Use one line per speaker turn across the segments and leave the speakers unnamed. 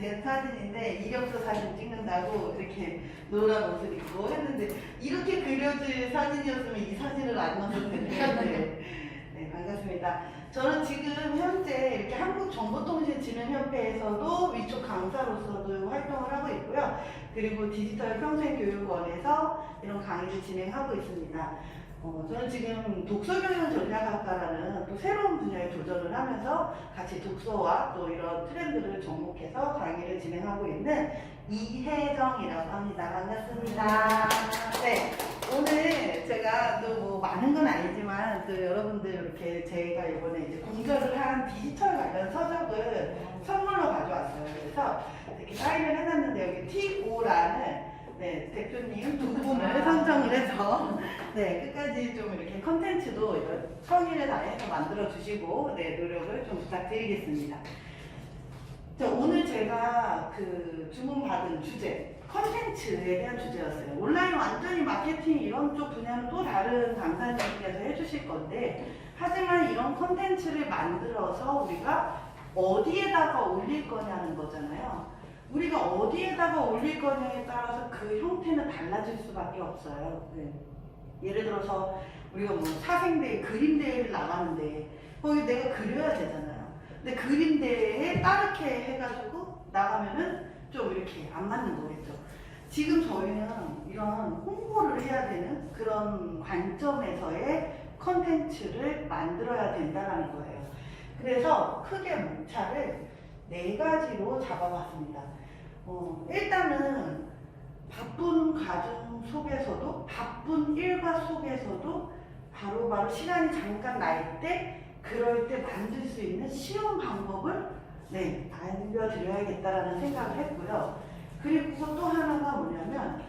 된 사진인데 이력서 사진 찍는다고 이렇게 노란 옷을 입고 했는데 이렇게 그려질 사진이었으면 이 사진을 안 넣었을 텐데 네, 반갑습니다. 저는 지금 현재 이렇게 한국정보통신진흥협회에서도 위촉 강사로서도 활동을 하고 있고요. 그리고 디지털 평생교육원에서 이런 강의를 진행하고 있습니다. 저는 지금 독서교육 전략학과라는 또 새로운 분야에 도전을 하면서 같이 독서와 또 이런 트렌드를 접목해서 강의를 진행하고 있는 이혜정이라고 합니다. 반갑습니다. 네, 오늘 제가 또 뭐 많은 건 아니지만 또 여러분들 이렇게 제가 이번에 이제 공저를 한 디지털 관련 서적을 선물로 가져왔어요. 그래서 이렇게 사인을 해놨는데 여기 T5라는 네, 대표님 두 분을 선정을 해서 네, 끝까지 좀 이렇게 컨텐츠도 성의를 다해서 만들어 주시고 네, 노력을 좀 부탁드리겠습니다. 자, 오늘 제가 그 주문받은 주제 컨텐츠에 대한 주제였어요. 온라인 완전히 마케팅 이런 쪽 분야는 또 다른 강사님께서 해주실 건데 하지만 이런 컨텐츠를 만들어서 우리가 어디에다가 올릴 거냐는 거잖아요. 우리가 어디에다가 올릴 거냐에 따라서 그 형태는 달라질 수밖에 없어요. 네. 예를 들어서 우리가 뭐 사생대회, 그림대회를 나가는데 거기 내가 그려야 되잖아요. 근데 그림대회에 따르게 해가지고 나가면은 좀 이렇게 안 맞는 거겠죠. 지금 저희는 이런 홍보를 해야 되는 그런 관점에서의 컨텐츠를 만들어야 된다는 거예요. 그래서 크게 목차를 4가지로 잡아봤습니다. 일단은 바쁜 가정 속에서도 바쁜 일과 속에서도 바로바로 시간이 잠깐 날 때 그럴 때 만들 수 있는 쉬운 방법을 네, 알려드려야겠다라는 생각을 했고요. 그리고 또 하나가 뭐냐면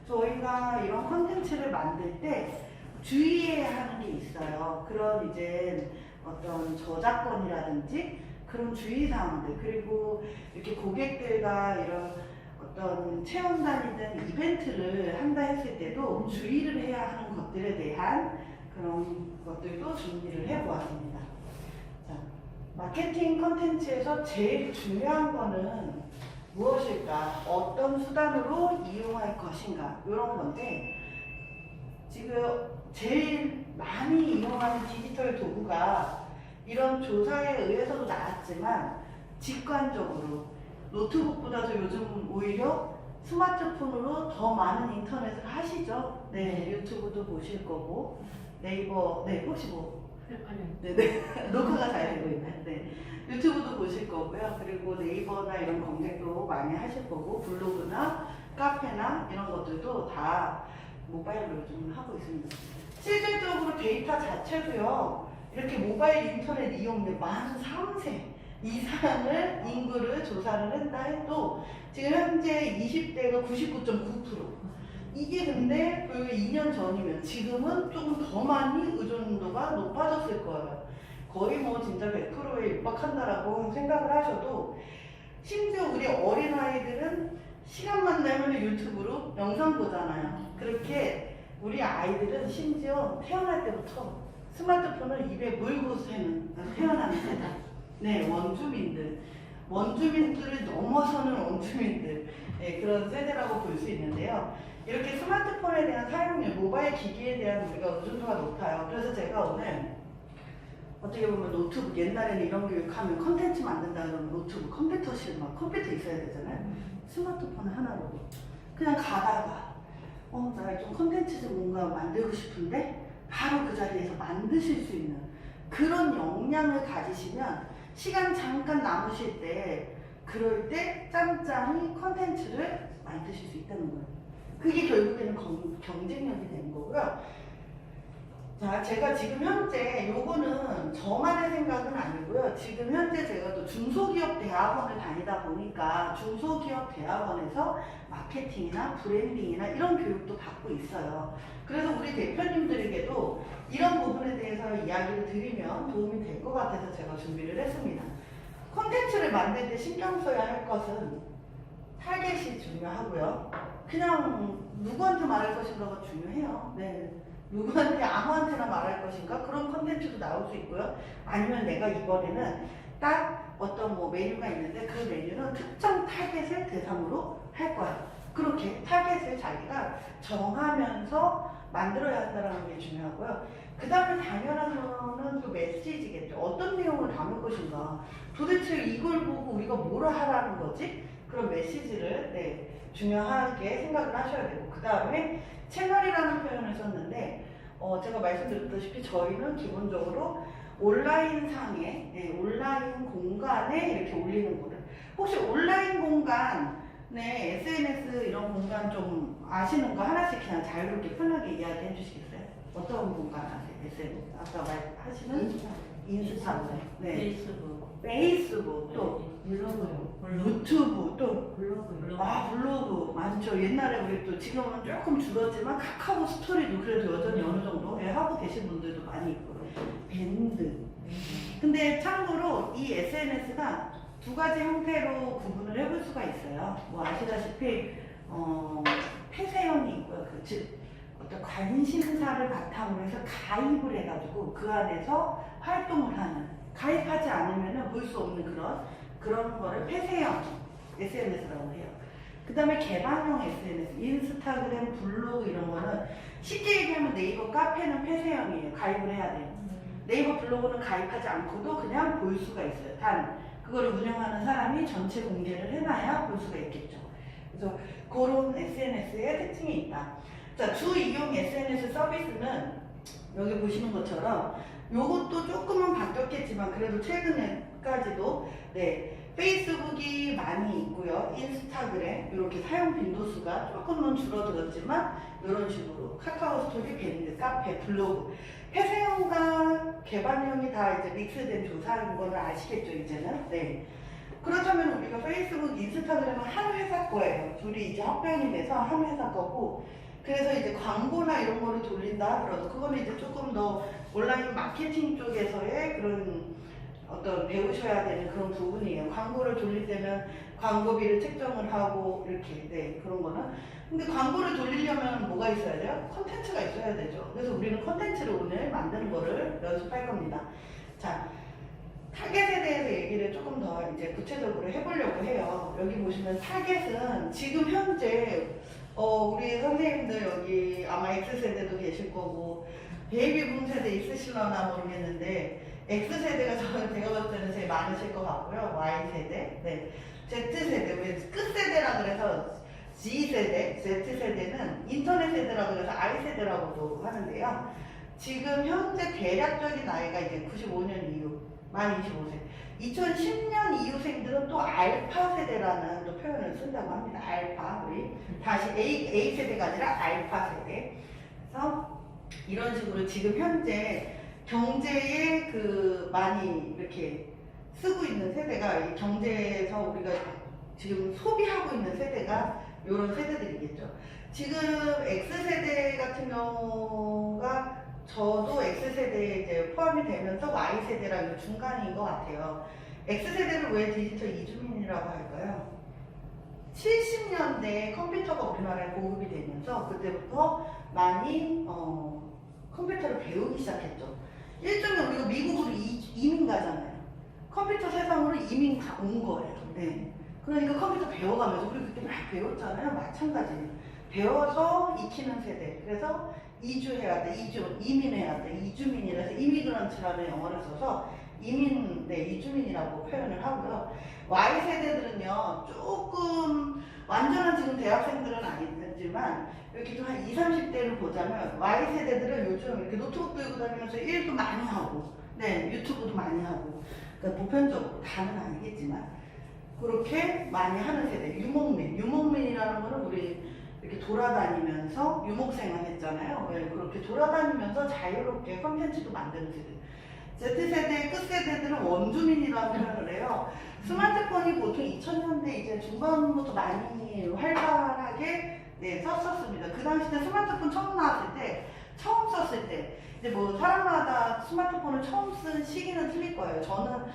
저희가 이런 컨텐츠를 만들 때 주의해야 하는 게 있어요. 그런 이제 어떤 저작권이라든지 그런 주의사항들, 그리고 이렇게 고객들과 이런 어떤 체험단이든 이벤트를 한다 했을 때도 주의를 해야 하는 것들에 대한 그런 것들도 준비를 해보았습니다. 자, 마케팅 컨텐츠에서 제일 중요한 거는 무엇일까? 어떤 수단으로 이용할 것인가? 이런 건데 지금 제일 많이 이용하는 디지털 도구가 이런 조사에 의해서도 나왔지만 직관적으로 노트북보다도 요즘 오히려 스마트폰으로 더 많은 인터넷을 하시죠. 네, 유튜브도 보실 거고 네이버, 네, 혹시 뭐 네네 녹화가 잘 되고 있나요? 네, 유튜브도 보실 거고요. 그리고 네이버나 이런 검색도 많이 하실 거고 블로그나 카페나 이런 것들도 다 모바일로 요즘 하고 있습니다. 실질적으로 데이터 자체도요. 이렇게 모바일 인터넷 이용률 만 3세 이상을 인구를 조사를 한다 해도 지금 현재 20대가 99.9%. 이게 근데 불과 2년 전이면 지금은 조금 더 많이 의존도가 높아졌을 거예요. 거의 뭐 진짜 100%에 육박한다라고 생각을 하셔도 심지어 우리 어린아이들은 시간만 되면 유튜브로 영상 보잖아요. 그렇게 우리 아이들은 심지어 태어날 때부터 스마트폰을 입에 물고 태어나는 세대. 네, 원주민들을 넘어서는 원주민들. 네, 그런 세대라고 볼 수 있는데요. 이렇게 스마트폰에 대한 사용률, 모바일 기기에 대한 우리가 의존도가 높아요. 그래서 제가 오늘 어떻게 보면 노트북, 옛날에는 이런 교육하면 컨텐츠 만든다 그러면 노트북, 컴퓨터실 막 컴퓨터 있어야 되잖아요. 스마트폰 하나로 그냥 가다가 나 좀 컨텐츠 좀 뭔가 만들고 싶은데 바로 그 자리에서 만드실 수 있는 그런 역량을 가지시면 시간 잠깐 남으실 때 그럴 때 짬짬이 컨텐츠를 만드실 수 있다는 거예요. 그게 결국에는 경쟁력이 되는 거고요. 자, 제가 지금 현재 요거는 저만의 생각은 아니고요. 지금 현재 제가 또 중소기업 대학원을 다니다 보니까 중소기업 대학원에서 마케팅이나 브랜딩이나 이런 교육도 받고 있어요. 그래서 우리 대표님들에게도 이런 부분에 대해서 이야기를 드리면 도움이 될 것 같아서 제가 준비를 했습니다. 콘텐츠를 만들 때 신경 써야 할 것은 타겟이 중요하고요. 그냥 누구한테 말할 것인가가 중요해요. 네. 누구한테 아무한테나 말할 것인가 그런 컨텐츠도 나올 수 있고요. 아니면 내가 이번에는 딱 어떤 뭐 메뉴가 있는데 그 메뉴는 특정 타겟을 대상으로 할 거야. 그렇게 타겟을 자기가 정하면서 만들어야 한다는 게 중요하고요. 그 다음에 당연한 거는 또 메시지겠죠. 어떤 내용을 담을 것인가. 도대체 이걸 보고 우리가 뭐라 하라는 거지? 그런 메시지를 중요하게 생각을 하셔야 되고, 그 다음에 채널이라는 표현을 썼는데 제가 말씀드렸다시피 저희는 기본적으로 온라인 상에 온라인 공간에 이렇게 올리는 거를, 혹시 온라인 공간 SNS 이런 공간 좀 아시는 거 하나씩 그냥 자유롭게 편하게 이야기해 주시겠어요? 어떤 공간 아세요? SNS 아까 말하시는 인스타그램, 페이스북 또 유튜브 또 블로그 많죠. 옛날에 우리 또 지금은 조금 줄었지만 카카오 스토리도 그래도 여전히 어느 정도 하고 계신 분들도 많이 있고, 밴드. 근데 참고로 이 SNS가 두 가지 형태로 구분을 해볼 수가 있어요. 뭐 아시다시피 폐쇄형이 있고요. 즉 어떤 관심사를 바탕으로 해서 가입을 해가지고 그 안에서 활동을 하는, 가입하지 않으면 볼 수 없는 그런 거를 폐쇄형 SNS라고 해요. 그 다음에 개방형 SNS, 인스타그램, 블로그 이런 거는 쉽게 얘기하면 네이버 카페는 폐쇄형이에요. 가입을 해야 돼요. 네이버 블로그는 가입하지 않고도 그냥 볼 수가 있어요. 단 그거를 운영하는 사람이 전체 공개를 해놔야 볼 수가 있겠죠. 그래서 그런 SNS의 특징이 있다. 자, 주 이용 SNS 서비스는 여기 보시는 것처럼 요것도 조금은 바뀌었겠지만 그래도 최근에까지도 페이스북이 많이 있고요. 인스타그램 이렇게 사용 빈도수가 조금은 줄어들었지만 이런 식으로 카카오 스토리, 밴드, 카페, 블로그, 폐쇄형과 개방형이 다 이제 믹스된 조사인 거를 아시겠죠, 이제는. 그렇다면 우리가 페이스북, 인스타그램은 한 회사 거예요. 둘이 이제 합병이 돼서 한 회사 거고, 그래서 이제 광고나 이런 거를 돌린다 하더라도 그거는 이제 조금 더 온라인 마케팅 쪽에서의 그런 어떤 배우셔야 되는 그런 부분이에요. 광고를 돌릴 때는 광고비를 책정을 하고 이렇게 그런 거는. 근데 광고를 돌리려면 뭐가 있어야 돼요? 컨텐츠가 있어야 되죠. 그래서 우리는 컨텐츠를 오늘 만드는 거를 연습할 겁니다. 자, 타겟에 대해서 얘기를 조금 더 이제 구체적으로 해보려고 해요. 여기 보시면 타겟은 지금 현재 우리 선생님들 여기 아마 X세대도 계실 거고 베이비붐 세대 있으실려나 모르겠는데 X세대가 제가 봤을 때는 제일 많으실 것 같고요. Y세대, Z세대, 왜 끝세대라 그래서 G세대, Z세대는 인터넷 세대라고 그래서 I세대라고도 하는데요. 지금 현재 대략적인 나이가 이제 95년 이후, 만 25세. 2010년 이후생들은 또 알파 세대라는 또 표현을 쓴다고 합니다. 알파, 우리 다시 A 세대가 아니라 알파 세대. 그래서 이런 식으로 지금 현재 경제에 많이 이렇게 쓰고 있는 세대가, 이 경제에서 우리가 지금 소비하고 있는 세대가 이런 세대들이겠죠. 지금 X세대 같은 경우가 저도 X세대에 이제 포함이 되면서 Y세대랑 중간인 것 같아요. X세대를 왜 디지털 이주민이라고 할까요? 70년대에 컴퓨터가 우리나라에 보급이 되면서 그때부터 많이 컴퓨터를 배우기 시작했죠. 일종의 우리가 미국으로 이민 가잖아요. 컴퓨터 세상으로 이민 온 거예요. 그러니까 컴퓨터 배워가면서 우리 그때 막 배웠잖아요. 마찬가지예요. 배워서 익히는 세대. 그래서 이주해야 돼, 이민해야 돼, 이주민이라서 이미그런트라는 영어를 써서 이주민이라고 표현을 하고요. Y세대들은요, 조금 완전한 지금 대학생들은 아니지만 이렇게 좀 한 20, 30대를 보자면 Y세대들은 요즘 이렇게 노트북 들고 다니면서 일도 많이 하고, 유튜브도 많이 하고, 그러니까 보편적으로 다는 아니겠지만 그렇게 많이 하는 세대. 유목민이라는 거는 우리 이렇게 돌아다니면서 유목생활 했잖아요. 그렇게 돌아다니면서 자유롭게 콘텐츠도 만드는 세대. Z세대, 끝세대들은 원주민이라고 표현을 해요. 스마트폰이 보통 2000년대 이제 중반부터 많이 활발하게 썼었습니다. 그 당시 때 스마트폰 처음 나왔을 때, 처음 썼을 때, 이제 뭐 사람마다 스마트폰을 처음 쓴 시기는 틀릴 거예요. 저는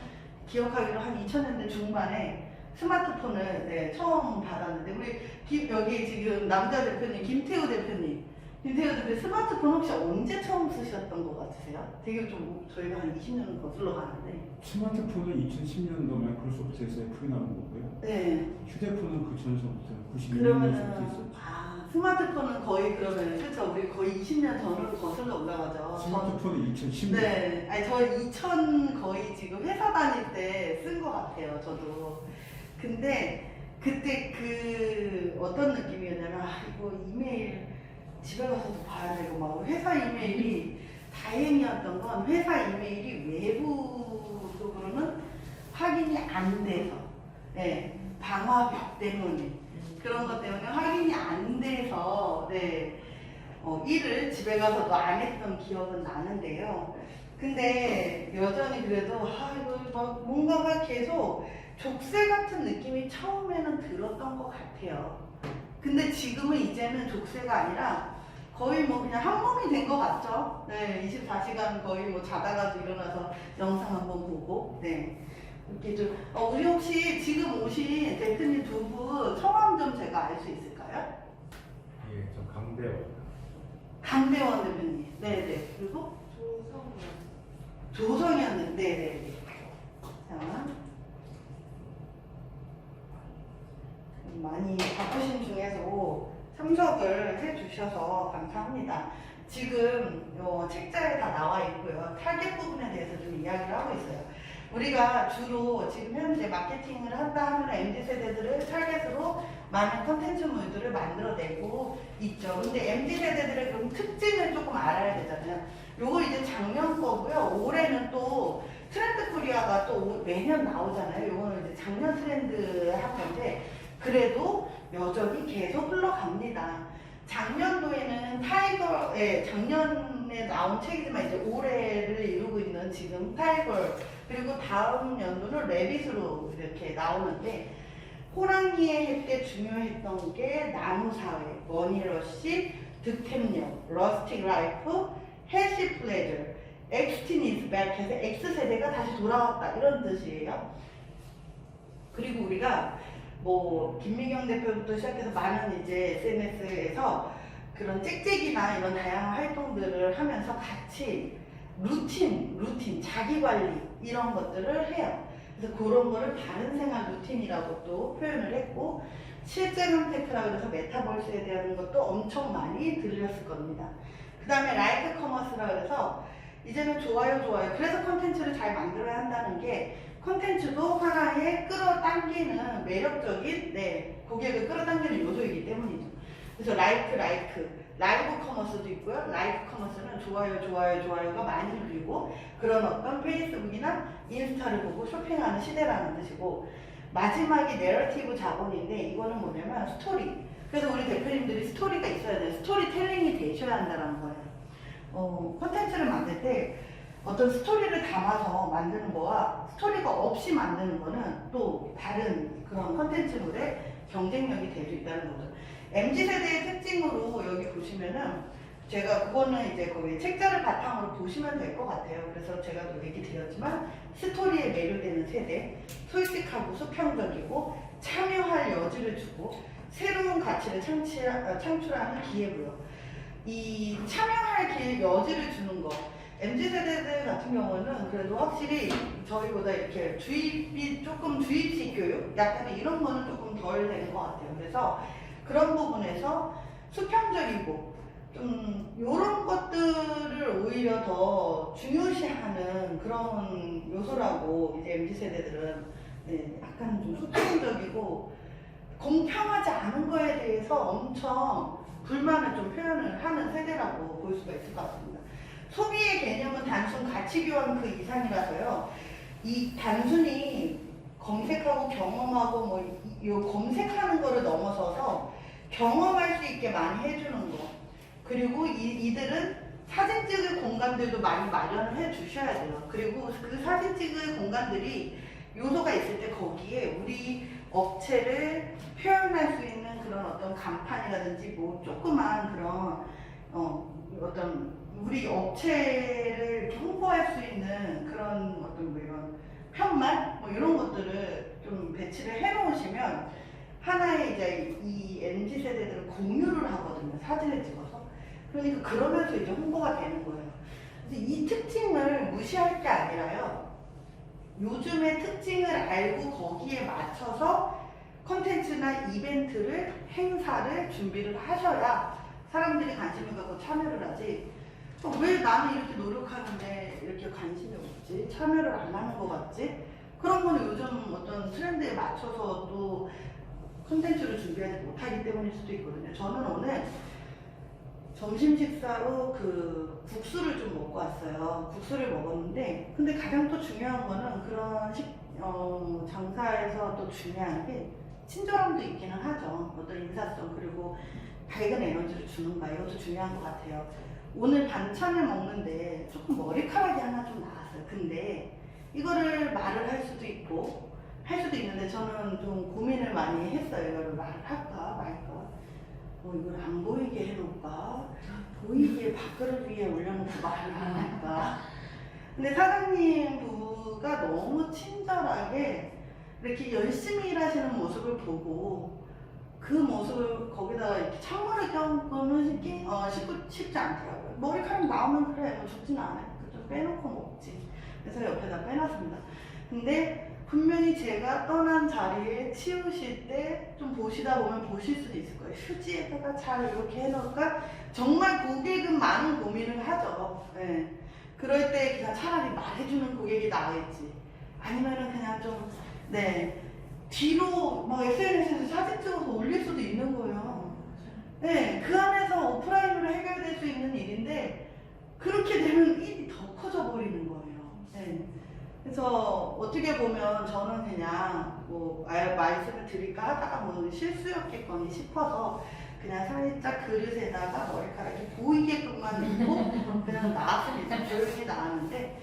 기억하기로 한 2000년대 중반에 스마트폰을 처음 받았는데, 우리 여기 지금 남자 대표님, 김태우 대표님, 김태현 대표 스마트폰 혹시 언제 처음 쓰셨던 것 같으세요? 되게 좀 저희가 한 20년 거슬러 가는데.
스마트폰은 2010년도 마이크로소프트에서 애플이 나온 거고요.
네.
휴대폰은 그 전서부터 92년도부터
그러면은
있었죠.
스마트폰은 거의 그러면 그렇죠. 우리 거의 20년 전으로 거슬러 올라가죠.
스마트폰은 2010년.
네. 아니 저 2000 거의 지금 회사 다닐 때 쓴 것 같아요. 저도. 근데 그때 그 어떤 느낌이었냐면 이거 이메일 집에 가서도 봐야 되고 막 회사 이메일이 다행이었던 건 회사 이메일이 외부적으로는 확인이 안 돼서 네, 방화벽 때문에 그런 것 때문에 확인이 안 돼서 네, 일을 집에 가서도 안 했던 기억은 나는데요. 근데 여전히 그래도 이거 막 뭔가가 계속 족쇄 같은 느낌이 처음에는 들었던 것 같아요. 근데 지금은 이제는 족쇄가 아니라 거의 뭐 그냥 한 몸이 된 것 같죠? 네, 24시간 거의 뭐 자다가도 일어나서 영상 한번 보고, 네. 이렇게 좀, 우리 혹시 지금 오신 대표님 두 분 성함 좀 제가 알 수 있을까요?
예, 저 강대원.
강대원 대표님. 네네. 그리고 조성현 대표님. 네네네. 자. 많이 바쁘신 중에서 참석을 해주셔서 감사합니다. 지금 책자에 다 나와 있고요. 타겟 부분에 대해서 좀 이야기를 하고 있어요. 우리가 주로 지금 현재 마케팅을 한다 하면 MZ세대들을 타겟으로 많은 컨텐츠물들을 만들어내고 있죠. 근데 MZ세대들의 그럼 특징을 조금 알아야 되잖아요. 요거 이제 작년 거고요. 올해는 또 트렌드 코리아가 또 매년 나오잖아요. 요거는 이제 작년 트렌드 한 건데 그래도 여전히 계속 흘러갑니다. 작년도에는 작년에 나온 책이지만 이제 올해를 이루고 있는 지금 타이거 그리고 다음 연도는 레빗으로 이렇게 나오는데 호랑이의 해 때 중요했던 게 나무사회, 머니러시, 득템력, 러스틱 라이프, 해시 플레저, 엑스틴 이즈 백 해서 X세대가 다시 돌아왔다 이런 뜻이에요. 그리고 우리가 뭐 김미경 대표부터 시작해서 많은 이제 SNS에서 그런 짹짹이나 이런 다양한 활동들을 하면서 같이 루틴, 자기 관리 이런 것들을 해요. 그래서 그런 거를 바른 생활 루틴이라고 또 표현을 했고 실제 컨텐츠라고 해서 메타버스에 대한 것도 엄청 많이 들렸을 겁니다. 그 다음에 라이크 커머스라고 해서 이제는 좋아요 그래서 컨텐츠를 잘 만들어야 한다는 게 콘텐츠도 하나의 끌어당기는 매력적인 고객을 끌어당기는 요소이기 때문이죠. 그래서 라이브 커머스도 있고요. 라이브 커머스는 좋아요가 많이 눌리고 그런 어떤 페이스북이나 인스타를 보고 쇼핑하는 시대라는 뜻이고 마지막이 내러티브 자본인데 이거는 뭐냐면 스토리. 그래서 우리 대표님들이 스토리가 있어야 돼요. 스토리텔링이 되셔야 한다는 거예요. 콘텐츠를 만들 때 어떤 스토리를 담아서 만드는 거와 스토리가 없이 만드는 거는 또 다른 그런 컨텐츠물의 경쟁력이 될 수 있다는 거죠. MZ세대의 특징으로 여기 보시면은 제가 그거는 이제 거기 책자를 바탕으로 보시면 될 것 같아요. 그래서 제가 또 얘기 드렸지만 스토리에 매료되는 세대, 솔직하고 수평적이고 참여할 여지를 주고 새로운 가치를 창출하는 기회고요. 이 참여할 여지를 주는 거 MZ세대들 같은 경우는 그래도 확실히 저희보다 이렇게 주입식 교육? 약간 이런 거는 조금 덜 되는 것 같아요. 그래서 그런 부분에서 수평적이고 좀 이런 것들을 오히려 더 중요시하는 그런 요소라고 이제 MZ세대들은 약간 좀 수평적이고 공평하지 않은 거에 대해서 엄청 불만을 좀 표현을 하는 세대라고 볼 수가 있을 것 같습니다. 소비의 개념은 단순 가치 교환 그 이상이라서요. 이 단순히 검색하고 경험하고 요 검색하는 거를 넘어서서 경험할 수 있게 많이 해주는 거. 그리고 이들은 사진 찍을 공간들도 많이 마련을 해 주셔야 돼요. 그리고 그 사진 찍을 공간들이 요소가 있을 때 거기에 우리 업체를 표현할 수 있는 그런 어떤 간판이라든지 뭐 조그만 그런 어떤 우리 업체를 홍보할 수 있는 그런 어떤 뭐 이런 편말 뭐 이런 것들을 좀 배치를 해 놓으시면 하나의 이제 이 MZ 세대들은 공유를 하거든요. 사진을 찍어서 그러니까 그러면서 이제 홍보가 되는 거예요. 그래서 이 특징을 무시할 게 아니라요. 요즘의 특징을 알고 거기에 맞춰서 컨텐츠나 이벤트를, 행사를 준비를 하셔야 사람들이 관심을 갖고 참여를 하지. 왜 나는 이렇게 노력하는데 이렇게 관심이 없지? 참여를 안 하는 것 같지? 그런 거는 요즘 어떤 트렌드에 맞춰서 또 컨텐츠를 준비하지 못하기 때문일 수도 있거든요. 저는 오늘 점심 식사로 그 국수를 좀 먹고 왔어요. 국수를 먹었는데, 근데 가장 또 중요한 거는 그런 장사에서 또 중요한 게 친절함도 있기는 하죠. 어떤 인사성, 그리고 밝은 에너지를 주는가, 이것도 중요한 것 같아요. 오늘 반찬을 먹는데 조금 머리카락이 하나 좀 나왔어요. 근데 이거를 말을 할 수도 있고 할 수도 있는데 저는 좀 고민을 많이 했어요. 이거를 말을 할까 말까. 이걸 안 보이게 해놓을까? 보이게 밥그릇 위에 올려놓고 말을 안 할까? 근데 사장님 부부가 너무 친절하게 이렇게 열심히 일하시는 모습을 보고 그 모습을 거기다가 이렇게 찬물을 껴놓고는 쉽지 않더라고요. 머리카락 나오면 그래, 뭐 죽진 않아요. 좀 빼놓고 먹지. 그래서 옆에다 빼놨습니다. 근데 분명히 제가 떠난 자리에 치우실 때 좀 보시다 보면 보실 수도 있을 거예요. 휴지에다가 잘 이렇게 해놓을까? 정말 고객은 많은 고민을 하죠. 네. 그럴 때 그냥 차라리 말해주는 고객이 나겠지. 아니면은 그냥 좀, 뒤로 막 SNS에서 사진 찍어서 올릴 수도 있는 거예요. 네, 그 안에서 오프라인으로 해결될 수 있는 일인데, 그렇게 되면 일이 더 커져 버리는 거예요. 네. 그래서 어떻게 보면 저는 그냥 뭐 말씀을 드릴까 하다가 뭐 실수였겠거니 싶어서 그냥 살짝 그릇에다가 머리카락이 보이게끔만 넣고 그냥 나왔습니다. 조용히 나왔는데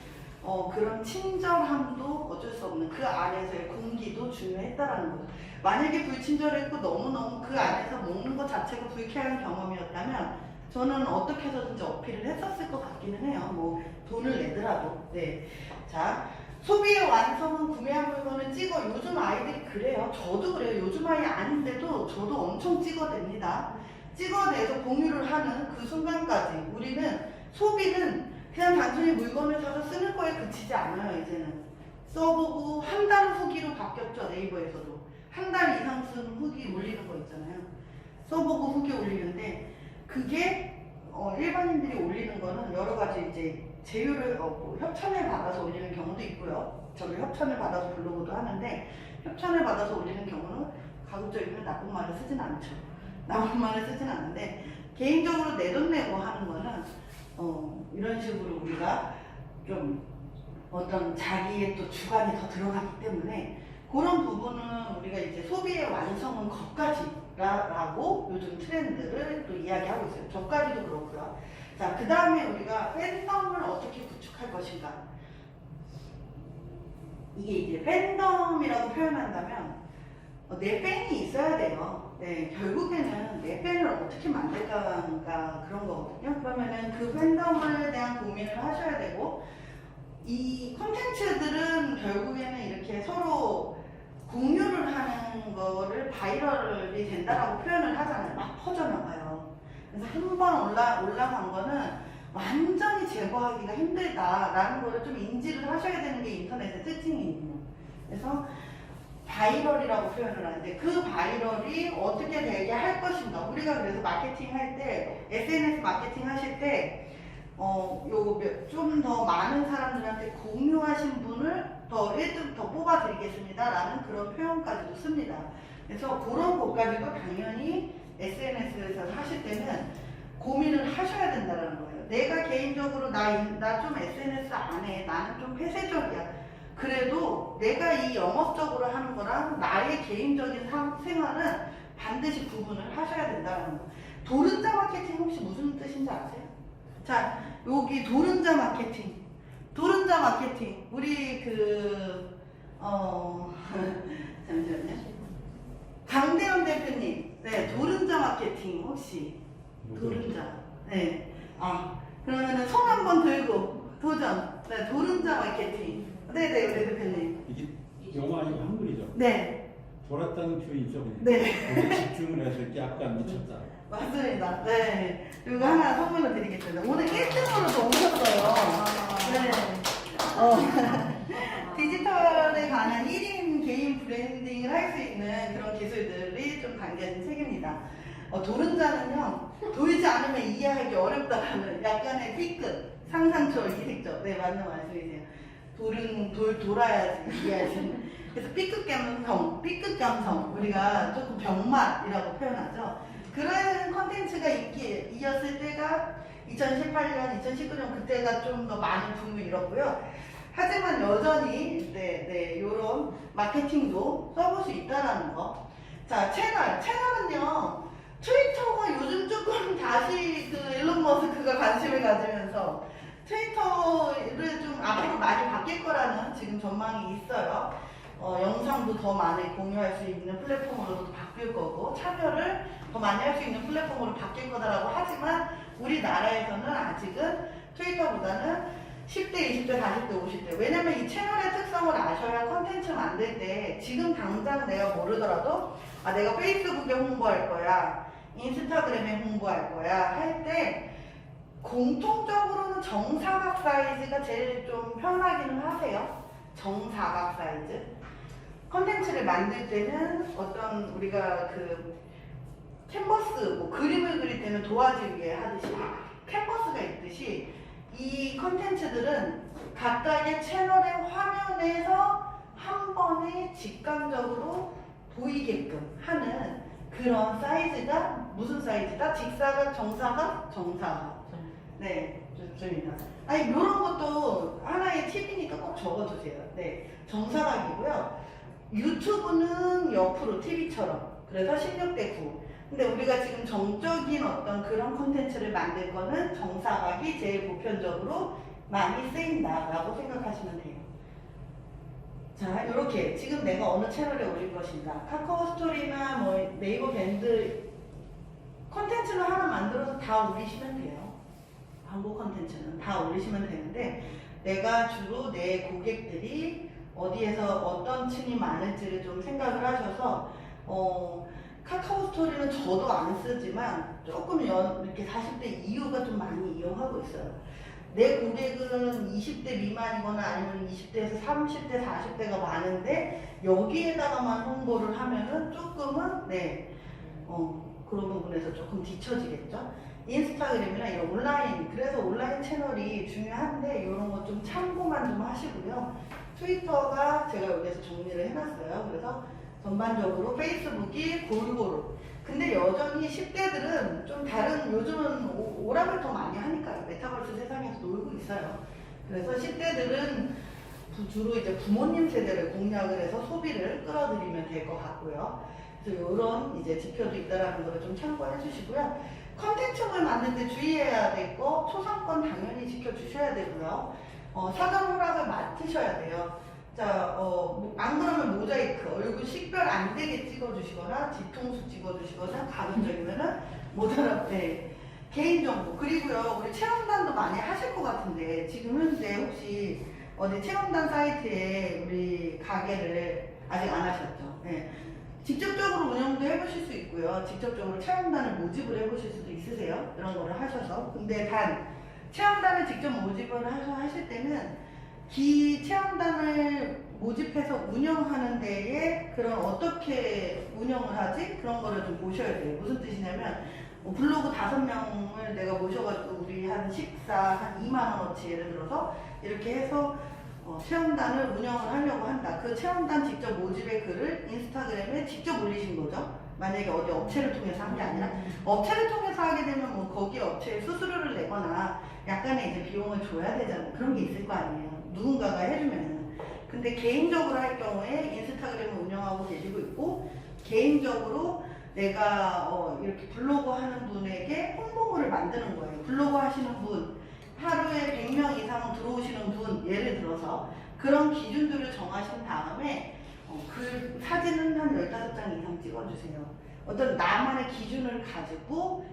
그런 친절함도 어쩔 수 없는 그 안에서의 공기도 중요했다라는 거죠. 만약에 불친절했고 너무너무 그 안에서 먹는 것 자체가 불쾌한 경험이었다면 저는 어떻게 해서든지 어필을 했었을 것 같기는 해요. 뭐 돈을 내더라도. 네. 자, 소비의 완성은 구매한 물건을 찍어. 요즘 아이들이 그래요. 저도 그래요. 요즘 아이 아닌데도 저도 엄청 찍어댑니다. 찍어내서 공유를 하는 그 순간까지 우리는 소비는 그냥 단순히 물건을 사서 쓰는 거에 그치지 않아요. 이제는 써보고 한 달 후기로 바뀌었죠. 네이버에서도 한 달 이상 쓴 후기 올리는 거 있잖아요. 써보고 후기 올리는데 그게 일반인들이 올리는 거는 여러 가지 이제 제휴를 뭐 협찬을 받아서 올리는 경우도 있고요. 저도 협찬을 받아서 블로그도 하는데 협찬을 받아서 올리는 경우는 가급적이면 나쁜 말을 쓰진 않죠. 나쁜 말을 쓰진 않는데 개인적으로 내 돈 내고 하는 거는 이런 식으로 우리가 좀 어떤 자기의 또 주관이 더 들어가기 때문에 그런 부분은 우리가 이제 소비의 완성은 거기까지라고 요즘 트렌드를 또 이야기하고 있어요. 저까지도 그렇고요. 자, 그 다음에 우리가 팬덤을 어떻게 구축할 것인가. 이게 이제 팬덤이라고 표현한다면 내 팬이 있어야 돼요. 네, 결국에는 내 팬을 어떻게 만들까가 그런 거거든요. 그러면은 그 팬덤에 대한 고민을 하셔야 되고 이 콘텐츠들은 결국에는 이렇게 서로 공유를 하는 거를 바이럴이 된다라고 표현을 하잖아요. 막 퍼져나가요. 그래서 한 번 올라간 거는 완전히 제거하기가 힘들다라는 거를 좀 인지를 하셔야 되는 게 인터넷의 특징이에요. 그래서 바이럴이라고 표현을 하는데 그 바이럴이 어떻게 되게 할 것인가. 우리가 그래서 마케팅 할 때, SNS 마케팅 하실 때 좀 더 많은 사람들한테 공유하신 분을 더 1등 더 뽑아드리겠습니다 라는 그런 표현까지도 씁니다. 그래서 그런 것까지도 당연히 SNS에서 하실 때는 고민을 하셔야 된다는 거예요. 내가 개인적으로 나 좀 SNS 안 해. 나는 좀 폐쇄적이야. 그래도 내가 이 영업적으로 하는 거랑 나의 개인적인 생활은 반드시 구분을 하셔야 된다는 거예요. 도른자 마케팅 혹시 무슨 뜻인지 아세요? 자, 여기 도른자 마케팅. 도른자 마케팅. 우리 잠시만요. 강대현 대표님. 네, 도른자 마케팅 혹시 도른자. 네. 그러면은 손 한번 들고 도전. 네, 도른자 마케팅. 네네, 우리 대표님.
이게 영어 아니고 한글이죠?
네.
돌았다는 표현이 있죠. 그냥.
네.
거기에 집중을 해서 이렇게 약간 미쳤다.
맞습니다. 네. 이거 하나 선물로 드리겠습니다. 오늘 1등으로 오셨어요. 네. 디지털에 관한 1인 개인 브랜딩을 할 수 있는 그런 기술들이 좀 담겨진 책입니다. 도른자는요, 돌지 않으면 이해하기 어렵다라는 약간의 B급, 상상초, 이색적. 네, 맞는 말씀이세요. 돌아야지 이해할 수 있는. 그래서 B급 감성, B급 감성, 우리가 조금 병맛이라고 표현하죠. 그런 컨텐츠가 인기였을 때가 2018년, 2019년 그때가 좀 더 많은 붐을 이뤘고요. 하지만 여전히 이런 마케팅도 써볼 수 있다라는 거. 자, 채널은요. 트위터가 요즘 조금 다시 그 일론 머스크가 관심을 가지면서 트위터를 좀 앞으로 많이 바뀔 거라는 지금 전망이 있어요. 영상도 더 많이 공유할 수 있는 플랫폼으로도 바뀔 거고 참여를 더 많이 할 수 있는 플랫폼으로 바뀔 거다라고 하지만 우리나라에서는 아직은 트위터보다는 10대, 20대, 40대, 50대. 왜냐면 이 채널의 특성을 아셔야 컨텐츠 만들 때 지금 당장 내가 모르더라도 내가 페이스북에 홍보할 거야, 인스타그램에 홍보할 거야 할 때 공통적으로는 정사각 사이즈가 제일 좀 편하기는 하세요. 정사각 사이즈. 컨텐츠를 만들 때는 어떤 우리가 그 캔버스, 그림을 그릴 때는 도화지 위에 하듯이 캔버스가 있듯이 이 컨텐츠들은 각각의 채널의 화면에서 한 번에 직관적으로 보이게끔 하는 그런 사이즈가 무슨 사이즈다? 직사각, 정사각, 정사각. 네, 좋습니다. 이런 것도 하나의 팁이니까 꼭 적어두세요. 네, 정사각이고요. 유튜브는 옆으로 TV처럼. 그래서 16대 9. 근데 우리가 지금 정적인 어떤 그런 콘텐츠를 만들 거는 정사각이 제일 보편적으로 많이 쓰인다라고 생각하시면 돼요. 자, 이렇게 지금 내가 어느 채널에 올릴 것인가. 카카오 스토리나 뭐 네이버 밴드 콘텐츠를 하나 만들어서 다 올리시면 돼요. 광고 콘텐츠는 다 올리시면 되는데 내가 주로 내 고객들이 어디에서 어떤 층이 많을지를 좀 생각을 하셔서 카카오 스토리는 저도 안 쓰지만 조금 이렇게 40대 이후가 좀 많이 이용하고 있어요. 내 고객은 20대 미만이거나 아니면 20대에서 30대, 40대가 많은데 여기에다가만 홍보를 하면은 조금은 그런 부분에서 조금 뒤처지겠죠. 인스타그램이나 이런 온라인, 그래서 온라인 채널이 중요한데 이런 거 좀 참고만 좀 하시고요. 트위터가 제가 여기서 정리를 해놨어요. 그래서 전반적으로 페이스북이 골고루. 근데 여전히 10대들은 좀 다른, 요즘은 오락을 더 많이 하니까요. 메타버스 세상에서 놀고 있어요. 그래서 10대들은 주로 이제 부모님 세대를 공략을 해서 소비를 끌어들이면 될 것 같고요. 그래서 이런 이제 지표도 있다라는 거를 좀 참고해 주시고요. 컨텐츠를 만들 때 주의해야 될 거, 초상권 당연히 지켜주셔야 되고요. 사전 허락을 맡으셔야 돼요. 자, 안 그러면 모자이크, 얼굴 식별 안 되게 찍어주시거나, 뒤통수 찍어주시거나, 가급적이면은 개인정보. 그리고요, 우리 체험단도 많이 하실 것 같은데, 지금 현재 혹시 어디 체험단 사이트에 우리 가게를 아직 안 하셨죠? 네. 직접적으로 운영도 해보실 수 있고요. 직접적으로 체험단을 모집을 해보실 수도 있으세요. 이런 거를 하셔서. 근데 단, 체험단을 직접 모집을 하실 때는 기 체험단을 모집해서 운영하는 데에 그런 어떻게 운영을 하지? 그런 거를 좀 보셔야 돼요. 무슨 뜻이냐면 블로그 5명을 내가 모셔가지고 우리 한 식사 한 2만원어치 예를 들어서 이렇게 해서 체험단을 운영을 하려고 한다. 그 체험단 직접 모집의 글을 인스타그램에 직접 올리신 거죠. 만약에 어디 업체를 통해서 한 게 아니라 업체를 통해서 하게 되면 뭐 거기 업체에 수수료를 내거나 약간의 이제 비용을 줘야 되잖아요. 그런 게 있을 거 아니에요. 누군가가 해주면은. 근데 개인적으로 할 경우에 인스타그램을 운영하고 계시고 있고 개인적으로 내가 이렇게 블로그 하는 분에게 홍보물을 만드는 거예요. 블로그 하시는 분, 하루에 100명 이상 들어오시는 분, 예를 들어서 그런 기준들을 정하신 다음에 그 사진은 한 15장 이상 찍어주세요. 어떤 나만의 기준을 가지고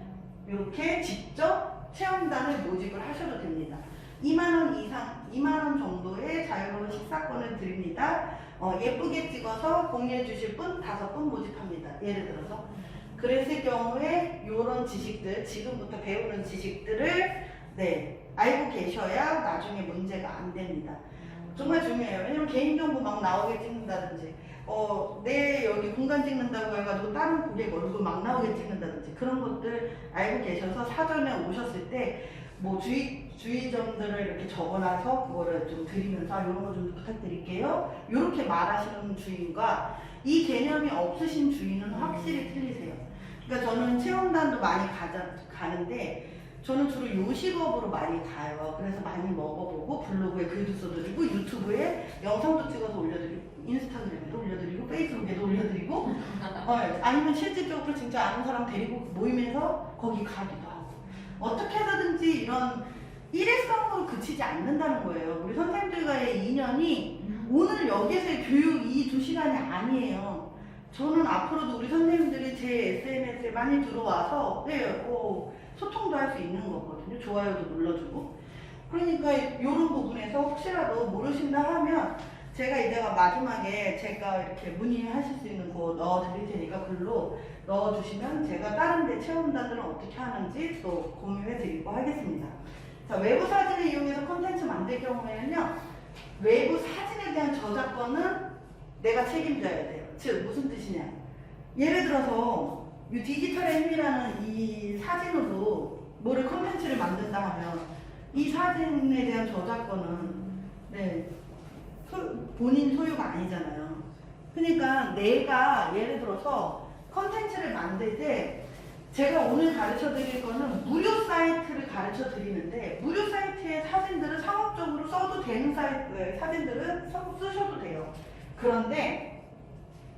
이렇게 직접 체험단을 모집을 하셔도 됩니다. 2만원 이상, 2만원 정도의 자유로운 식사권을 드립니다. 예쁘게 찍어서 공유해 주실 분 5분 모집합니다. 예를 들어서. 그랬을 경우에 이런 지식들, 지금부터 배우는 지식들을 네, 알고 계셔야 나중에 문제가 안 됩니다. 정말 중요해요. 왜냐면 개인정보 막 나오게 찍는다든지, 내 여기 공간 찍는다고 해가지고 다른 고객 얼굴 막 나오게 찍는다든지 그런 것들 알고 계셔서 사전에 오셨을 때 뭐 주의점들을 이렇게 적어놔서 그거를 좀 드리면서 이런 거 좀 부탁드릴게요. 이렇게 말하시는 주인과 이 개념이 없으신 주인은 확실히 틀리세요. 그러니까 저는 체험단도 많이 가는데 저는 주로 요식업으로 많이 가요. 그래서 많이 먹어보고 블로그에 글도 써드리고 유튜브에 영상도 찍어서 올려드리고 인스타그램에도 올려드리고 페이스북에도 올려드리고 아니면 실질적으로 진짜 아는 사람 데리고 모임에서 거기 가기도 하고 어떻게 하든지 이런 일회성으로 그치지 않는다는 거예요. 우리 선생님들과의 인연이 오늘 여기에서의 교육 이 2시간이 아니에요. 저는 앞으로도 우리 선생님들이 제 SNS에 많이 들어와서 소통도 할 수 있는 거거든요. 좋아요도 눌러주고. 그러니까 이런 부분에서 혹시라도 모르신다 하면 제가 이제가 마지막에 제가 이렇게 문의하실 수 있는 거 넣어드릴 테니까 글로 넣어주시면 제가 다른 데 체험단들은 어떻게 하는지 또 공유해드리고 하겠습니다. 자, 외부 사진을 이용해서 콘텐츠 만들 경우에는요. 외부 사진에 대한 저작권은 내가 책임져야 돼요. 즉 무슨 뜻이냐. 예를 들어서 이 디지털의 힘이라는 이 사진으로 뭐를 콘텐츠를 만든다 하면 이 사진에 대한 저작권은 네, 본인 소유가 아니잖아요. 그러니까 내가 예를 들어서 콘텐츠를 만들 때 제가 오늘 가르쳐 드릴 거는 무료 사이트를 가르쳐 드리는데 무료 사이트의 사진들은 상업적으로 써도 되는 사이트의 사진들은 쓰셔도 돼요. 그런데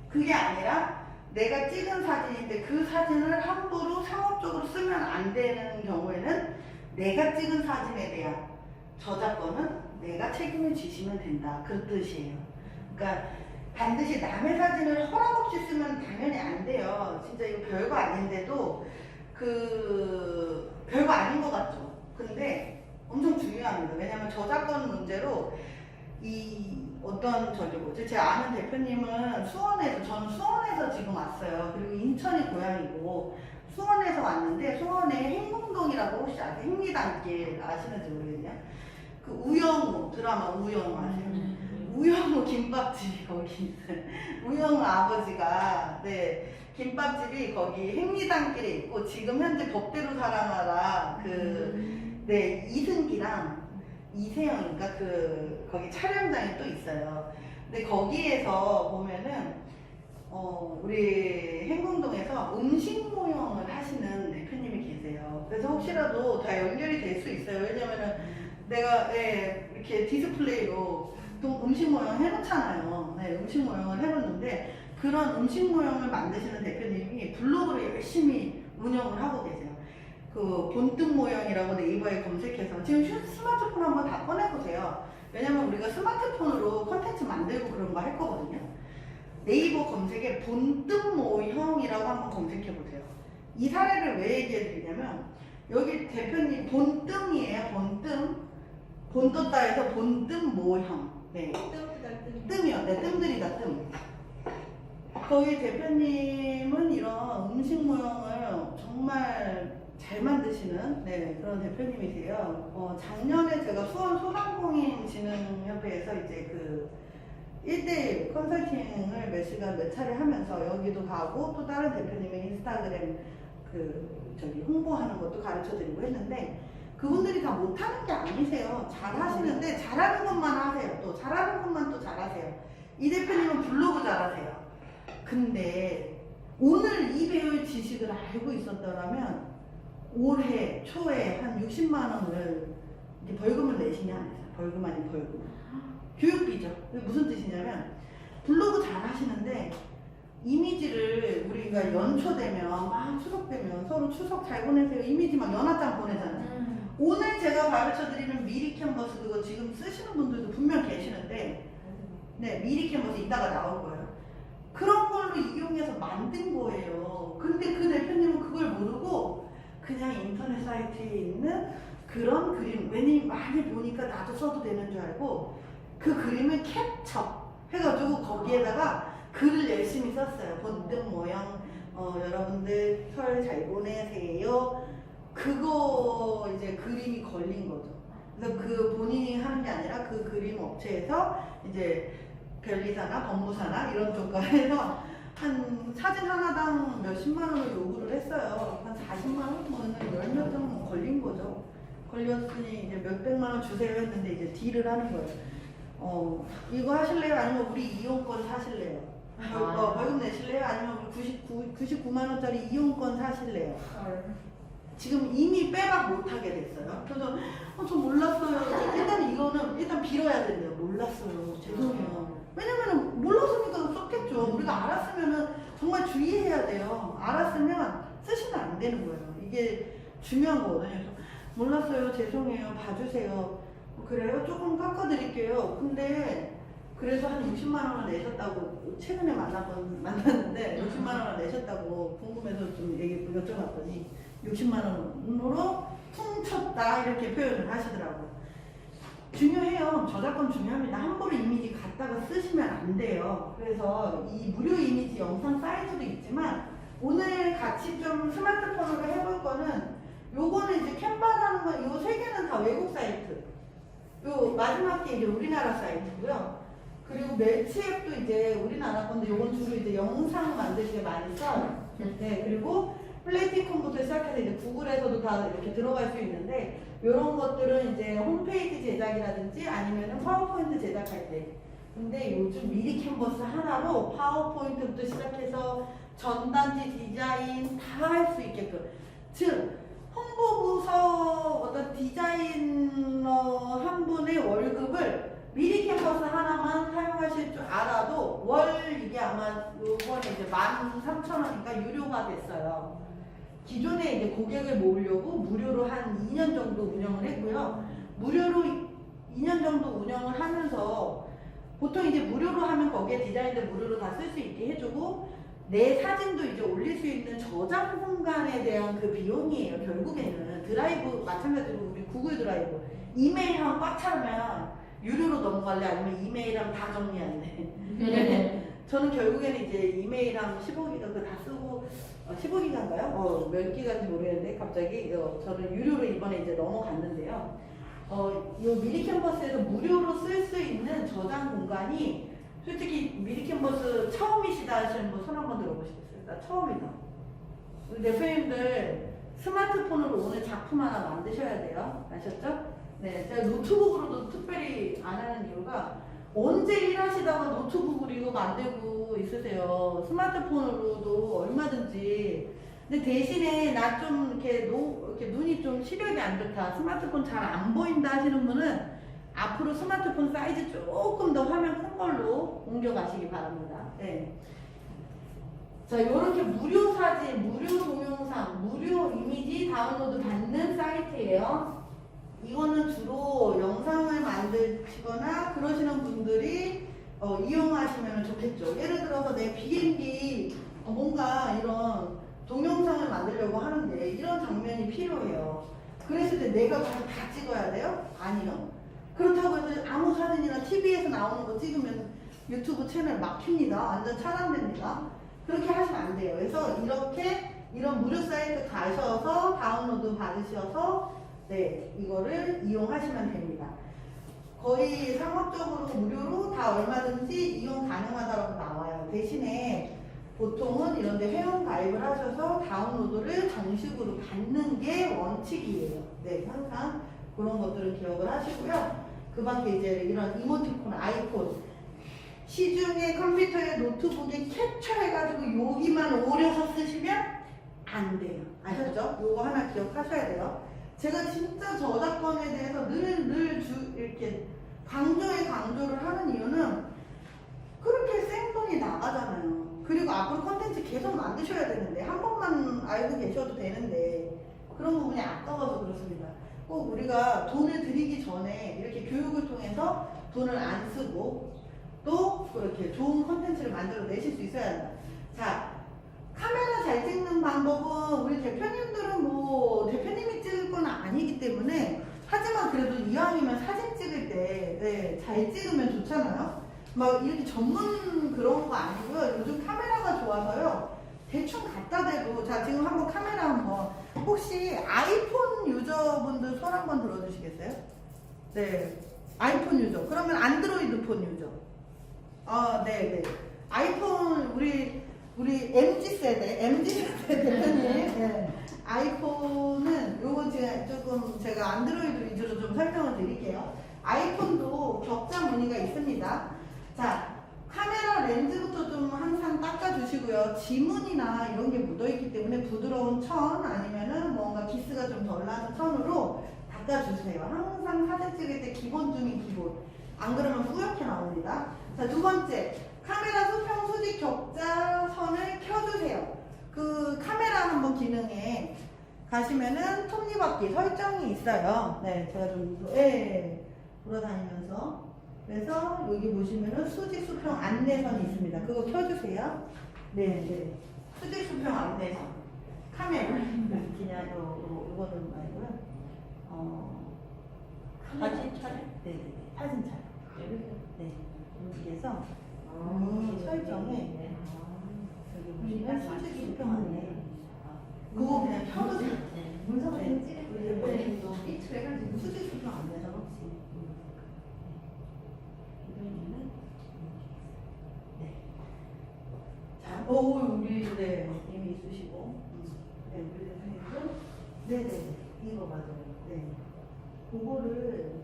그게 아니라 내가 찍은 사진인데 그 사진을 함부로 상업적으로 쓰면 안 되는 경우에는 내가 찍은 사진에 대한 저작권은 내가 책임을 지시면 된다. 그 뜻이에요. 그러니까 반드시 남의 사진을 허락 없이 쓰면 당연히 안 돼요. 진짜 이거 별거 아닌데도 별거 아닌 것 같죠. 근데 엄청 중요합니다. 왜냐하면 저작권 문제로 제 아는 대표님은 저는 수원에서 지금 왔어요. 그리고 인천이 고향이고, 수원에서 왔는데, 수원에 행궁동이라고 혹시 아세요? 행리단길 아시는지 모르겠네요. 그 우영우, 드라마 우영우 아세요? 우영우 김밥집이 거기 있어요. 우영우 아버지가, 네, 김밥집이 거기 행리단길에 있고, 지금 현재 법대로 사랑하라, 네, 이승기랑 이세영인가 거기 촬영장이 또 있어요. 근데 거기에서 보면은 우리 행궁동에서 음식 모형을 하시는 대표님이 계세요. 그래서 혹시라도 다 연결이 될 수 있어요. 왜냐면은 내가 이렇게 디스플레이로 또 음식 모형 해놓잖아요. 네, 음식 모형을 해놓는데 그런 음식 모형을 만드시는 대표님이 블로그를 열심히 운영을 하고 계세요. 그 본뜬 모형이라고 네이버에 검색해서 지금 스마트폰 한번 다 꺼내보세요. 왜냐면 우리가 스마트폰으로 컨텐츠 만들고 그런 거 할 거거든요. 네이버 검색에 본뜬 모형이라고 한번 검색해보세요. 이 사례를 왜 얘기해드리냐면 여기 대표님 본뜬이에요. 본 떴다 해서 본뜬 모형. 네. 뜸이요. 네, 뜸들이다 뜸. 거기 대표님은 이런 음식 모형을 정말 잘 만드시는 그런 대표님이세요. 작년에 제가 수원 소상공인진흥협회에서 이제 1대1 컨설팅을 몇 시간 몇 차례 하면서 여기도 가고 또 다른 대표님의 인스타그램 홍보하는 것도 가르쳐 드리고 했는데 그분들이 다 못하는 게 아니세요. 잘 하시는데 잘하는 것만 하세요. 또 잘하는 것만 또 잘하세요. 이 대표님은 블로그 잘하세요. 근데 오늘 이 배울 지식을 알고 있었더라면 올해 초에 한 60만 원을 벌금을 내시냐 안 해서 벌금 아닌 벌금. 교육비죠. 이게 무슨 뜻이냐면 블로그 잘 하시는데 이미지를 우리가 연초 되면 막 추석 되면 서로 추석 잘 보내세요. 이미지 막 연합장 보내잖아요. 오늘 제가 가르쳐 드리는 미리 캔버스 그거 지금 쓰시는 분들도 분명 계시는데 네, 미리 캔버스 이따가 나올 거예요. 그런 걸로 이용해서 만든 거예요. 근데 그 대표님은 그걸 모르고 그냥 인터넷 사이트에 있는 그런 그림, 왜냐면 많이 보니까 나도 써도 되는 줄 알고 그 그림을 캡처, 해가지고 거기에다가 글을 열심히 썼어요. 번뜩 모형 여러분들 설 잘 보내세요. 그거 이제 그림이 걸린 거죠. 그래서 그 본인이 하는 게 아니라 그 그림 업체에서 이제 변리사나 법무사나 이런 쪽과 해서 한 사진 하나당 몇십만 원을 요구를 했어요. 한 40만 원? 뭐는 열몇 장 걸린 거죠. 걸렸으니 이제 몇백만 원 주세요 했는데 이제 딜을 하는 거예요. 이거 하실래요? 아니면 우리 이용권 사실래요? 벌금 내실래요? 아니면 99만 원짜리 이용권 사실래요? 지금 이미 빼박 못하게 됐어요. 그래서 저 몰랐어요. 일단 이거는 일단 빌어야 된대요. 몰랐어요. 죄송해요. 왜냐면은 몰랐으니까 썼겠죠. 우리가 알았으면은 정말 주의해야 돼요. 알았으면 쓰시면 안 되는 거예요. 이게 중요한 거거든요. 그래서 몰랐어요. 죄송해요. 봐주세요. 그래요? 조금 깎아드릴게요. 근데 그래서 한 60만 원을 내셨다고 최근에 만났는데 60만 원을 내셨다고 궁금해서 좀 여쭤봤더니 60만 원으로 퉁쳤다 이렇게 표현을 하시더라고요. 중요해요. 저작권 중요합니다. 함부로 이미지 갖다가 쓰시면 안 돼요. 그래서 이 무료 이미지 영상 사이트도 있지만 오늘 같이 좀 스마트폰으로 해볼 거는 요거는 이제 캔바라는 거, 요 세 개는 다 외국 사이트. 요 마지막 게 이제 우리나라 사이트고요. 그리고 멸치앱도 이제 우리나라 건데 요건 주로 이제 영상 만들 때 많이 써요. 네, 그리고 플레이티콘부터 시작해서 이제 구글에서도 다 이렇게 들어갈 수 있는데 이런 것들은 이제 홈페이지 제작이라든지 아니면은 파워포인트 제작할 때. 근데 요즘 미리 캔버스 하나로 파워포인트부터 시작해서 전단지 디자인 다 할 수 있게끔. 즉 홍보부서 어떤 디자이너 한 분의 월급을 미리 캔버스 하나만 사용하실 줄 알아도 월 이게 아마 요번에 이제 13,000원이니까 유료가 됐어요. 기존에 이제 고객을 모으려고 무료로 한 2년 정도 운영을 했고요. 무료로 2년 정도 운영을 하면서 보통 이제 무료로 하면 거기에 디자인들 무료로 다 쓸 수 있게 해주고 내 사진도 이제 올릴 수 있는 저장 공간에 대한 그 비용이에요. 결국에는 드라이브 마찬가지로 우리 구글 드라이브 이메일하면 꽉 차면 유료로 넘어갈래 아니면 이메일하면 다 정리할래. 저는 결국에는 이제 이메일하면 15기가 다 쓰고 15기가인가요? 몇 기가인지 모르겠는데 갑자기 저는 유료로 이번에 이제 넘어갔는데요. 요 미리 캔버스에서 무료로 쓸 수 있는 저장 공간이 솔직히 미리 캔버스 처음이시다 하시는 분 손 한번 들어보시겠어요? 나 처음이다. 우리 대표님들 스마트폰으로 오늘 작품 하나 만드셔야 돼요. 아셨죠? 네, 제가 노트북으로도 특별히 안 하는 이유가 언제 일하시다가 노트북으로 이거 만들고 있으세요. 스마트폰으로도 얼마든지. 근데 대신에 나 좀 이렇게 눈이 좀 시력이 안 좋다. 스마트폰 잘 안 보인다 하시는 분은 앞으로 스마트폰 사이즈 조금 더 화면 큰 걸로 옮겨가시기 바랍니다. 네. 자, 요렇게 무료 사진, 무료 동영상, 무료 이미지 다운로드 받는 사이트예요. 이거는 주로 영상을 만드시거나 그러시는 분들이 이용하시면 좋겠죠. 예를 들어서 내 비행기 뭔가 이런 동영상을 만들려고 하는데 이런 장면이 필요해요. 그랬을 때 내가 가서 다 찍어야 돼요? 아니요. 그렇다고 해서 아무 사진이나 TV에서 나오는 거 찍으면 유튜브 채널 막힙니다. 완전 차단됩니다. 그렇게 하시면 안 돼요. 그래서 이런 무료 사이트 가셔서 다운로드 받으셔서 네, 이거를 이용하시면 됩니다. 거의 상업적으로 무료로 다 얼마든지 이용 가능하다고 나와요. 대신에 보통은 이런데 회원 가입을 하셔서 다운로드를 정식으로 받는 게 원칙이에요. 네, 항상 그런 것들을 기억을 하시고요. 그 밖에 이제 이런 이모티콘, 아이콘, 시중에 컴퓨터에 노트북에 캡처해가지고 여기만 오려서 쓰시면 안 돼요. 아셨죠? 요거 하나 기억하셔야 돼요. 제가 진짜 저작권에 대해서 늘 이렇게 강조를 하는 이유는 그렇게 생돈이 나가잖아요. 그리고 앞으로 컨텐츠 계속 만드셔야 되는데 한 번만 알고 계셔도 되는데 그런 부분이 아까워서 그렇습니다. 꼭 우리가 돈을 들이기 전에 이렇게 교육을 통해서 돈을 안 쓰고 또 그렇게 좋은 컨텐츠를 만들어 내실 수 있어야 한다. 자, 카메라 잘 찍는 방법은 우리 대표님들은 뭐 대표님이 찍을 건 아니기 때문에 하지만 그래도 이왕이면 사진 찍을 때 잘 찍으면 좋잖아요.
막 이렇게 전문 그런 거 아니고요. 요즘 카메라가 좋아서요. 대충 갖다 대도. 자, 지금 한번 카메라 한번. 혹시 아이폰 유저분들 손 한번 들어주시겠어요? 네. 아이폰 유저. 그러면 안드로이드 폰 유저. 네. 아이폰, 우리 MZ세대 대표님. 네. 아이폰은 요거 제가 안드로이드 위주로 좀 설명을 드릴게요. 아이폰도 격자 무늬가 있습니다. 자, 카메라 렌즈부터 좀 항상 닦아주시고요. 지문이나 이런 게 묻어있기 때문에 부드러운 천 아니면은 뭔가 기스가 좀 덜 나는 천으로 닦아주세요. 항상 사진 찍을 때 기본 중인 기본. 안 그러면 뿌옇게 나옵니다. 자, 두 번째. 카메라 수평 수직 격자 선을 켜주세요. 그 카메라 한번 기능에 가시면은 톱니바퀴 설정이 있어요. 네, 제가 좀 돌아다니면서. 그래서 여기 보시면은 수직 수평 안내선이 있습니다. 그거 켜주세요. 네. 수직 수평 안내선. 카메라. 그냥 이거는 말고요. 사진 촬영? 네. 사진 촬영. 네. 여기에서 설정에 여기 보시면 수직 수평 안내. 그거 그냥 켜주세요.
문서가
네.
찌르고 삐뚤해가지고
수직 수평 안내선 혹시. 네. 자, 우리 이미 있으시고. 네, 우리 대표님도. 네네. 이거 맞아요. 네. 그거를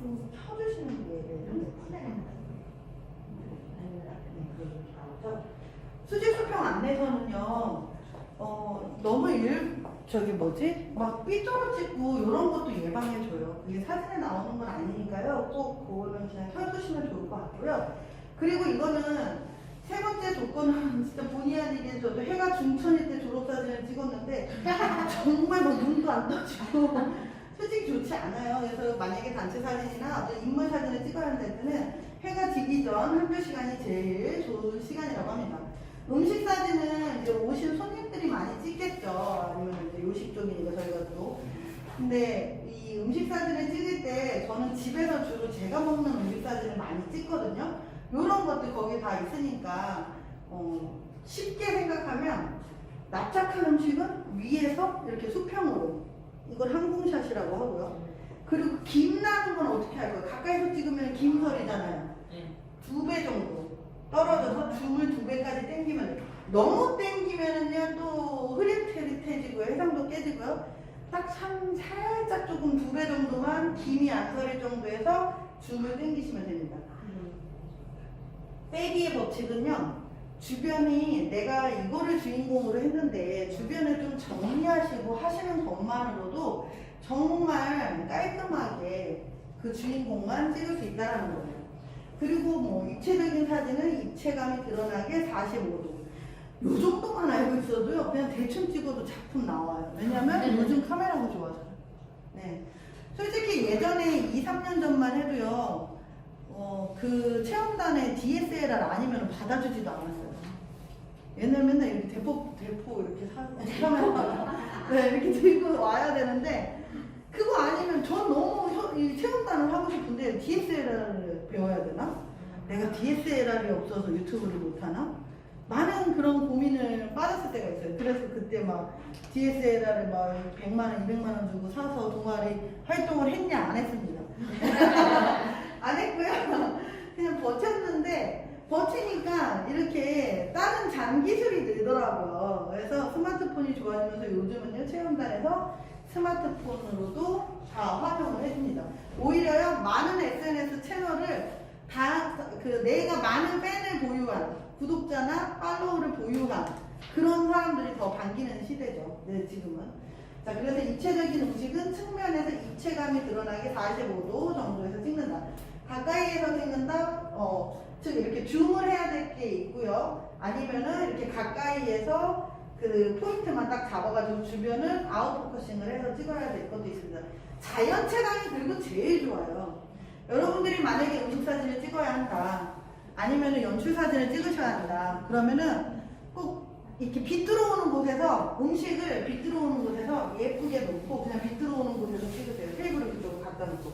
좀 켜주시는 게 편해요. 수직 수평 안내선은요, 너무 막 삐뚤어지고 이런 것도 예방해줘요. 그게 사진에 나오는 건 아니니까요. 꼭 그거는 그냥 켜두시면 좋을 것 같고요. 그리고 이거는 세 번째 조건은 진짜 본의 아니게 저도 해가 중천일 때 졸업사진을 찍었는데 정말 막 눈도 안 떠지고 솔직히 좋지 않아요. 그래서 만약에 단체 사진이나 어떤 인물 사진을 찍어야 할 때는 해가 지기 전 한두 시간이 제일 좋은 시간이라고 합니다. 음식 사진은 이제 오신 손님들이 많이 찍겠죠. 아니면 이제 요식 쪽이니까 저희가 또. 근데 이 음식 사진을 찍을 때 저는 집에서 주로 제가 먹는 음식 사진을 많이 찍거든요. 요런 것들 거기 다 있으니까 쉽게 생각하면 납작한 음식은 위에서 이렇게 수평으로, 이걸 항공샷이라고 하고요. 그리고 김 나는 건 어떻게 할 거예요? 가까이서 찍으면 김설이잖아요. 2배 정도 떨어져서 줌을 2배까지 당기면 돼요. 너무 당기면은요 또 흐릿해지고요, 해상도 깨지고요. 딱 살짝 조금 2배 정도만 김이 안 서릴 정도에서 줌을 당기시면 됩니다. 빼기의 법칙은요, 주변이 내가 이거를 주인공으로 했는데 주변을 좀 정리하시고 하시는 것만으로도 정말 깔끔하게 그 주인공만 찍을 수 있다는 거예요. 그리고 뭐 입체적인 사진은 입체감이 드러나게 45도. 요 정도만 알고 있어도요, 그냥 대충 찍어도 작품 나와요. 왜냐면 요즘 카메라가 좋아져요. 네. 솔직히 예전에 2, 3년 전만 해도요, 그 체험단에 DSLR 아니면 받아주지도 않았어요. 옛날 맨날 이렇게 대포 이렇게 카메라 네, 이렇게 들고 와야 되는데, 그거 아니면 전 너무 이 체험단을 하고 싶은데 DSLR을 배워야 되나? 내가 DSLR이 없어서 유튜브를 못하나? 많은 그런 고민을 빠졌을 때가 있어요. 그래서 그때 막 DSLR을 막 100만원, 200만원 주고 사서 동아리 활동을 했냐? 안 했습니다. 안 했고요. 그냥 버텼는데, 버티니까 이렇게 다른 장기술이 늘더라고요. 그래서 스마트폰이 좋아지면서 요즘은요, 체험단에서 스마트폰으로도 다 활용을 해줍니다. 오히려요, 많은 SNS 채널을 다 내가 많은 팬을 보유한, 구독자나 팔로우를 보유한 그런 사람들이 더 반기는 시대죠. 네, 지금은. 자, 그래서 입체적인 음식은 측면에서 입체감이 드러나게 45도 정도에서 찍는다. 가까이에서 찍는다, 즉 이렇게 줌을 해야 될 게 있고요. 아니면은 이렇게 가까이에서 그 포인트만 딱 잡아가지고 주변을 아웃포커싱을 해서 찍어야 될 것도 있습니다. 자연체감이 그리고 제일 좋아요. 여러분들이 만약에 음식 사진을 찍어야 한다, 아니면은 연출 사진을 찍으셔야 한다, 그러면은 꼭 이렇게 빛 들어오는 곳에서, 음식을 빛 들어오는 곳에서 예쁘게 놓고 그냥 빛 들어오는 곳에서 찍으세요. 테이블을 그쪽으로 갖다 놓고.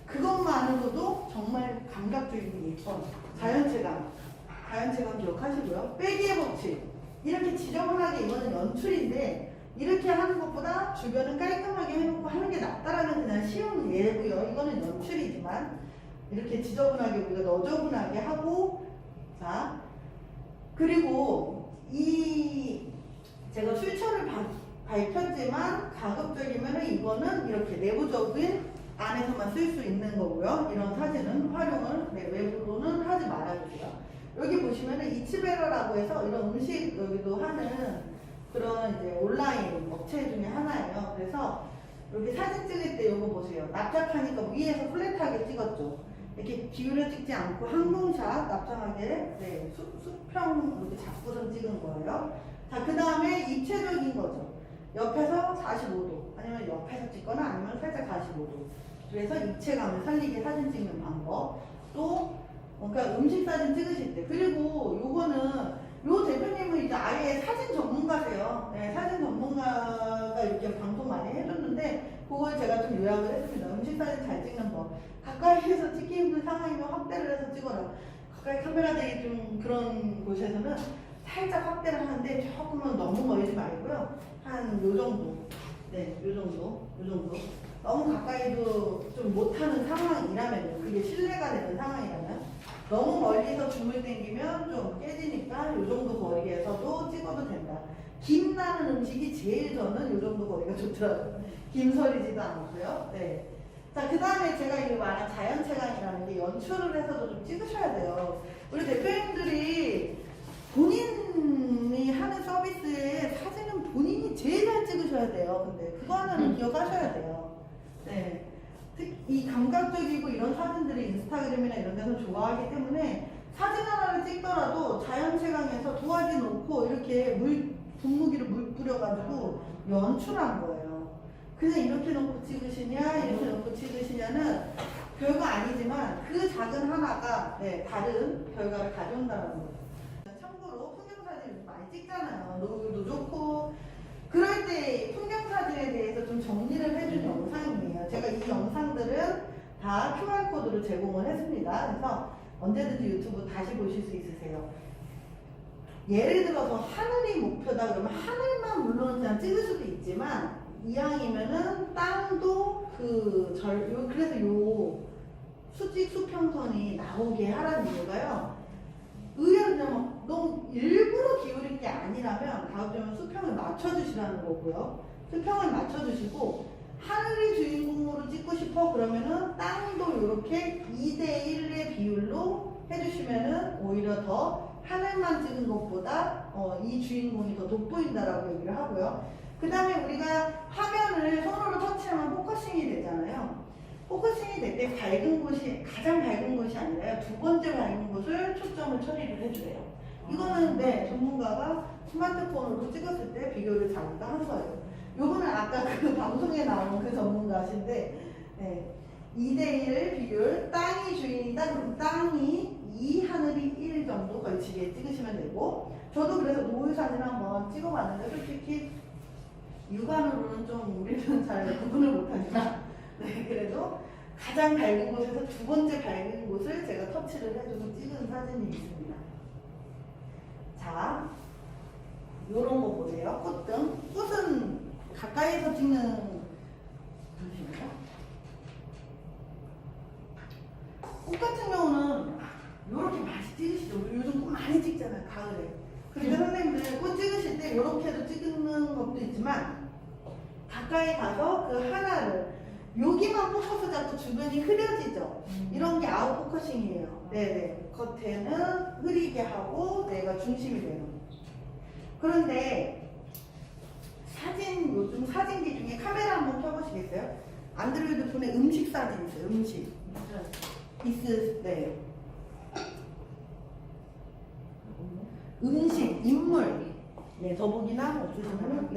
그것만으로도 정말 감각적이고 예뻐요. 자연체감 기억하시고요. 빼기의 법칙. 이렇게 지저분하게 이거는 연출인데 이렇게 하는 것보다 주변을 깔끔하게 해놓고 하는 게 낫다라는 그냥 쉬운 예고요. 이거는 연출이지만 이렇게 지저분하게 우리가 너저분하게 하고 자 그리고 이 제가 출처를 밝혔지만 가급적이면 이거는 이렇게 내부적인 안에서만 쓸 수 있는 거고요. 이런 사진은 활용을 외부로는 하지 말아주세요. 여기 보시면은 이치베러라고 해서 이런 음식 여기도 하는 그런 이제 온라인 업체 중에 하나예요. 그래서 여기 사진 찍을 때 이거 보세요. 납작하니까 위에서 플랫하게 찍었죠. 이렇게 기울여 찍지 않고 항공샷 납작하게 수평 이렇게 잡고선 찍은 거예요. 자, 그 다음에 입체적인 거죠. 옆에서 45도 아니면 옆에서 찍거나 아니면 살짝 45도. 그래서 입체감을 살리게 사진 찍는 방법. 또 그러니까 음식 사진 찍으실 때 그리고 요거는 요 대표님은 이제 아예 사진 전문가세요. 네, 사진 전문가가 이렇게 방송 많이 해줬는데 그걸 제가 좀 요약을 했습니다. 음식 사진 잘 찍는 법. 가까이에서 찍기 힘든 상황이면 확대를 해서 찍어라. 가까이 카메라들이 좀 그런 곳에서는 살짝 확대를 하는데 조금은 너무 멀지 말고요. 한 요 정도. 네, 요 정도. 너무 가까이도 좀 못하는 상황이라면요. 그게 신뢰가 되는 상황이라면. 너무 멀리서 줌을 당기면 좀 깨지니까 요 정도 거리에서도 찍어도 된다. 김 나는 음식이 제일 저는 요 정도 거리가 좋더라고요. 김 서리지도 않고요. 네. 자, 그 다음에 제가 이 말한 자연체감이라는 게 연출을 해서도 좀 찍으셔야 돼요. 우리 대표님들이 본인이 하는 서비스에 사진은 본인이 제일 잘 찍으셔야 돼요. 근데 그거 하나는 기억하셔야 돼요. 네. 이 감각적이고 이런 사진들이 인스타그램이나 이런 데서 좋아하기 때문에 사진 하나를 찍더라도 자연체감에서 도화지 놓고 이렇게 분무기로 물 뿌려가지고 연출한 거예요. 그냥 이렇게 놓고 찍으시냐 이렇게 놓고 찍으시냐는 별거 아니지만 그 작은 하나가 다른 결과를 가져온다는 거죠. 참고로 풍경사진 많이 찍잖아요. 노을도 좋고 그럴 때 풍경사진에 대해서 좀 정리를 해준 영상이에요. 제가 이 영상들은 다 QR코드로 제공을 했습니다. 그래서 언제든지 유튜브 다시 보실 수 있으세요. 예를 들어서 하늘이 목표다 그러면 하늘만 물론 그냥 찍을 수도 있지만 이왕이면은 땅도 그래서 요 수평선이 나오게 하라는 이유가요. 의외로 그냥 너무 일부러 기울인 게 아니라면 가급적이면 수평을 맞춰주시라는 거고요. 수평을 맞춰주시고 하늘이 주인공으로 찍고 싶어 그러면은 땅도 이렇게 2대1의 비율로 해주시면은 오히려 더 하늘만 찍은 것보다 이 주인공이 더 돋보인다라고 얘기를 하고요. 그 다음에 우리가 화면을 손으로 터치하면 포커싱이 되잖아요. 포커싱이 될 때 밝은 곳이 가장 밝은 곳이 아니라 두 번째 밝은 곳을 초점을 처리를 해주래요. 이거는 전문가가 스마트폰으로 찍었을 때 비교를 자기가 한 거예요. 요거는 아까 그 방송에 나온 그 전문가신데 2대1 비율 땅이 주인이다 그럼 땅이 2 하늘이 1 정도 걸치게 찍으시면 되고 저도 그래서 노을 사진 한번 찍어봤는데 솔직히 육안으로는 좀 우리는 잘 구분을 못하지만 그래도 가장 밝은 곳에서 두 번째 밝은 곳을 제가 터치를 해주고 찍은 사진이 있습니다. 자, 요런 거 보세요. 꽃등. 꽃은 가까이서 찍는 잠시만요. 꽃 같은 경우는 요렇게 많이 찍으시죠. 우리 요즘 꽃 많이 찍잖아요. 가을에. 그러니까 선생님들 꽃 찍으실 때 요렇게도 찍는 것도 있지만 가까이 가서 그 하나를 여기만 포커스 잡고 주변이 흐려지죠. 이런 게 아웃 포커싱이에요. 네네. 겉에는 흐리게 하고 내가 중심이 되는. 그런데 요즘 사진기 중에 카메라 한번 켜보시겠어요? 안드로이드 폰에 음식 사진 있어요. 음식. 음식, 인물. 더보기나 없으시면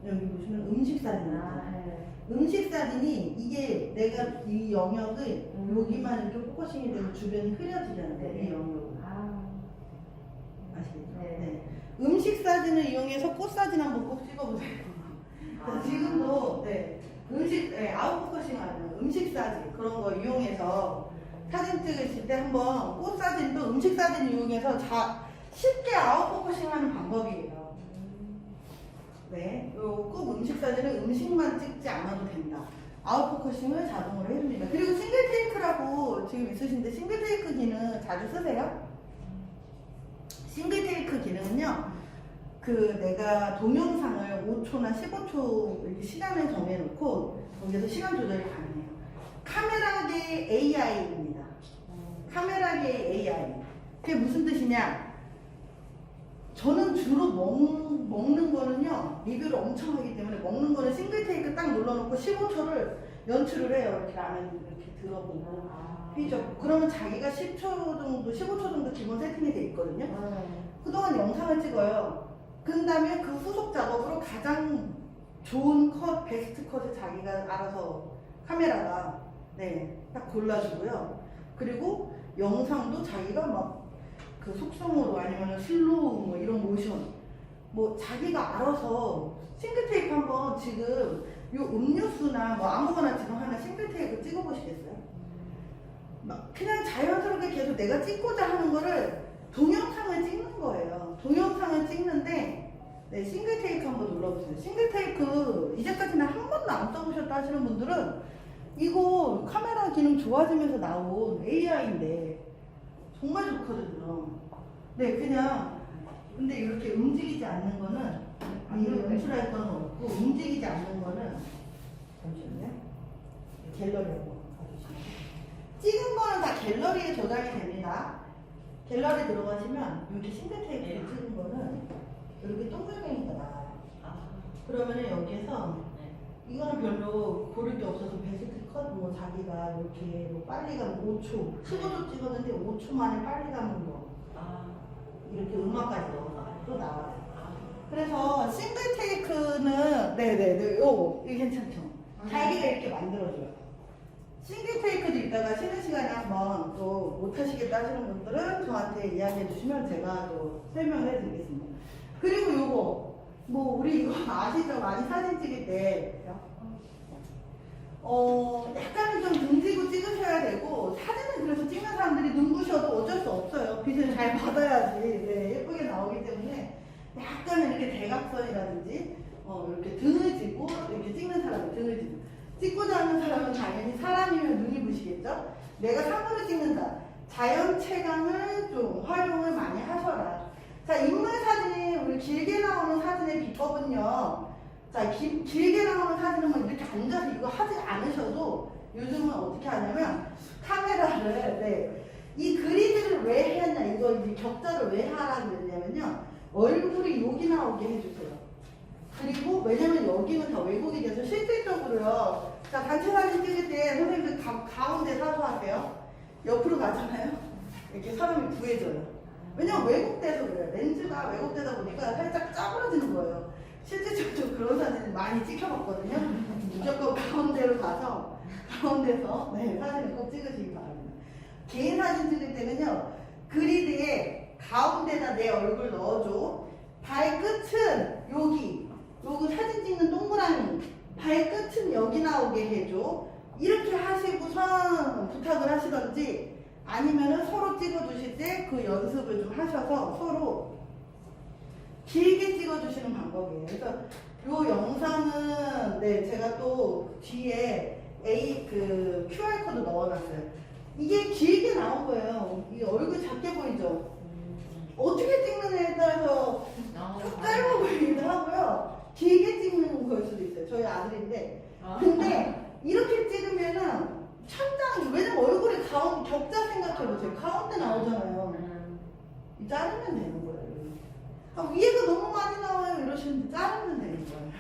여기 보시면 음식 사진입니다. 음식 사진이 이게 내가 이 영역을 여기만 이렇게 포커싱이 되면 주변이 흐려지잖아요. 이 영역은. 아시겠죠? 네. 음식 사진을 이용해서 꽃 사진 한번 꼭 찍어보세요. 지금도 음식 아웃 포커싱 하는 음식 사진 그런 거 이용해서 사진 찍으실 때 한번 꽃 사진도 음식 사진 이용해서 쉽게 아웃포커싱하는 방법이에요. 네, 꼭 음식 사진은 음식만 찍지 않아도 된다. 아웃포커싱을 자동으로 해줍니다. 그리고 싱글 테이크라고 지금 있으신데 싱글 테이크 기능 자주 쓰세요? 싱글 테이크 기능은요, 내가 동영상을 5초나 15초 이렇게 시간을 정해놓고 거기서 시간 조절이 가능해요. 카메라계의 AI입니다. 카메라계의 AI. 그게 무슨 뜻이냐? 저는 주로 먹는 거는요, 리뷰를 엄청 하기 때문에 먹는 거는 싱글 테이크 딱 눌러놓고 15초를 연출을 해요. 이렇게 라면 이렇게 들어보고 휘젓고. 그러면 자기가 10초 정도, 15초 정도 기본 세팅이 돼 있거든요. 그동안 영상을 찍어요. 그 다음에 그 후속 작업으로 가장 좋은 컷, 베스트 컷을 자기가 알아서 카메라가 딱 골라주고요. 그리고 영상도 자기가 막 그 속성으로 아니면 슬로우 뭐 이런 모션 뭐 자기가 알아서 싱글 테이크 한번 지금 요 음료수나 뭐 아무거나 지금 하나 싱글 테이크 찍어보시겠어요? 막 그냥 자연스럽게 계속 내가 찍고자 하는 거를 동영상을 찍는 거예요. 동영상을 찍는데 싱글 테이크 한번 눌러보세요. 싱글 테이크 이제까지는 한 번도 안 써보셨다 하시는 분들은 이거 카메라 기능 좋아지면서 나온 AI인데 정말 좋거든요. 그냥 근데 이렇게 움직이지 않는 거는 연출할 거는 없고 움직이지 않는 거는 잠시만요. 갤러리 한번 가주시면 찍은 거는 다 갤러리에 저장이 됩니다. 갤러리 들어가시면 이렇게 싱글 테이프로 찍은 거는 이렇게 동글뱅이가 나와요. 그러면은 여기에서 이거는 별로 고를 게 없어서 베스트 컷 뭐 자기가 이렇게 뭐 빨리 가면 5초 15초 찍었는데 5초 만에 빨리 가면 뭐 이렇게 음악까지 넣어서 또 나와요. 그래서 싱글 테이크는 요거 이게 괜찮죠? 자기가 이렇게 만들어줘요. 싱글 테이크도 이따가 쉬는 시간에 한번 또 못하시겠다 하시는 분들은 저한테 이야기해 주시면 제가 또 설명을 해드리겠습니다. 그리고 요거 뭐 우리 이거 아시죠? 많이 사진 찍을 때 약간은 좀 등지고 찍으셔야 되고 이렇게 그래서 찍는 사람들이 눈부셔도 어쩔 수 없어요. 빛을 잘 받아야지 예쁘게 나오기 때문에 약간은 이렇게 대각선이라든지 이렇게 등을 쥐고 이렇게 찍는 사람은 등을 쥐고 찍고자 하는 사람은 당연히 사람이면 눈이 부시겠죠. 내가 사물을 찍는다. 자연 채광을 좀 활용을 많이 하셔라. 자, 인물 사진이 우리 길게 나오는 사진의 비법은요. 자, 길게 나오는 사진은 뭐 이렇게 앉아서 이거 하지 않으셔도 요즘은 어떻게 하냐면 카메라를 이 그리드를 왜 했냐, 이거 이제 격자를 왜 하라고 그랬냐면요. 얼굴이 여기 나오게 해주세요. 그리고 왜냐면 여기는 다 왜곡이 돼서 실질적으로요. 자, 단체 사진 찍을 때 선생님들 가운데 사수하세요. 옆으로 가잖아요. 이렇게 사람이 구해져요. 왜냐면 왜곡돼서 그래요. 렌즈가 왜곡되다 보니까 살짝 짜부러지는 거예요. 실질적으로 그런 사진을 많이 찍혀봤거든요. 무조건 가운데로 가서 가운데서 사진을 꼭 찍으시기 바랍니다. 개인 사진 찍을 때는요. 그리드에 가운데다 내 얼굴 넣어줘. 발끝은 여기 사진 찍는 동그라미 발끝은 여기 나오게 해줘. 이렇게 하시고선 부탁을 하시던지 아니면은 서로 찍어주실 때 그 연습을 좀 하셔서 서로 길게 찍어주시는 방법이에요. 그래서 요 영상은 제가 또 뒤에 QR코드 넣어놨어요. 이게 길게 나온 거예요. 이 얼굴 작게 보이죠? 어떻게 찍느냐에 따라서 좀 짧아 보이기도 하고요. 길게 찍는 걸 수도 있어요. 저희 아들인데. 근데 이렇게 찍으면은 천장이, 왜냐면 얼굴이 가운데 격자 생각해보세요. 가운데 나오잖아요. 자르면 되는 거예요. 위에가 너무 많이 나와요 이러시는데 자르면 되는 거예요.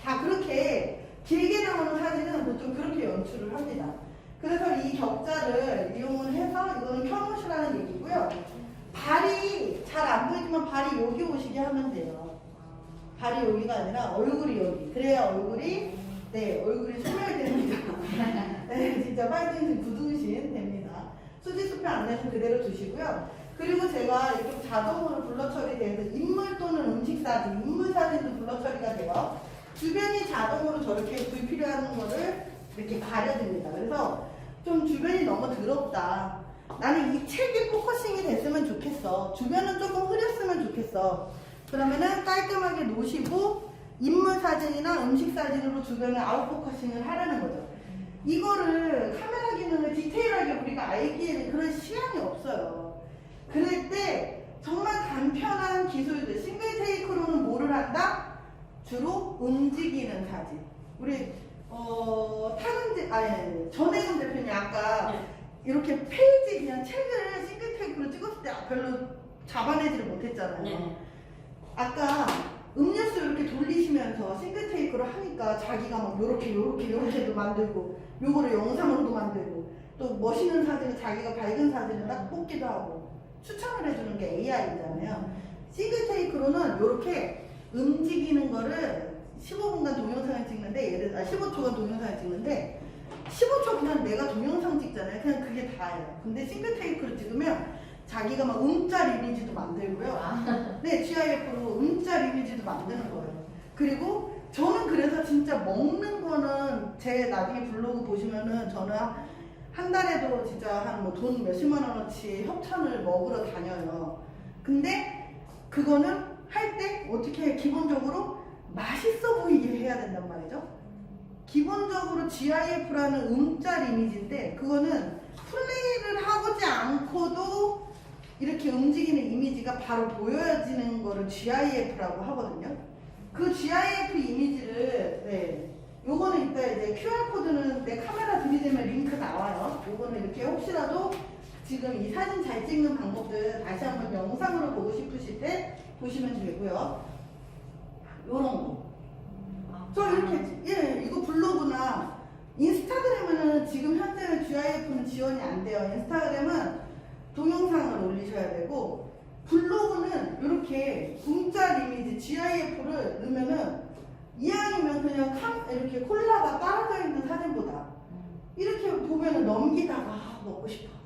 자, 그렇게 길게 나오는 사진은 보통 그렇게 연출을 합니다. 그래서 이 격자를 이용을 해서 이거는 켜놓으시라는 얘기고요. 발이 잘 안 보이지만 발이 여기 오시게 하면 돼요. 발이 여기가 아니라 얼굴이 여기. 그래야 얼굴이 소멸됩니다. 진짜 빨등신 굳으신 됩니다. 수지수표 안내는 그대로 두시고요. 그리고 제가 이렇게 자동으로 블러 처리돼서 인물 또는 음식 사진, 인물 사진도 블러 처리가 돼요. 주변이 자동으로 저렇게 불필요한 거를 이렇게 가려줍니다. 그래서 좀 주변이 너무 더럽다. 나는 이 책이 포커싱이 됐으면 좋겠어. 주변은 조금 흐렸으면 좋겠어. 그러면은 깔끔하게 놓으시고 인물 사진이나 음식 사진으로 주변을 아웃포커싱을 하라는 거죠. 이거를 카메라 기능을 디테일하게 우리가 알기에는 그런 시간이 없어요. 그럴 때 정말 간편한 기술들, 싱글 테이크로는 뭐를 한다? 주로 움직이는 사진. 우리 전혜금 대표님 아까 이렇게 페이지 그냥 책을 싱글 테이크로 찍었을 때 별로 잡아내지를 못했잖아요.
네.
아까 음료수 이렇게 돌리시면서 싱글 테이크로 하니까 자기가 막 요렇게도 만들고 요거를 영상으로도 만들고 또 멋있는 사진을 자기가 밝은 사진을 딱 뽑기도 하고 추천을 해주는 게 AI잖아요. 싱글 테이크로는 요렇게 움직이는 거를 15분간 동영상을 찍는데 15초간 동영상을 찍는데 15초 그냥 내가 동영상 찍잖아요. 그냥 그게 다예요. 근데 싱글 테이크로 찍으면 자기가 막 음짤 이미지도 만들고요. 네, GIF로 음짤 이미지도 만드는 거예요. 그리고 저는 그래서 진짜 먹는 거는 제 나중에 블로그 보시면은 저는 한 달에도 진짜 한 뭐 돈 몇십만 원어치 협찬을 먹으러 다녀요. 근데 그거는 할 때 어떻게 기본적으로 맛있어 보이게 해야 된단 말이죠. 기본적으로 GIF라는 음짤 이미지인데 그거는 플레이를 하지 않고도 이렇게 움직이는 이미지가 바로 보여지는 거를 GIF라고 하거든요. 그 GIF 이미지를 요거는 이따 이제 QR코드는 내 카메라 들이대면 링크 나와요. 요거는 이렇게 혹시라도 지금 이 사진 잘 찍는 방법들 다시 한번 영상으로 보고 싶으실 때 보시면 되고요. 요런 거. 저 이렇게 이거 블로그나 인스타그램은 지금 현재는 GIF는 지원이 안 돼요. 인스타그램은 동영상을 올리셔야 되고 블로그는 이렇게 움짤 이미지 GIF를 넣으면은 이왕이면 그냥 이렇게 콜라가 깔아져 있는 사진보다 이렇게 보면은 넘기다가 먹고 싶어.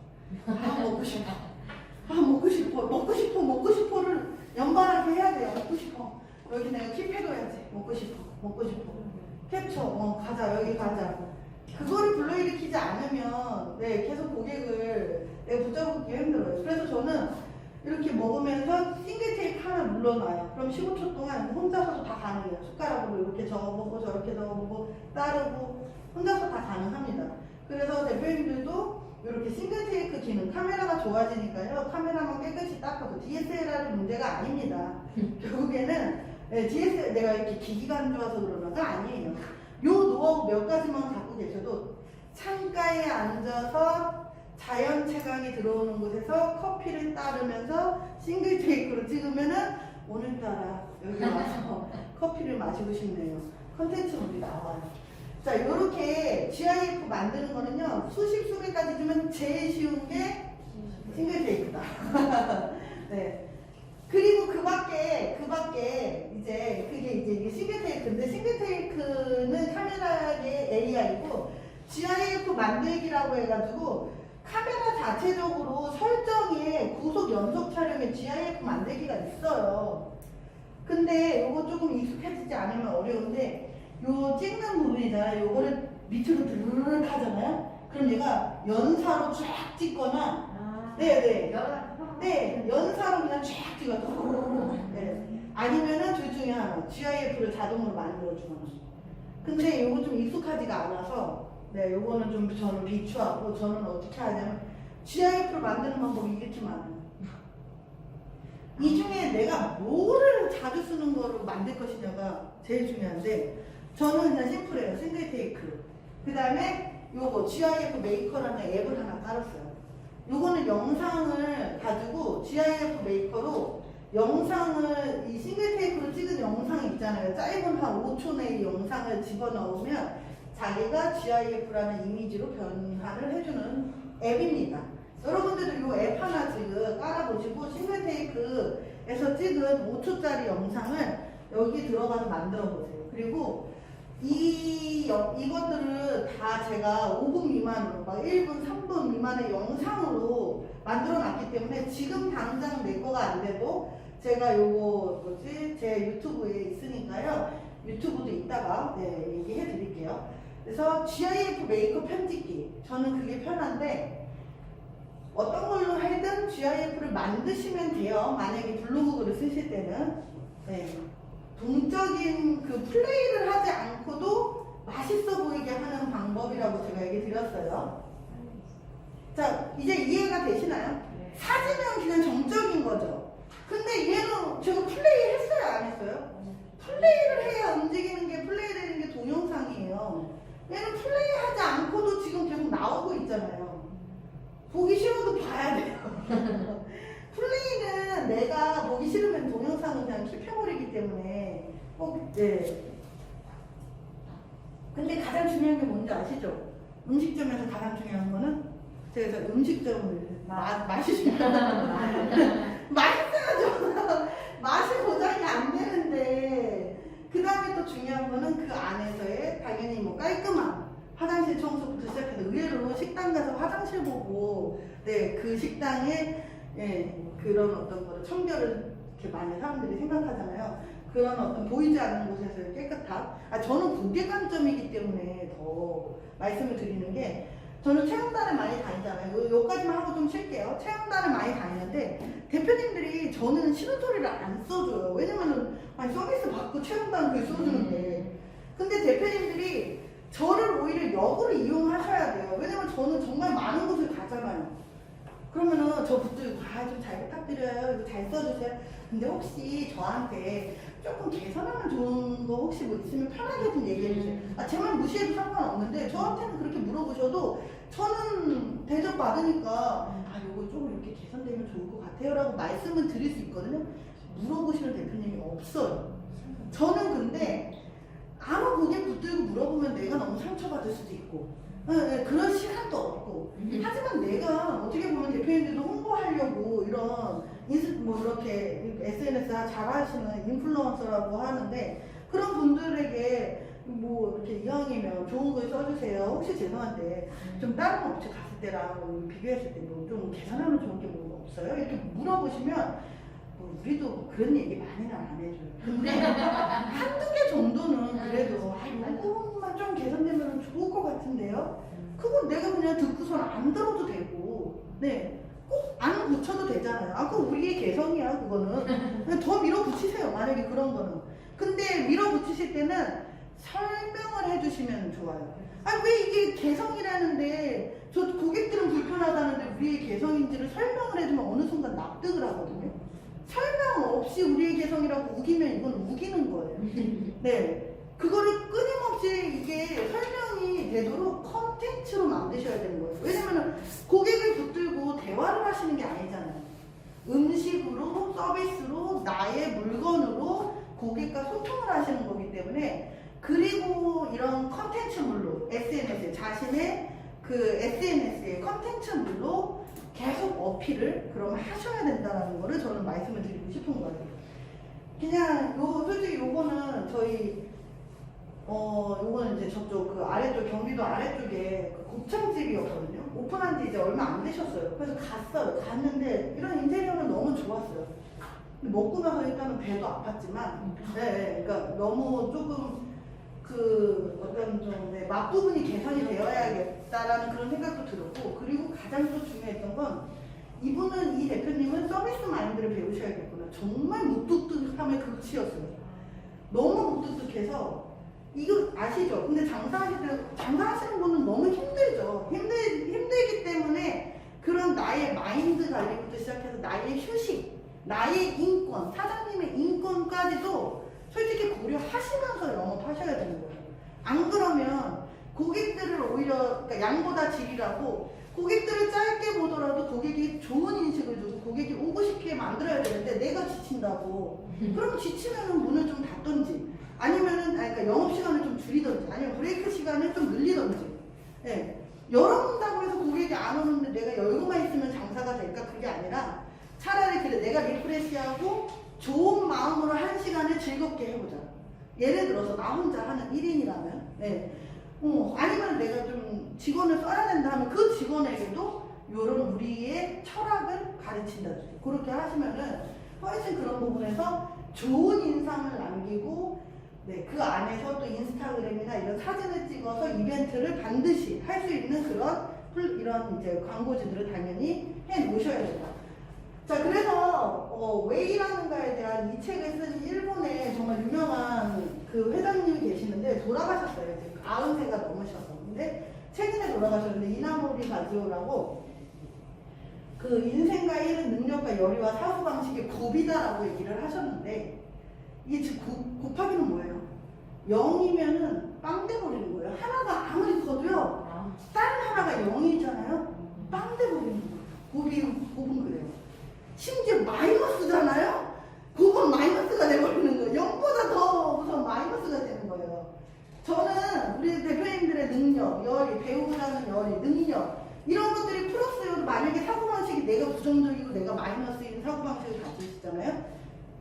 먹고 싶어를 연발하게 해야 돼요. 먹고 싶어. 여기 내가 킵해둬야지. 먹고 싶어. 캡처. 가자. 여기 가자. 그거를 불러일으키지 않으면 계속 고객을 붙잡기 힘들어요. 그래서 저는 이렇게 먹으면서 싱글 테이크 하나 눌러놔요. 그럼 15초 동안 혼자서도 다 가능해요. 숟가락으로 이렇게 저어보고 저렇게 저어보고 따르고 혼자서 다 가능합니다. 그래서 대표님들도 이렇게 싱글 테이크 기능, 카메라가 좋아지니까요. 카메라만 깨끗이 닦아도 DSLR은 문제가 아닙니다. 결국에는 DSLR 내가 이렇게 기기가 안 좋아서 그러는 거 아니에요. 요 노하우 몇 가지만 갖고 계셔도 창가에 앉아서 자연 채광이 들어오는 곳에서 커피를 따르면서 싱글 테이크로 찍으면은 오늘따라 여기 와서 커피를 마시고 싶네요. 컨텐츠물이 나와요. 자, 요렇게 GIF 만드는 거는요, 수백 가지 중에 제일 쉬운 게 싱글 테이크다. 네. 그리고 그 밖에 이제 그게 이제 싱글 테이크인데 싱글 테이크는 카메라의 AI고 GIF 만들기라고 해가지고 카메라 자체적으로 설정에 구속 연속 촬영에 GIF 만들기가 있어요. 근데 요거 조금 익숙해지지 않으면 어려운데 요 찍는 부분이잖아요. 요거를 밑으로 드르륵 하잖아요. 그럼 얘가 연사로 쫙 찍거나 연사로 그냥 쫙 찍어서 아니면은 둘 중에 하나 GIF를 자동으로 만들어주거나. 근데 요거 좀 익숙하지가 않아서 요거는 좀 저는 비추하고 저는 어떻게 하냐면 GIF를 만드는 방법이 이렇게 많아요. 이 중에 내가 뭐를 자주 쓰는 거로 만들 것이냐가 제일 중요한데 저는 그냥 심플해요. 싱글 테이크. 그 다음에 요거 GIF 메이커라는 앱을 하나 깔았어요. 요거는 영상을 가지고 GIF 메이커로 영상을 이 싱글 테이크로 찍은 영상 있잖아요. 짧은 한 5초 내의 영상을 집어넣으면 자기가 GIF라는 이미지로 변화를 해주는 앱입니다. 여러분들도 이 앱 하나 지금 깔아보시고 싱글 테이크에서 찍은 5초짜리 영상을 여기 들어가서 만들어 보세요. 그리고 이것들을 다 제가 5분 미만으로, 막 1분, 3분 미만의 영상으로 만들어 놨기 때문에 지금 당장 내 거가 안 돼도 제가 제 유튜브에 있으니까요. 유튜브도 이따가 얘기해 드릴게요. 그래서 GIF 메이커 편집기 저는 그게 편한데 어떤 걸로 하든 GIF를 만드시면 돼요. 만약에 블로그 글을 쓰실 때는 네. 동적인 그 플레이를 하지 않고도 맛있어 보이게 하는 방법이라고 제가 얘기 드렸어요. 자, 이제 이해가 되시나요?
네.
사진은 그냥 정적인 거죠. 근데 얘는 제가 플레이 했어요, 안 했어요? 플레이를 해야 움직이는 게 플레이 되는 게 동영상이에요. 얘는 플레이 하지 않고도 지금 계속 나오고 있잖아요. 보기 싫어도 봐야 돼요. 플레이는 내가 보기 싫으면 동영상은 그냥 킵해버리기 때문에 꼭, 네. 근데 가장 중요한 게 뭔지 아시죠? 음식점에서 가장 중요한 거는 제가 음식점을 마시시면 맛있어야죠. 맛이 보장이 안 되는데 그 다음에 또 중요한 거는 그 안에서의 당연히 뭐 깔끔함 화장실 청소부터 시작해서 의외로 식당 가서 화장실 보고 네, 그 식당에 예, 그런 어떤 거를 청결을 이렇게 많이 사람들이 생각하잖아요. 그런 어떤 보이지 않는 곳에서의 깨끗함. 저는 그게 관점이기 때문에 더 말씀을 드리는 게 저는 체험단을 많이 다니잖아요. 여기까지만 하고 좀 쉴게요. 체험단을 많이 다니는데 대표님들이 저는 싫은 소리를 안 써줘요. 왜냐면은 아니 서비스 받고 체험단 그 써주는데 근데 대표님들이 저를 오히려 역으로 이용하셔야 돼요. 왜냐면 저는 정말 많은 곳을 가잖아요. 그러면은 저 붙들고 좀 잘 부탁드려요. 이거 잘 써주세요. 근데 혹시 저한테 조금 개선하면 좋은 거 혹시 뭐 있으면 편하게 좀 얘기해주세요. 제 말 무시해도 상관없는데 저한테는 그렇게 물어보셔도 저는 대접 받으니까 요거 조금 이렇게 개선되면 좋을 것 같아요 라고 말씀을 드릴 수 있거든요. 물어보시는 대표님이 없어요. 저는 근데 아무 고객 붙들고 물어보면 내가 너무 상처받을 수도 있고 그런 시간도 없고 하지만 내가 어떻게 보면 대표님들도 홍보하려고 이런 뭐 이렇게 SNS 잘하시는 인플루언서라고 하는데 그런 분들에게 뭐 이렇게 이왕이면 좋은 걸 써주세요. 혹시 죄송한데 좀 다른 업체 갔을 때랑 비교했을 때 뭐 좀 개선하면 좋은 게 뭐 없어요? 이렇게 물어보시면 뭐 우리도 그런 얘기 많이는 안 해줘요. 근데 한두 개 정도는 그래도 요것만 좀 개선되면 좋을 것 같은데요? 그건 내가 그냥 듣고선 안 들어도 되고 네. 꼭 안 고쳐도 되잖아요. 그거 우리의 개성이야 그거는. 그냥 더 밀어붙이세요 만약에 그런 거는. 근데 밀어붙이실 때는 설명을 해주시면 좋아요. 왜 이게 개성이라는데 저 고객들은 불편하다는데 우리의 개성인지를 설명을 해주면 어느 순간 납득을 하거든요. 설명 없이 우리의 개성이라고 우기면 이건 우기는 거예요. 네. 그거를 끊임없이 이게 설명이 되도록 컨텐츠로 만드셔야 되는 거예요. 왜냐면은 고객을 붙들고 대화를 하시는 게 아니잖아요. 음식으로, 서비스로, 나의 물건으로 고객과 소통을 하시는 거기 때문에 그리고 이런 컨텐츠물로 SNS, 자신의 그 SNS의 컨텐츠물로 계속 어필을 그럼 하셔야 된다는 거를 저는 말씀을 드리고 싶은 거예요. 그냥 솔직히 요거는 저희 요거는 이제 저쪽 그 아래쪽 경기도 아래쪽에 그 곱창집이었거든요. 오픈한 지 이제 얼마 안 되셨어요. 그래서 갔는데 이런 인테리어는 너무 좋았어요. 근데 먹고 나서 일단은 배도 아팠지만, 네, 그러니까 너무 조금 그 어떤 좀 맛부분이 개선이 되어야겠다라는 그런 생각도 들었고, 그리고 가장 또 중요했던 건 이 대표님은 서비스 마인드를 배우셔야겠구나. 정말 무뚝뚝함의 극치였어요. 너무 무뚝뚝해서 이거 아시죠? 근데 장사하시는 분은 너무 힘들죠. 힘들기 때문에 그런 나의 마인드 관리부터 시작해서 나의 휴식, 나의 인권, 사장님의 인권까지도 솔직히 고려하시면서 영업하셔야 되는 거예요. 안 그러면 고객들을 오히려 그러니까 양보다 질이라고 고객들을 짧게 보더라도 고객이 좋은 인식을 주고 고객이 오고 싶게 만들어야 되는데 내가 지친다고 그럼 지치면은 문을 좀 닫던지 아니면은 그러니까 영업시간을 좀 줄이던지 아니면 브레이크 시간을 좀 늘리던지 네. 열어놓는다고 해서 고객이 안 오는데 내가 열고만 있으면 장사가 될까? 그게 아니라 차라리 그래 내가 리프레시하고 좋은 마음으로 한 시간을 즐겁게 해보자. 예를 들어서 나 혼자 하는 1인이라면 네. 아니면 내가 좀 직원을 써야 된다 하면 그 직원에게도 이런 우리의 철학을 가르친다든지 그렇게 하시면은 훨씬 그런 부분에서 좋은 인상을 남기고 네, 그 안에서 또 인스타그램이나 이런 사진을 찍어서 이벤트를 반드시 할 수 있는 그런 이런 이제 광고주들을 당연히 해 놓으셔야 돼요. 자, 그래서 왜 일하는가에 대한 이 책을 쓴 일본의 정말 유명한 그 회장님이 계시는데 돌아가셨어요. 이제 90세가 넘으셔서. 근데 최근에 돌아가셨는데 이나모리 가즈오라고 그 인생과 일은 능력과 열의와 사고 방식의 곱이다라고 얘기를 하셨는데 이게 지금 곱하기는 뭐예요? 0이면은 빵 돼버리는 거예요. 하나가 아무리 커도요. 다른 하나가 0이잖아요. 빵 돼버리는 거예요. 곱은 그래요. 심지어 마이너스잖아요. 곱은 마이너스가 돼버리는 거예요. 0보다 더 우선 마이너스가 되는 거예요. 저는 우리 대표님들의 능력, 열의, 배우라는 열의, 능력 이런 것들이 플러스여도 만약에 사고방식이 내가 부정적이고 내가 마이너스인 사고방식을 가지시잖아요.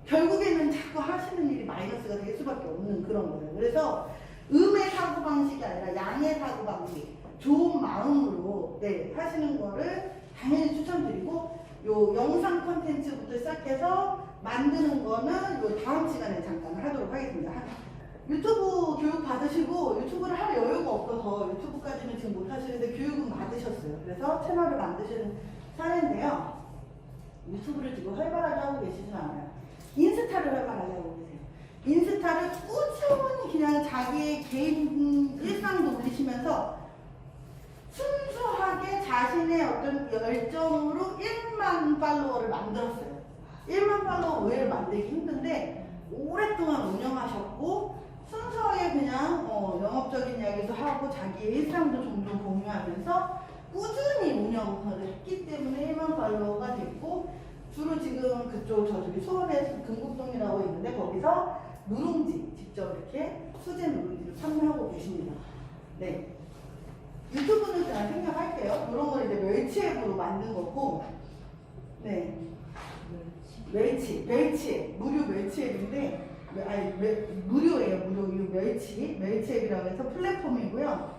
결국에는 자꾸 하시는 일이 마이너스가 될 수밖에 없는 그런 거예요. 그래서 음의 사고방식이 아니라 양의 사고방식, 좋은 마음으로 네, 하시는 거를 당연히 추천드리고 요 영상 콘텐츠부터 시작해서 만드는 거는 요 다음 시간에 잠깐 하도록 하겠습니다. 유튜브 교육 받으시고 유튜브를 할 여유가 없어서 유튜브까지는 지금 못 하시는데 교육은 받으셨어요. 그래서 채널을 만드시는 사례인데요. 유튜브를 지금 활발하게 하고 계시진 않아요. 인스타를 활발하게 하고 계세요. 인스타를 꾸준히 그냥 자기의 개인 일상도 올리시면서 순수하게 자신의 어떤 열정으로 1만 팔로워를 만들었어요. 1만 팔로워 왜 만들기 힘든데 오랫동안 운영하셨고 순수하게 그냥 영업적인 이야기도 하고 자기의 일상도 종종 공유하면서 꾸준히 운영을 했기 때문에 1만 팔로워가 됐고 주로 지금 그쪽 저기 수원에 금곡동이라고 있는데 거기서 누룽지 직접 이렇게 수제 누룽지를 판매하고 계십니다. 네. 유튜브는 제가 생략할게요. 그런 걸 이제 멸치앱으로 만든 거고, 네. 멸치, 무료 멸치앱인데, 무료예요, 무료. 이 멸치앱이라고 해서 플랫폼이고요.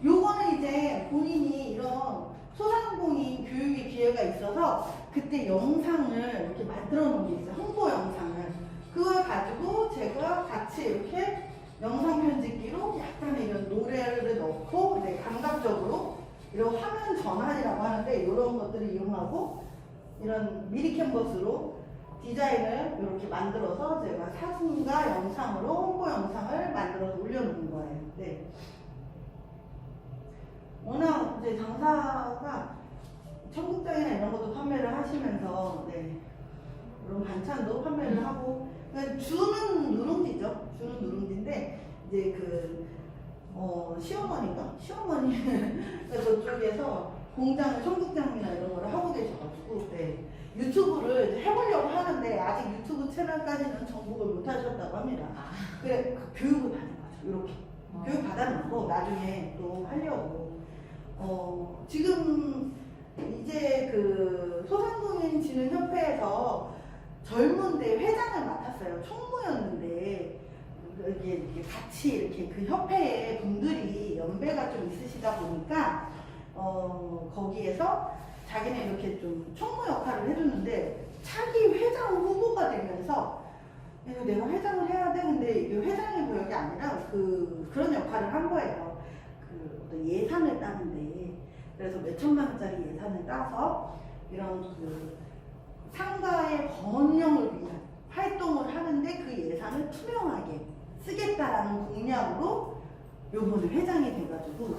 요거는 이제 본인이 이런 소상공인 교육의 기회가 있어서 그때 영상을 이렇게 만들어 놓은 게 있어요. 홍보 영상을. 그걸 가지고 제가 같이 이렇게 영상 편집기로 약간의 이런 노래를 넣고 네, 감각적으로 이런 화면 전환이라고 하는데 이런 것들을 이용하고 이런 미리 캔버스로 디자인을 이렇게 만들어서 제가 사진과 영상으로 홍보 영상을 만들어서 올려놓은 거예요. 네. 워낙 이제 장사가 청국장이나 이런 것도 판매를 하시면서 네. 이런 반찬도 판매를 하고 주는 누룽지죠. 주는 누룽지인데 이제 그 시어머니가 저쪽에서 공장을 청국장이나 이런 거를 하고 계셔가지고 네. 유튜브를 이제 해보려고 하는데 아직 유튜브 채널까지는 정복을 못 하셨다고 합니다. 그래 그 교육을 받은 거죠. 이렇게 교육 받아놓고 나중에 또 하려고 지금 이제 그 소상공인 진흥협회에서 젊은데 회장을 맡았어요. 총무였는데 이게 같이 이렇게 그 협회에 분들이 연배가 좀 있으시다 보니까 거기에서 자기는 이렇게 좀 총무 역할을 해줬는데 차기 회장 후보가 되면서 내가 회장을 해야 돼. 근데 이게 회장의 구역이 아니라 그런 역할을 한 거예요. 그 어떤 예산을 따는데 그래서 몇 천만 원짜리 예산을 따서 이런 그 상가의 번영을 위한 활동을 하는데 그 예산을 투명하게 쓰겠다라는 공약으로 요번에 회장이 돼가지고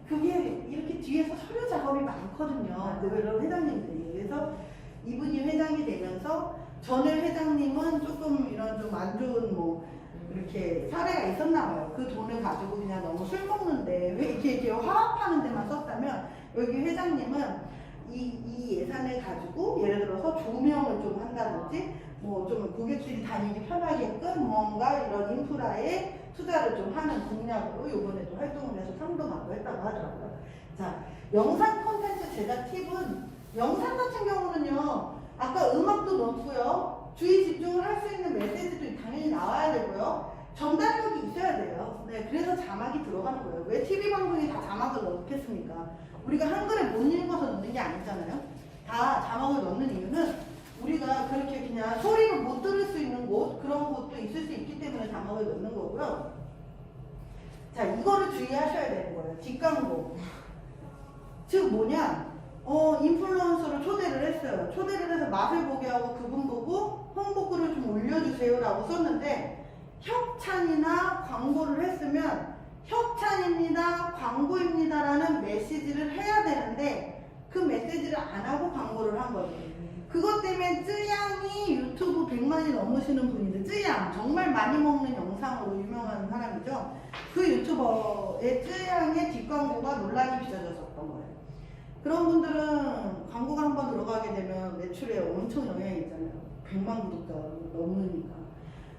그게 이렇게 뒤에서 서류 작업이 많거든요. 그런 회장님들이. 그래서 이분이 회장이 되면서 전에 회장님은 조금 이런 좀 안 좋은 이렇게 사례가 있었나 봐요. 그 돈을 가지고 그냥 너무 술 먹는데 왜 이렇게 화합하는 데만 썼다면 여기 회장님은 이 예산을 가지고 예를 들어서 조명을 좀 한다든지 좀 고객들이 다니기 편하게끔 뭔가 이런 인프라에 투자를 좀 하는 공약으로 이번에 또 활동을 해서 상도 받고 했다고 하더라고요. 자, 영상 콘텐츠 제작 팁은 영상 같은 경우는요. 아까 음악도 넣고요. 주의 집중을 할 수 있는 메시지도 당연히 나와야 되고요. 전달력이 있어야 돼요. 네, 그래서 자막이 들어가는 거예요. 왜 TV 방송에 다 자막을 넣겠습니까? 우리가 한글에 못 읽어서 넣는 게 아니잖아요. 다 자막을 넣는 이유는 우리가 그렇게 그냥 소리를 못 들을 수 있는 곳, 그런 곳도 있을 수 있기 때문에 자막을 넣는 거고요. 자, 이거를 주의하셔야 되는 거예요. 뒷광고. 즉 뭐냐? 인플루언서를 초대를 했어요. 초대를 해서 맛을 보게 하고 그분 보고 홍보글을 좀 올려주세요라고 썼는데 협찬이나 광고를 했으면 협찬입니다, 광고입니다라는 메시지를 해야 되는데 그 메시지를 안 하고 광고를 한 거죠. 그것 때문에 쯔양이 유튜브 100만이 넘으시는 분인데, 쯔양 정말 많이 먹는 영상으로 유명한 사람이죠. 그 유튜버의 쯔양의 뒷광고가 논란이 빚어졌었던 거예요. 그런 분들은 광고가 한번 들어가게 되면 매출에 엄청 영향이 있잖아요. 100만 구독자가 넘으니까.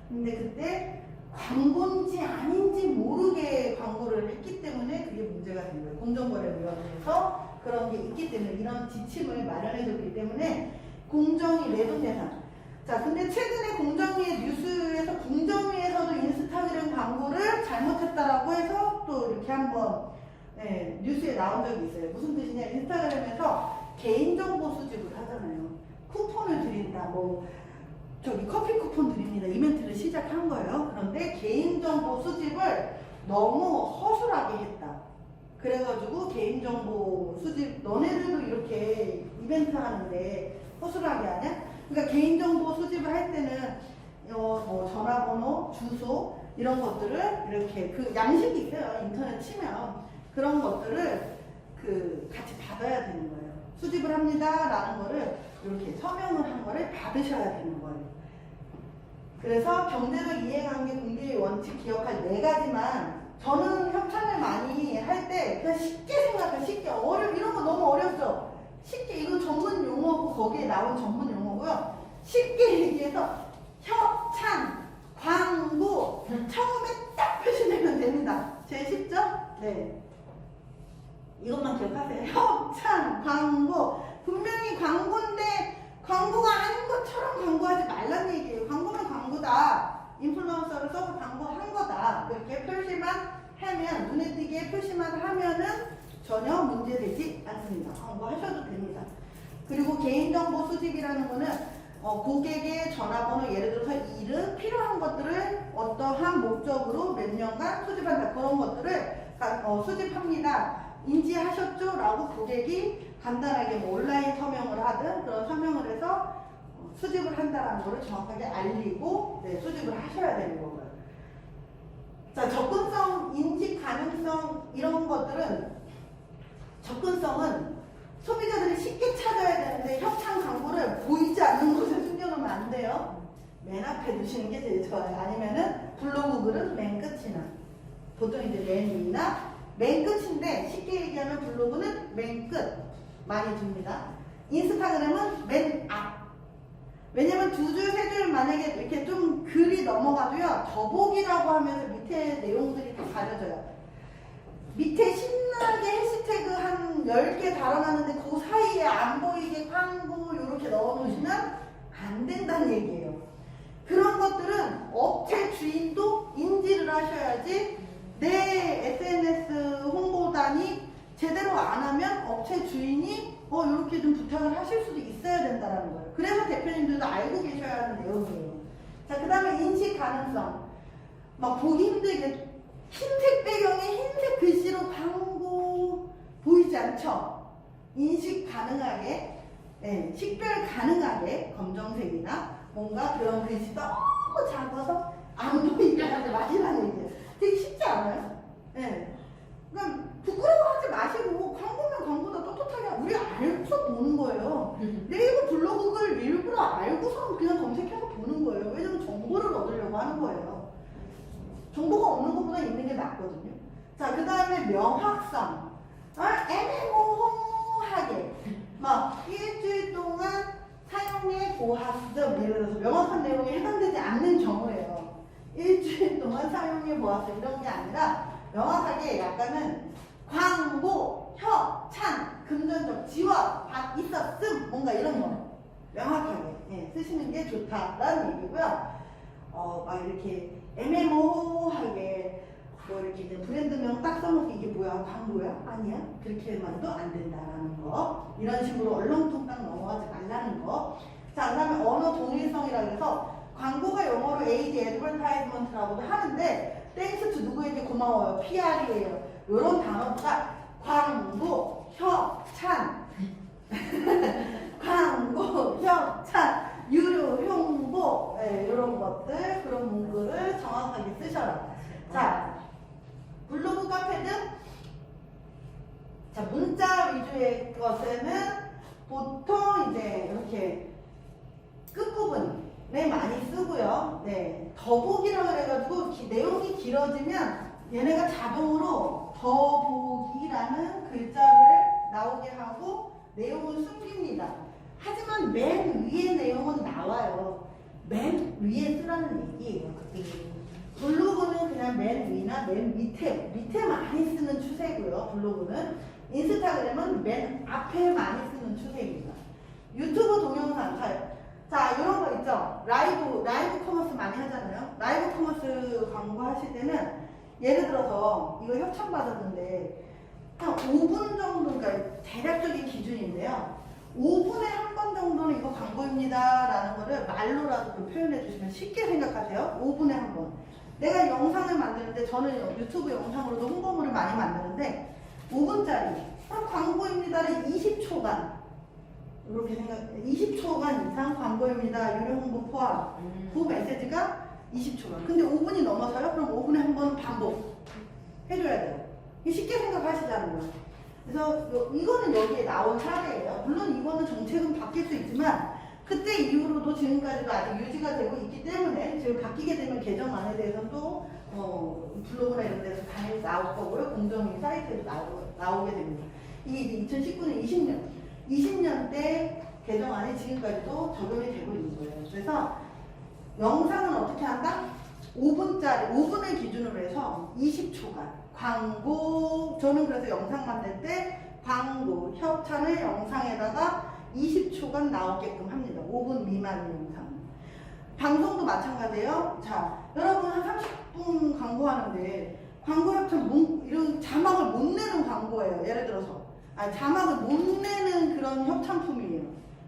근데 그때 광고인지 아닌지 모르게 광고를 했기 때문에 그게 문제가 된 거예요. 공정거래위원회에서 그런 게 있기 때문에 이런 지침을 마련해줬기 때문에 공정위 내돈내산. 자, 근데 최근에 공정위의 뉴스에서 공정위에서도 인스타그램 광고를 잘못했다라고 해서 또 이렇게 한번 뉴스에 나온 적이 있어요. 무슨 뜻이냐? 인스타그램에서 개인정보 수집을 하잖아요. 쿠폰을 드린다, 뭐 저기 커피 쿠폰 드립니다, 이벤트를 시작한 거예요. 그런데 개인정보 수집을 너무 허술하게 했다. 그래가지고 개인정보 수집, 너네들도 이렇게 이벤트 하는데 허술하게 하냐? 그러니까 개인정보 수집을 할 때는 뭐 전화번호, 주소 이런 것들을 이렇게 그 양식이 있어요. 인터넷 치면 그런 것들을 같이 받아야 되는 거예요. 수집을 합니다라는 거를 이렇게 서명을 한 거를 받으셔야 되는 거예요. 그래서 경제적 이해관계 공개의 원칙 기억할 4가지만 저는 협찬을 많이 할 때 그냥 쉽게 생각해. 쉽게 이런 거 너무 어렵죠. 쉽게 이거 전문 용어고 거기에 나온 전문 용어고요. 쉽게 얘기해서 협찬, 광고 처음에 딱 표시되면 됩니다. 제일 쉽죠? 네. 이것만 기억하세요. 협찬, 광고. 분명히 광고인데 광고가 아닌 것처럼 광고하지 말란 얘기예요. 광고는 광고다. 인플루언서를 써서 광고한 거다. 이렇게 표시만 하면, 눈에 띄게 표시만 하면은 전혀 문제되지 않습니다. 광고하셔도 됩니다. 그리고 개인정보 수집이라는 거는 고객의 전화번호, 예를 들어서 이름, 필요한 것들을 어떠한 목적으로 몇 년간 수집한다. 그런 것들을 수집합니다. 인지하셨죠? 라고 고객이 간단하게 뭐 온라인 서명을 하든 그런 서명을 해서 수집을 한다는 거를 정확하게 알리고 수집을 하셔야 되는 거고요. 자, 접근성, 인식 가능성 이런 것들은 접근성은 소비자들이 쉽게 찾아야 되는데 협찬 광고를 보이지 않는 곳에 숨겨놓으면 안 돼요. 맨 앞에 두시는 게 제일 좋아요. 아니면은 블로그 글은 맨 끝이나 보통 이제 맨 위나 맨 끝인데 쉽게 얘기하면 블로그는 맨 끝 많이 줍니다. 인스타그램은 맨 앞. 왜냐면 2줄, 3줄 만약에 이렇게 좀 글이 넘어가도요. 더보기라고 하면서 밑에 내용들이 다 가려져요. 밑에 신나게 해시태그 한 10개 달아놨는데 그 사이에 안 보이게 광고 이렇게 넣어놓으시면 안 된다는 얘기예요. 그런 것들은 업체 주인도 인지를 하셔야지 내 SNS 홍보단이 제대로 안 하면 업체 주인이 이렇게 좀 부탁을 하실 수도 있어야 된다는 거예요. 그래서 대표님들도 알고 계셔야 하는 내용이에요. 자, 그 다음에 인식 가능성. 막 보기 힘들게 흰색 배경에 흰색 글씨로 광고 보이지 않죠? 인식 가능하게, 식별 가능하게 검정색이나 뭔가 그런 글씨 너무 작아서 안 보이게 하지 마시라는 얘기예요. 되게 쉽지 않아요? 그러니까 부끄러워하지 마시고 광고면 광고다 떳떳하게 우리 알고서 보는 거예요. 네이버 블로그 글 일부러 알고서 그냥 검색해서 보는 거예요. 왜냐면 정보를 얻으려고 하는 거예요. 정보가 없는 것보다 있는 게 낫거든요. 자, 그 다음에 명확성. 애매모호하게 막 일주일 동안 사용해 보았음, 예를 들어서 명확한 내용에 해당되지 않는 경우예요. 일주일 동안 사용해 보았음 이런 게 아니라 명확하게 약간은 광고, 협찬, 금전적 지원, 있었음 뭔가 이런 거 명확하게 쓰시는 게 좋다라는 얘기고요. 막 이렇게 애매모호하게 뭐 이렇게 이제 브랜드명 딱 써놓고 이게 뭐야 광고야? 아니야? 그렇게만도 안 된다라는 거. 이런 식으로 얼렁뚱땅 넘어가지 말라는 거. 자, 그 다음에 언어 동일성이라고 해서 광고가 영어로 paid advertisement라고도 하는데 thanks to 누구에게 고마워요? PR이에요. 이런 단어보다 광고, 협찬, 광고, 협찬, 유료 홍보 이런 것들 그런 문구를 정확하게 쓰셔라. 자, 블로그 카페는 자 문자 위주의 것에는 보통 이제 이렇게 끝부분에 많이 쓰고요. 네, 더보기라고 해가지고 내용이 길어지면 얘네가 자동으로 더보기라는 글자를 나오게 하고 내용을 숨깁니다. 하지만 맨 위에 내용은 나와요. 맨 위에 쓰라는 얘기예요. 블로그는 그냥 맨 위나 맨 밑에 많이 쓰는 추세고요. 블로그는 인스타그램은 맨 앞에 많이 쓰는 추세입니다. 유튜브 동영상 자 이런 거 있죠. 라이브 커머스 많이 하잖아요. 라이브 커머스 광고 하실 때는 예를 들어서 이거 협찬 받았는데 한 5분 정도, 그러니까 대략적인 기준인데요. 5분에 한 번 정도는 이거 광고입니다 라는 거를 말로라도 좀 표현해 주시면 쉽게 생각하세요. 5분에 한 번. 내가 영상을 만드는데 저는 유튜브 영상으로도 홍보물을 많이 만드는데 5분짜리 그럼 광고입니다를 20초간 이렇게 20초간 이상 광고입니다. 유료 홍보 포함. 그 메시지가 20초간. 근데 5분이 넘어서요? 그럼 5분에 한 번 반복 해줘야 돼요. 쉽게 생각하시자는 거예요. 그래서 이거는 여기에 나온 사례예요. 물론 이거는 정책은 바뀔 수 있지만 그때 이후로도 지금까지도 아직 유지가 되고 있기 때문에 지금 바뀌게 되면 개정안에 대해서는 또 블로그나 이런 데서 당연히 나올 거고요. 공정위 사이트에도 나오게 됩니다. 이게 2019년 20년 때 개정안이 지금까지도 적용이 되고 있는 거예요. 그래서 영상은 어떻게 한다? 5분을 기준으로 해서 20초간 광고, 저는 그래서 영상 만들 때 광고, 협찬을 영상에다가 20초간 나오게끔 합니다. 5분 미만의 영상. 방송도 마찬가지예요. 자, 여러분 한 30분 광고하는데 광고 협찬 이런 자막을 못 내는 광고예요. 예를 들어서 자막을 못 내는 그런 협찬품이에요.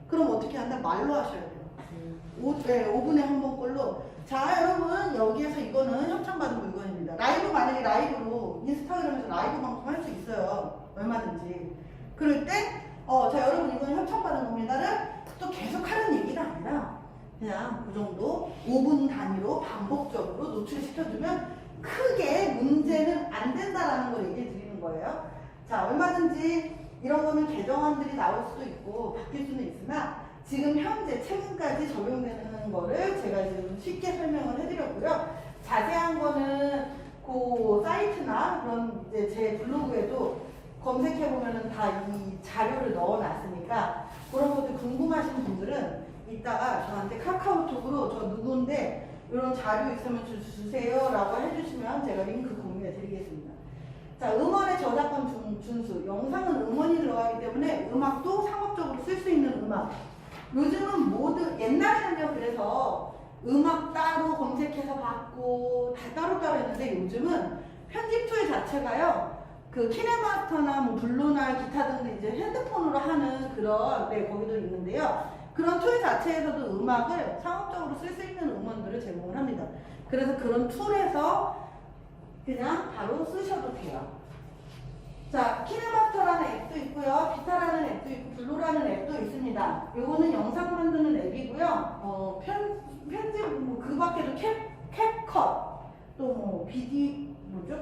그럼 어떻게 한다? 말로 하셔야 돼요. 5분에 한 번 꼴로. 자, 여러분 여기에서 이거는 협찬받은 물건입니다. 만약에 라이브로 인스타그램에서 라이브 방송할 수 있어요. 얼마든지. 그럴 때 자, 여러분 이거는 협찬받은 겁니다를 또 계속 하는 얘기가 아니라 그냥 그 정도 5분 단위로 반복적으로 노출시켜주면 크게 문제는 안 된다라는 걸 얘기해 드리는 거예요. 자, 얼마든지 이런 거는 개정안들이 나올 수도 있고 바뀔 수는 있으나 지금 현재 최근까지 적용되는 거를 제가 지금 쉽게 설명을 해드렸고요. 자세한 거는 그 사이트나 그런 이제 제 블로그에도 검색해보면은 다 이 자료를 넣어놨으니까 그런 것들 궁금하신 분들은 이따가 저한테 카카오톡으로 저 누구인데 이런 자료 있으면 주세요 라고 해주시면 제가 링크 공유해 드리겠습니다. 자, 음원의 저작권 준수. 영상은 음원이 들어가기 때문에 음악도 상업적으로 쓸 수 있는 음악. 요즘은 옛날에는요, 그래서 음악 따로 검색해서 받고 다 따로따로 했는데 요즘은 편집 툴 자체가요, 그 키네마스터나 뭐 블루나 기타 등등 이제 핸드폰으로 하는 그런, 거기도 있는데요. 그런 툴 자체에서도 음악을 상업적으로 쓸 수 있는 음원들을 제공을 합니다. 그래서 그런 툴에서 그냥 바로 쓰셔도 돼요. 자, 키네마스터라는 앱도 있고요. 기타라는 앱도 있고 블루라는 앱도 있습니다. 요거는 영상 만드는 앱이고요. 편집 그 밖에도 캡컷 또 뭐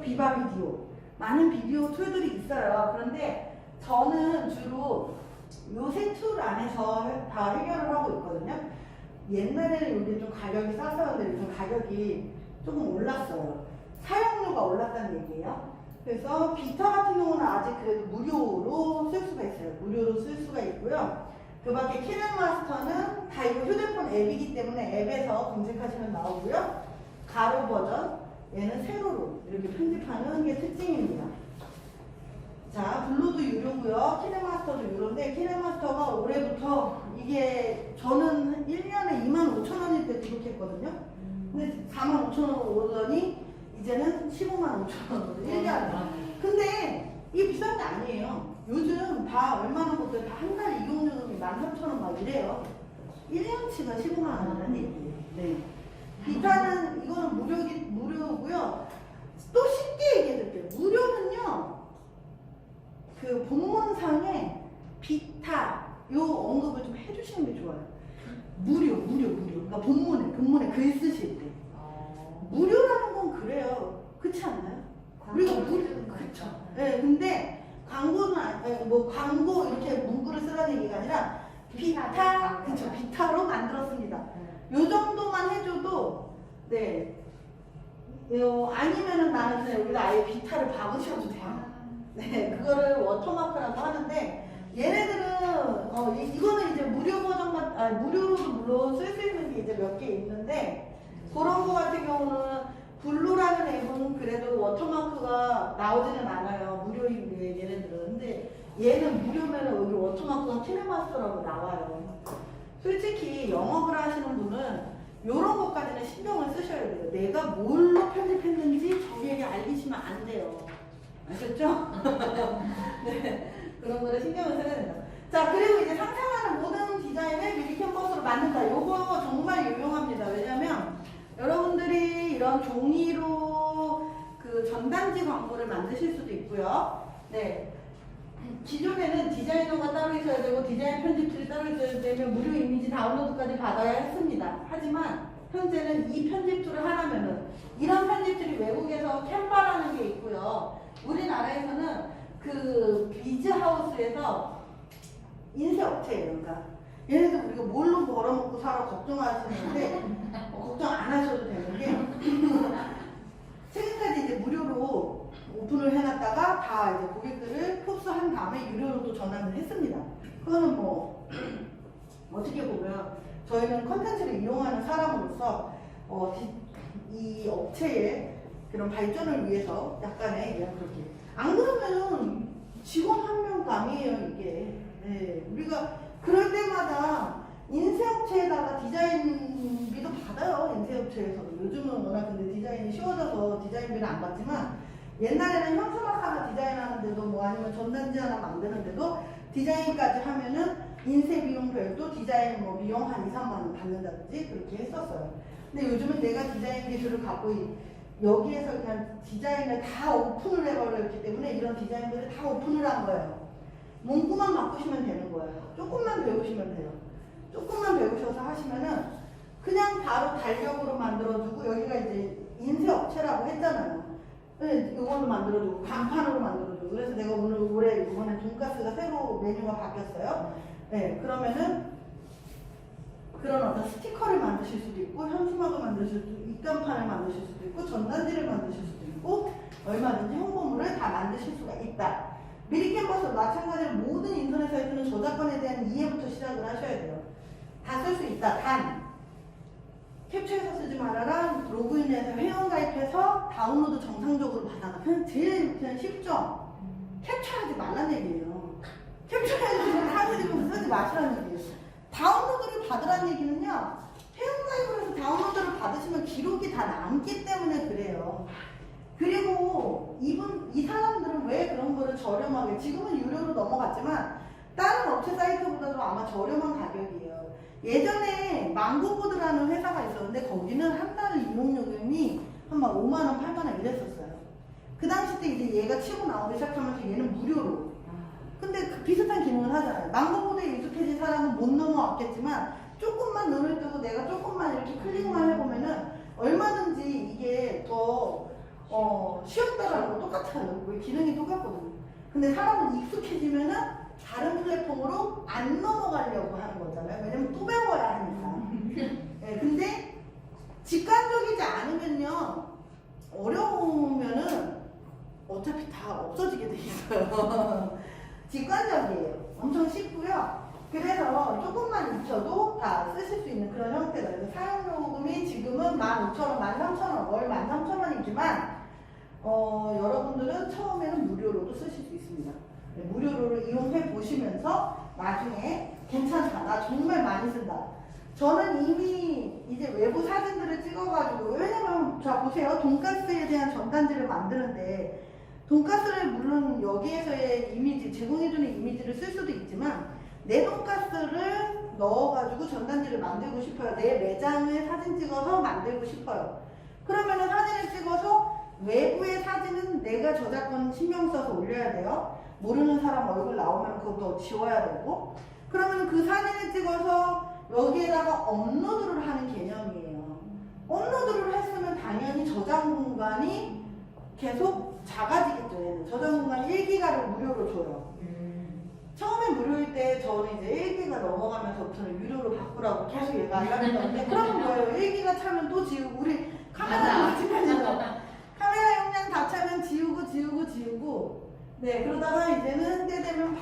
비바 비디오 많은 비디오 툴들이 있어요. 그런데 저는 주로 요 세 툴 안에서 다 해결을 하고 있거든요. 옛날에는 이게 좀 가격이 쌌었는데 요즘 가격이 조금 올랐어요. 사용료가 올랐다는 얘기예요. 그래서 비타 같은 경우는 아직 그래도 무료로 쓸 수가 있어요. 무료로 쓸 수가 있고요. 그 밖에 키네마스터는 다 이거 휴대폰 앱이기 때문에 앱에서 검색하시면 나오고요. 가로 버전, 얘는 세로로 이렇게 편집하는 게 특징입니다. 자, 블루도 유료고요. 키네마스터도 유료인데 키네마스터가 올해부터 이게 저는 1년에 25,000원일 때 구독했거든요. 근데 45,000원으로 오르더니 이제는 155,000원으로 1년에. 근데 이게 비싼 게 아니에요. 요즘 다 웬만한 것들 다 한 달 이용료금이 13,000원 막 이래요. 1년치가 15만 원이라는 얘기예요. 네. 비타는 그러니까 본문에 글 쓰실 때 무료라는 건 그래요. 그렇지 않나요? 우리가 그렇죠. 네, 근데 광고는 뭐 광고 이렇게 문구를 쓰라는 얘기가 아니라 비타, 그렇죠. 비타로 만들었습니다. 요 정도만 해줘도 네. 아니면은 나는 그냥 여기다 아예 비타를 박으셔도 돼요. 네, 그거를 워터마크라고 하는데 얘네들은 이거는 이제 무료 버전만 무료로도 물론 쓸 수 있는 게 이제 몇 개 있는데 그런 거 같은 경우는 블루라는 앱은 그래도 워터마크가 나오지는 않아요. 무료인데 얘네들은. 근데 얘는 무료면은 여기 워터마크가 키네마스터라고 나와요. 솔직히 영업을 하시는 분은 이런 것까지는 신경을 쓰셔야 돼요. 내가 뭘로 편집했는지 정확하게 알리시면 안 돼요. 아셨죠? 네, 그런 거를 신경을 써야 된다. 자, 그리고 이제 상상하는 모든 디자인을 미리 캔버스로 만든다. 요거 정말 유용합니다. 왜냐면 여러분들이 이런 종이로 그 전단지 광고를 만드실 수도 있고요. 네. 기존에는 디자이너가 따로 있어야 되고 디자인 편집들이 따로 있어야 되면 무료 이미지 다운로드까지 받아야 했습니다. 하지만 현재는 이 편집 툴을 하려면은 이런 편집들이 외국에서 캔바라는 게 있고요. 우리나라에서는 그 비즈하우스에서 인쇄 업체예요. 그러니까 얘네들 우리가 뭘로 벌어먹고 살아 걱정하시는데 걱정 안 하셔도 되는 게 최근까지 이제 무료로 오픈을 해놨다가 다 이제 고객들을 흡수한 다음에 유료로 또 전환을 했습니다. 그거는 뭐 어떻게 보면 저희는 컨텐츠를 이용하는 사람으로서 이 업체의 그런 발전을 위해서 약간의 그냥 그렇게 안 그러면은 직원 한 명 감이에요 이게. 네, 우리가 그럴 때마다 인쇄업체에다가 디자인비도 받아요. 인쇄업체에서도 요즘은 워낙 근데 디자인이 쉬워져서 디자인비를 안 받지만 옛날에는 현수막 하나 디자인하는데도 뭐 아니면 전단지 하나 만드는데도 디자인까지 하면은 인쇄 비용 별도 디자인 뭐 비용 한 2, 3만 원 받는다든지 그렇게 했었어요. 근데 요즘은 내가 디자인 기술을 갖고 여기에서 그냥 디자인을 다 오픈을 해버렸기 때문에 이런 디자인들을 다 오픈을 한 거예요. 문구만 바꾸시면 되는 거예요. 조금만 배우시면 돼요. 조금만 배우셔서 하시면은 그냥 바로 달력으로 만들어주고 여기가 이제 인쇄업체라고 했잖아요. 네, 이걸로 만들어주고 간판으로 만들어주고 그래서 내가 올해 이번에 돈가스가 새로 메뉴가 바뀌었어요. 네, 그러면은 그런 어떤 스티커를 만드실 수도 있고 현수막을 만드실 수도 있고 입간판을 만드실 수도 있고 전단지를 만드실 수도 있고 얼마든지 홍보물을 다 만드실 수가 있다. 미리 캔버스 마찬가지로 모든 인터넷 사이트는 저작권에 대한 이해부터 시작을 하셔야 돼요. 다 쓸 수 있다. 단 캡처해서 쓰지 말아라. 로그인해서 회원가입해서 다운로드 정상적으로 받아라. 제일 그냥 쉽죠? 캡처하지 말라는 얘기예요. 캡처해서 사진 쓰지 마시라는 얘기예요. 다운로드를 받으라는 얘기는요. 회원가입을 해서 다운로드를 받으시면 기록이 다 남기 때문에 그래요. 그리고 이 사람들은 왜 그런 거를 저렴하게 지금은 유료로 넘어갔지만 다른 업체 사이트보다도 아마 저렴한 가격이에요. 예전에 망고보드라는 회사가 있었는데 거기는 한 달 이용요금이 한 막 5만원, 8만원 이랬었어요. 그 당시 때 이제 얘가 치고 나오기 시작하면서 얘는 무료로. 근데 그 비슷한 기능을 하잖아요. 망고보드에 익숙해진 사람은 못 넘어왔겠지만 조금만 눈을 뜨고 내가 조금만 이렇게 클릭만 해보면은 얼마든지 이게 더 쉬웠다라는 거 똑같아요. 기능이 똑같거든요. 근데 사람은 익숙해지면은 다른 플랫폼으로 안 넘어가려고 하는 거잖아요. 왜냐면 또 배워야 하니까. 네, 근데 직관적이지 않으면요. 어려우면은 어차피 다 없어지게 돼 있어요. 직관적이에요. 엄청 쉽고요. 그래서 조금만 익혀도 다 쓰실 수 있는 그런 형태다. 그래서 사용요금이 지금은 15,000원, 13,000원, 월 13,000원이지만 여러분들은 처음에는 무료로도 쓰실 수 있습니다. 네, 무료로 이용해 보시면서 나중에 괜찮다. 나 정말 많이 쓴다. 저는 이미 이제 외부 사진들을 찍어가지고 왜냐면 자 보세요. 돈가스에 대한 전단지를 만드는데 돈가스를 물론 여기에서의 이미지 제공해주는 이미지를 쓸 수도 있지만 내 돈가스를 넣어가지고 전단지를 만들고 싶어요. 내 매장을 사진 찍어서 만들고 싶어요. 그러면은 사진을 찍어서 외부의 사진은 내가 저작권 신경 써서 올려야 돼요. 모르는 사람 얼굴 나오면 그것도 지워야 되고 그러면 그 사진을 찍어서 여기에다가 업로드를 하는 개념이에요. 업로드를 했으면 당연히 저장 공간이 계속 작아지겠죠. 얘는 저장 공간 1기가를 무료로 줘요. 처음에 무료일 때 저는 이제 1기가 넘어가면서부터는 유료로 바꾸라고 계속 얘가 알람이 왔는데 그러면 뭐예요? 1기가 차면 또 지우고 우리 카메라 마찬가지죠. 카메라 용량 다 차면 지우고 네 그러다가 이제는 때 되면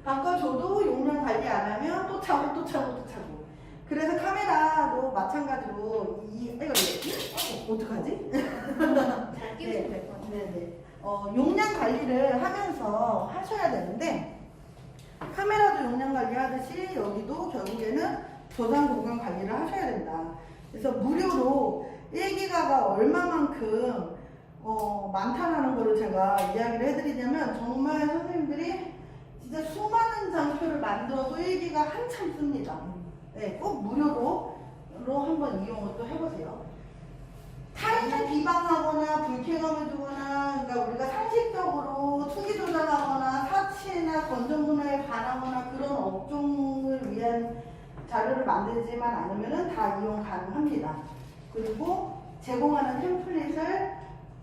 바꿔줘도 용량 관리 안 하면 또 차고 그래서 카메라도 마찬가지로 이거 어떡하지?
잘 끼우시면 될 것 같아요.
네네. 용량 관리를 하면서 하셔야 되는데 카메라도 용량 관리하듯이 여기도 결국에는 저장 공간 관리를 하셔야 된다. 그래서 무료로 1기가가 얼마만큼 많다라는 거를 제가 이야기를 해드리냐면 정말 선생님들이 진짜 수많은 장표를 만들어도 1기가 한참 씁니다. 네, 꼭 무료로 한번 이용을 또 해보세요. 타인을 비방하거나 불쾌감을 주거나 그러니까 우리가 상식적으로 투기 조작하거나 사치나 건전 문화에 반하거나 그런 업종을 위한 자료를 만들지만 않으면 다 이용 가능합니다. 그리고 제공하는 템플릿을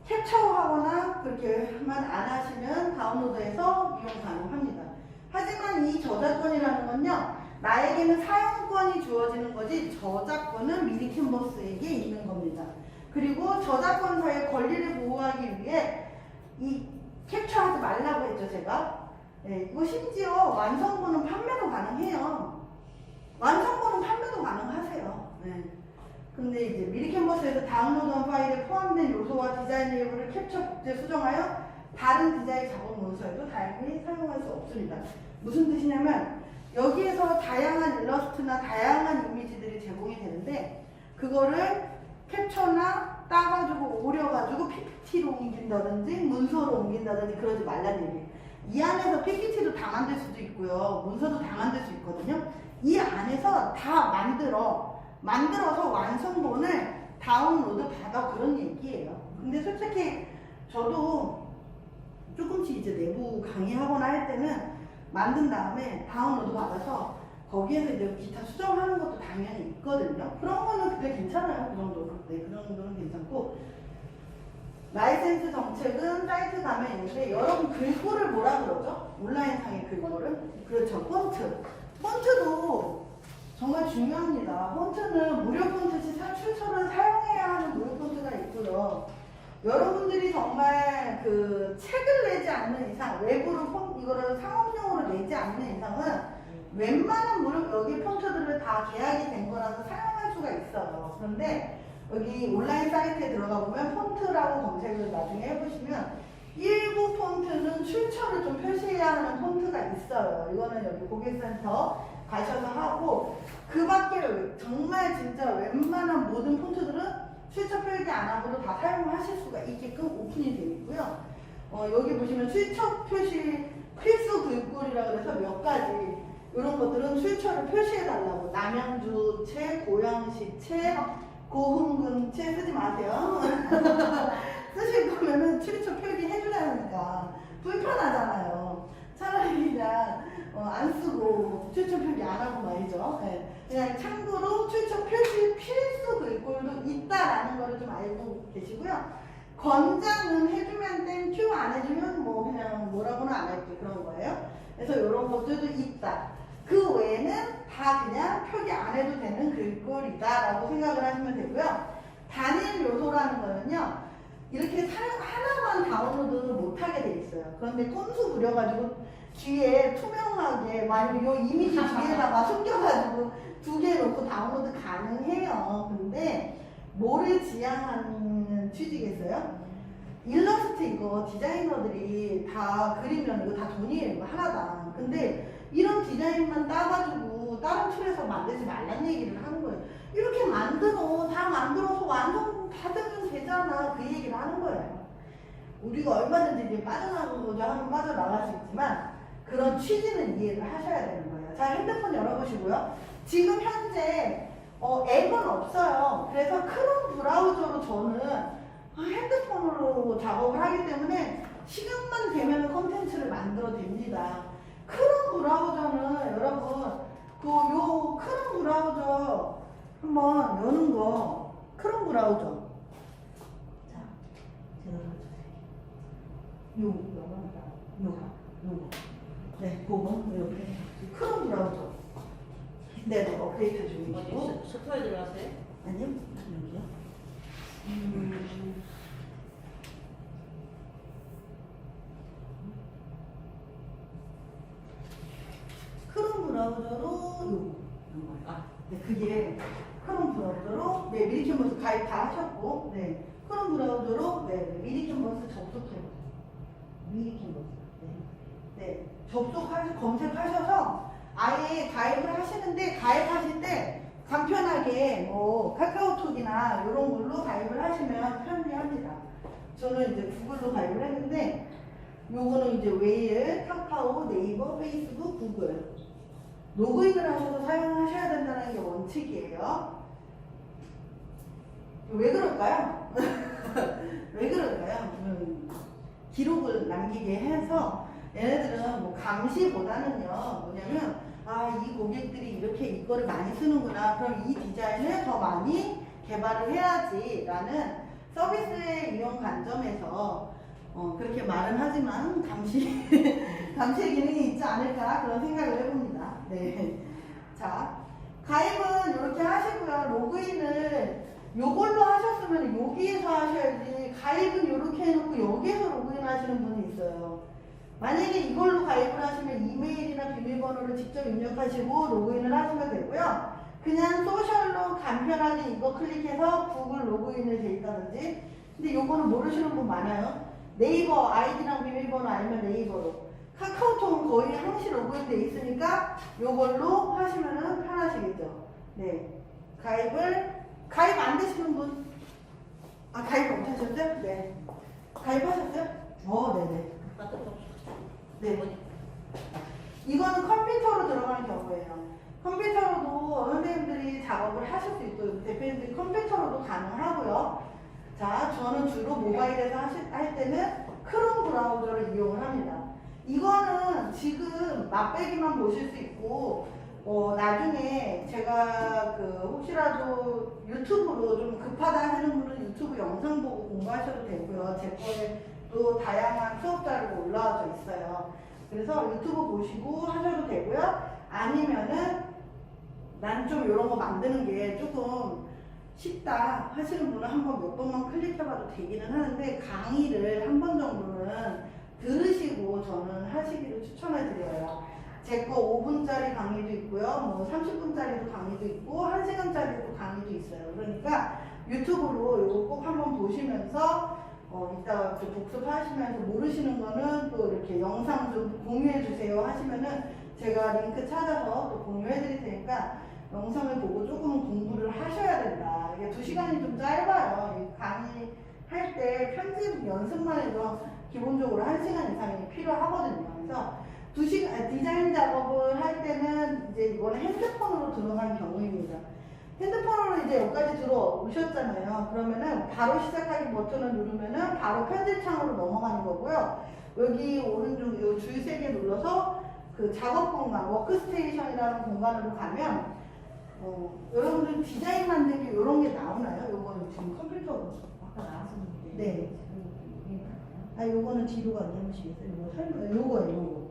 캡처하거나 그렇게만 안 하시면 다운로드해서 이용 가능합니다. 하지만 이 저작권이라는 건요, 나에게는 사용권이 주어지는 거지 저작권은 미리 캔버스에게 있는 겁니다. 그리고 저작권자의 권리를 보호하기 위해 이 캡처하지 말라고 했죠, 제가. 네, 이거 심지어 완성본은 판매도 가능해요. 완성본은 판매도 가능하세요. 네. 근데 이제 미리 캔버스에서 다운로드한 파일에 포함된 요소와 디자인 내용을 캡처 복제 수정하여 다른 디자인 작업 문서에도 다양히 사용할 수 없습니다. 무슨 뜻이냐면 여기에서 다양한 일러스트나 다양한 이미지들이 제공이 되는데 그거를 캡처나 따가지고 오려가지고 PPT로 옮긴다든지 문서로 옮긴다든지 그러지 말라는 얘기예요. 이 안에서 PPT도 다 만들 수도 있고요. 문서도 다 만들 수 있거든요. 이 안에서 다 만들어서 완성본을 다운로드 받아 그런 얘기예요. 근데 솔직히 저도 조금씩 이제 내부 강의하거나 할 때는 만든 다음에 다운로드 받아서 거기에서 이제 기타 수정하는 것도 당연히 있거든요. 그런 거는 그게 괜찮아요. 그 정도는. 네, 그 정도는 괜찮고. 라이센스 정책은 사이트 가면 있는데 여러분 글꼴을 뭐라 그러죠? 온라인상의 글꼴을? 그렇죠. 폰트도 정말 중요합니다. 폰트는 무료 폰트 시 출처를 사용해야 하는 무료 폰트가 있고요. 여러분들이 정말 그 책을 내지 않는 이상, 외부로 이거를 상업용으로 내지 않는 이상은 웬만한 무료 여기 폰트들을 다 계약이 된 거라서 사용할 수가 있어요. 그런데 여기 온라인 사이트에 들어가 보면 폰트라고 검색을 나중에 해보시면 일부 폰트는 출처를 좀 표시해야 하는 폰트가 있어요. 이거는 여기 고객센터 가셔서 하고 그 밖에 정말 진짜 웬만한 모든 폰트들은 출처 표기 안 하고도 다 사용하실 수가 있게끔 오픈이 되어 있고요. 여기 보시면 출처 표시 필수 글꼴이라고 해서 몇 가지 이런 것들은 출처를 표시해 달라고 남양주채, 고양시채, 고흥근채 쓰지 마세요. 쓰실 거면은 출처 표기해 주라니까 불편하잖아요. 차라리 그냥 안 쓰고 출처 표기 안 하고 말이죠. 네. 그냥 참고로 출처 표시 필수 글꼴도 있다라는 거를 좀 알고 계시고요. 권장은 해주면 땡큐, 안 해주면 뭐 그냥 뭐라고는 안 할게 그런 거예요. 그래서 이런 것들도 있다. 그 외에는 다 그냥 표기 안 해도 되는 글꼴이다라고 생각을 하시면 되고요. 단일 요소라는 거는요. 이렇게 하나만 다운로드 못하게 돼 있어요. 그런데 꼼수 부려가지고 뒤에 투명하게 만약 요 이미지 뒤에다가 숨겨가지고 2개 놓고 다운로드 가능해요. 근데 뭐를 지향하는 취지겠어요? 일러스트 이거 디자이너들이 다 그리면 이거 다 돈이에요. 이거 하나당. 근데 이런 디자인만 따가지고 다른 툴에서 만들지 말란 얘기를 하는 거예요. 이렇게 다 만들어서 완성 받으면 되잖아. 그 얘기를 하는 거예요. 우리가 얼마든지 이제 빠져나가고자 하면 빠져나갈 수 있지만 그런 취지는 이해를 하셔야 되는 거예요. 자, 핸드폰 열어보시고요. 지금 현재 앱은 없어요. 그래서 크롬 브라우저로 저는 핸드폰으로 작업을 하기 때문에 시간만 되면 컨텐츠를 만들어 됩니다. 크롬 브라우저는 여러분 요 크롬 브라우저 한번 여는 거, 크롬 브라우저. 자, 제가 요거. 네, 그거 이렇게 크롬 브라우저. 네네, 업데이트 중이시고.
어디 스토어에 들어가세요?
아니요, 여기요. 크롬 브라우저로 요거.
아,
네, 그게 크롬 브라우저로 네, 미리 캔버스 가입 다 하셨고, 네, 크롬 브라우저로 네, 미리 캔버스 접속해보세요. 미리 캔버스. 네, 접속하셔 검색하셔서 아예 가입을 하시는데 가입하실 때 간편하게 뭐 카카오톡이나 이런 걸로 가입을 하시면 편리합니다. 저는 이제 구글로 가입을 했는데 요거는 이제 웨일, 카카오, 네이버, 페이스북, 구글 로그인을 하셔서 사용하셔야 된다는 게 원칙이에요. 왜 그럴까요? 왜 그럴까요? 기록을 남기게 해서 얘네들은 뭐 감시보다는요 뭐냐면 이 고객들이 이렇게 이거를 많이 쓰는구나 그럼 이 디자인을 더 많이 개발을 해야지 라는 서비스의 이용 관점에서 그렇게 말은 하지만 감시의 기능이 있지 않을까 그런 생각을 해봅니다. 네. 자, 가입은 이렇게 하시고요. 로그인을 요걸로 하셨으면 여기에서 하셔야지 가입은 이렇게 해놓고 여기에서 로그인 하시는 분이 있어요. 만약에 이걸로 가입을 하시면 이메일이나 비밀번호를 직접 입력하시고 로그인을 하시면 되고요. 그냥 소셜로 간편하게 이거 클릭해서 구글 로그인을 돼 있다든지 근데 요거는 모르시는 분 많아요. 네이버 아이디랑 비밀번호 아니면 네이버로 카카오톡은 거의 항시 로그인 돼 있으니까 요걸로 하시면은 편하시겠죠. 네. 가입 안 되시는 분? 가입 못 하셨어요? 네. 가입하셨어요? 네네. 네. 이거는 컴퓨터로 들어가는 경우예요. 컴퓨터로도 선생님들이 작업을 하실 수 있고 대표님들이 컴퓨터로도 가능하고요. 자, 저는 주로 모바일에서 할 때는 크롬 브라우저를 이용을 합니다. 이거는 지금 맛배기만 보실 수 있고 나중에 제가 혹시라도 유튜브로 좀 급하다 하시는 분은 유튜브 영상 보고 공부하셔도 되고요. 제 거에 또 다양한 수업 자료가 올라와져 있어요. 그래서 유튜브 보시고 하셔도 되고요. 아니면은 난 좀 이런 거 만드는 게 조금 쉽다 하시는 분은 한번 몇 번만 클릭해봐도 되기는 하는데 강의를 한 번 정도는 들으시고 저는 하시기를 추천을 드려요. 제 거 5분짜리 강의도 있고요. 뭐 30분짜리도 강의도 있고 1시간짜리도 강의도 있어요. 그러니까 유튜브로 이거 꼭 한번 보시면서 이따가 복습하시면서 모르시는 거는 또 이렇게 영상 좀 공유해 주세요 하시면은 제가 링크 찾아서 또 공유해 드릴 테니까 영상을 보고 조금은 공부를 하셔야 된다. 이게 2시간이 좀 짧아요. 강의 할 때 편집 연습만 해도 기본적으로 1시간 이상이 필요하거든요. 그래서 디자인 작업을 할 때는 이제 이거는 핸드폰으로 들어간 경우입니다. 핸드폰으로 이제 여기까지 들어오셨잖아요. 그러면은 바로 시작하기 버튼을 누르면은 바로 편집창으로 넘어가는 거고요. 여기 오른쪽 요 줄 3개 눌러서 그 작업 공간, 워크스테이션이라는 공간으로 가면 여러분들 디자인 만들기 이런 게 나오나요? 요거는 지금 컴퓨터로
아까 나왔었는데.
네. 요거는 뒤로 가게 해보시겠어요? 요거예요.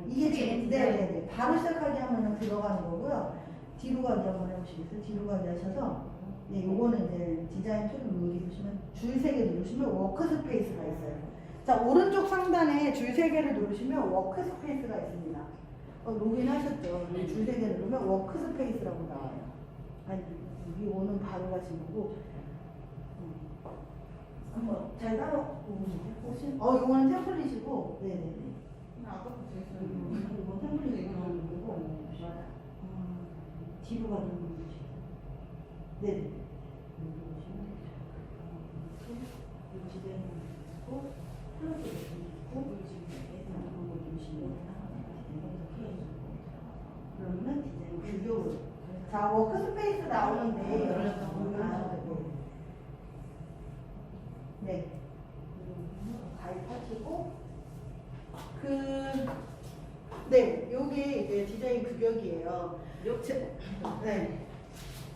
이게 지금 네네네 바로 시작하게 하면 들어가는 거고요. 뒤로 가게 한번 해보시겠어요? 뒤로 가게 하셔서 네 요거는 이제 디자인 툴을 누르시면 줄 3개 누르시면 워크스페이스가 있어요. 자 오른쪽 상단에 줄 3개를 누르시면 워크스페이스가 있습니다. 로그인 하셨죠? 줄 3개 누르면 워크스페이스라고 나와요. 여기 오는 바로 가신 거고 한번 잘 따라오시죠. 이거는 템플릿이고 네네네.
아까부터 했어요.
이건 템플릿 나오는 거고 뒤로 가는 거죠. 네네. 이 디자인 있고 플러스 있고 이런 거 보시면 그러면 디자인 규격으로 자 워크스페이스 나오는데 네. 가입하시고 네, 요게 이제 디자인 규격이에요. 네.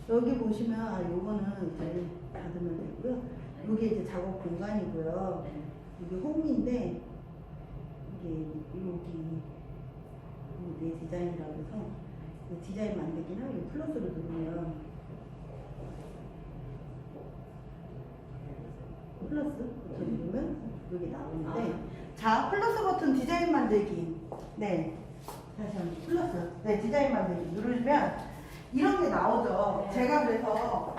여기 보시면 요거는 이제 닫으면 되고요. 이게 이제 작업 공간이고요. 이게 홈인데 이게 여기 내 디자인이라고 해서 이 디자인 만들기나 이 플러스를 누르면 플러스 버튼 누르면 여기 나오는데 자 플러스 버튼 디자인 만들기 네 다시 한번 플러스 네 디자인 만들기 누르면 이런 게 나오죠. 제가 그래서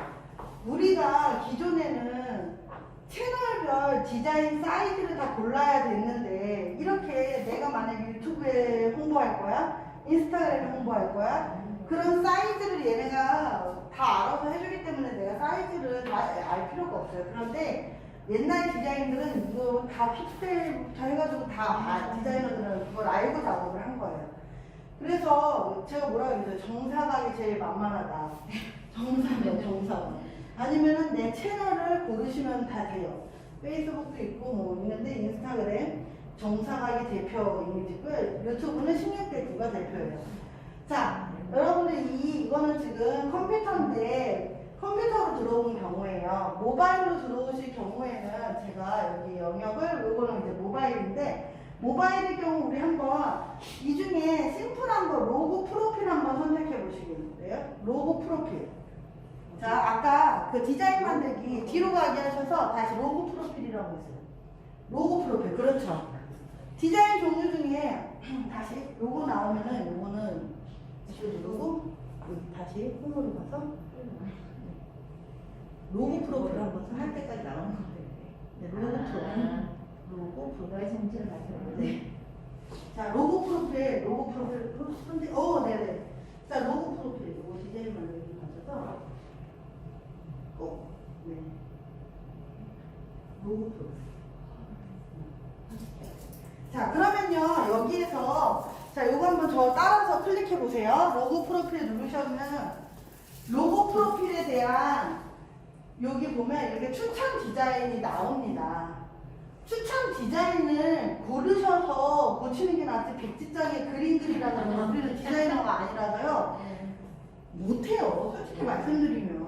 우리가 기존에는 채널별 디자인 사이즈를 다 골라야 됐는데 이렇게 내가 만약에 유튜브에 홍보할 거야 인스타그램에 홍보할 거야 그런 사이즈를 얘네가 다 알아서 해주기 때문에 내가 사이즈를 다 알 필요가 없어요. 그런데 옛날 디자인들은 이거 다 픽셀부터 해가지고 다 디자이너들은 그걸 알고 작업을 한 거예요. 그래서 제가 뭐라 그랬어요? 정사각이 제일 만만하다. 정사면 정사각. 아니면은 내 채널을 고르시면 다 돼요. 페이스북도 있고 뭐 있는데 인스타그램 정사각이 대표 이미지고요. 유튜브는 16대 9가 대표예요. 자, 여러분들 이거는 지금 컴퓨터인데 컴퓨터로 들어온 경우에요. 모바일로 들어오실 경우에는 제가 여기 영역을 이거는 이제 모바일인데 모바일의 경우 우리 한번 이 중에 심플한 거 로고 프로필 한번 선택해 보시겠어요? 로고 프로필. 자, 아까 그 디자인 만들기 뒤로 가게 하셔서 다시 로고 프로필이라고 했어요. 로고 프로필. 그렇죠. 디자인 종류 중에 다시 요거 나오면은 요거는 이거 누르고 여기 다시 홈으로 가서 로고 프로필 한번 할 때까지 나오는 거예요. 네, 로고 프로필. 로고 프로필.
정체를 맞춰요.
네. 자, 로고 프로필. 선택. 네네. 자, 로고 프로필. 요거 디자인 만들기 가셔서 꼭. 네. 로고 프로필. 자, 그러면요, 여기에서, 자, 요거 한번 저 따라서 클릭해 보세요. 로고 프로필 누르시면, 로고 프로필에 대한, 여기 보면 이렇게 추천 디자인이 나옵니다. 추천 디자인을 고르셔서 고치는 게 낫지, 백지장에 그림 그리라는 우리는 디자이너가 아니라서요. 못해요. 솔직히 말씀드리면.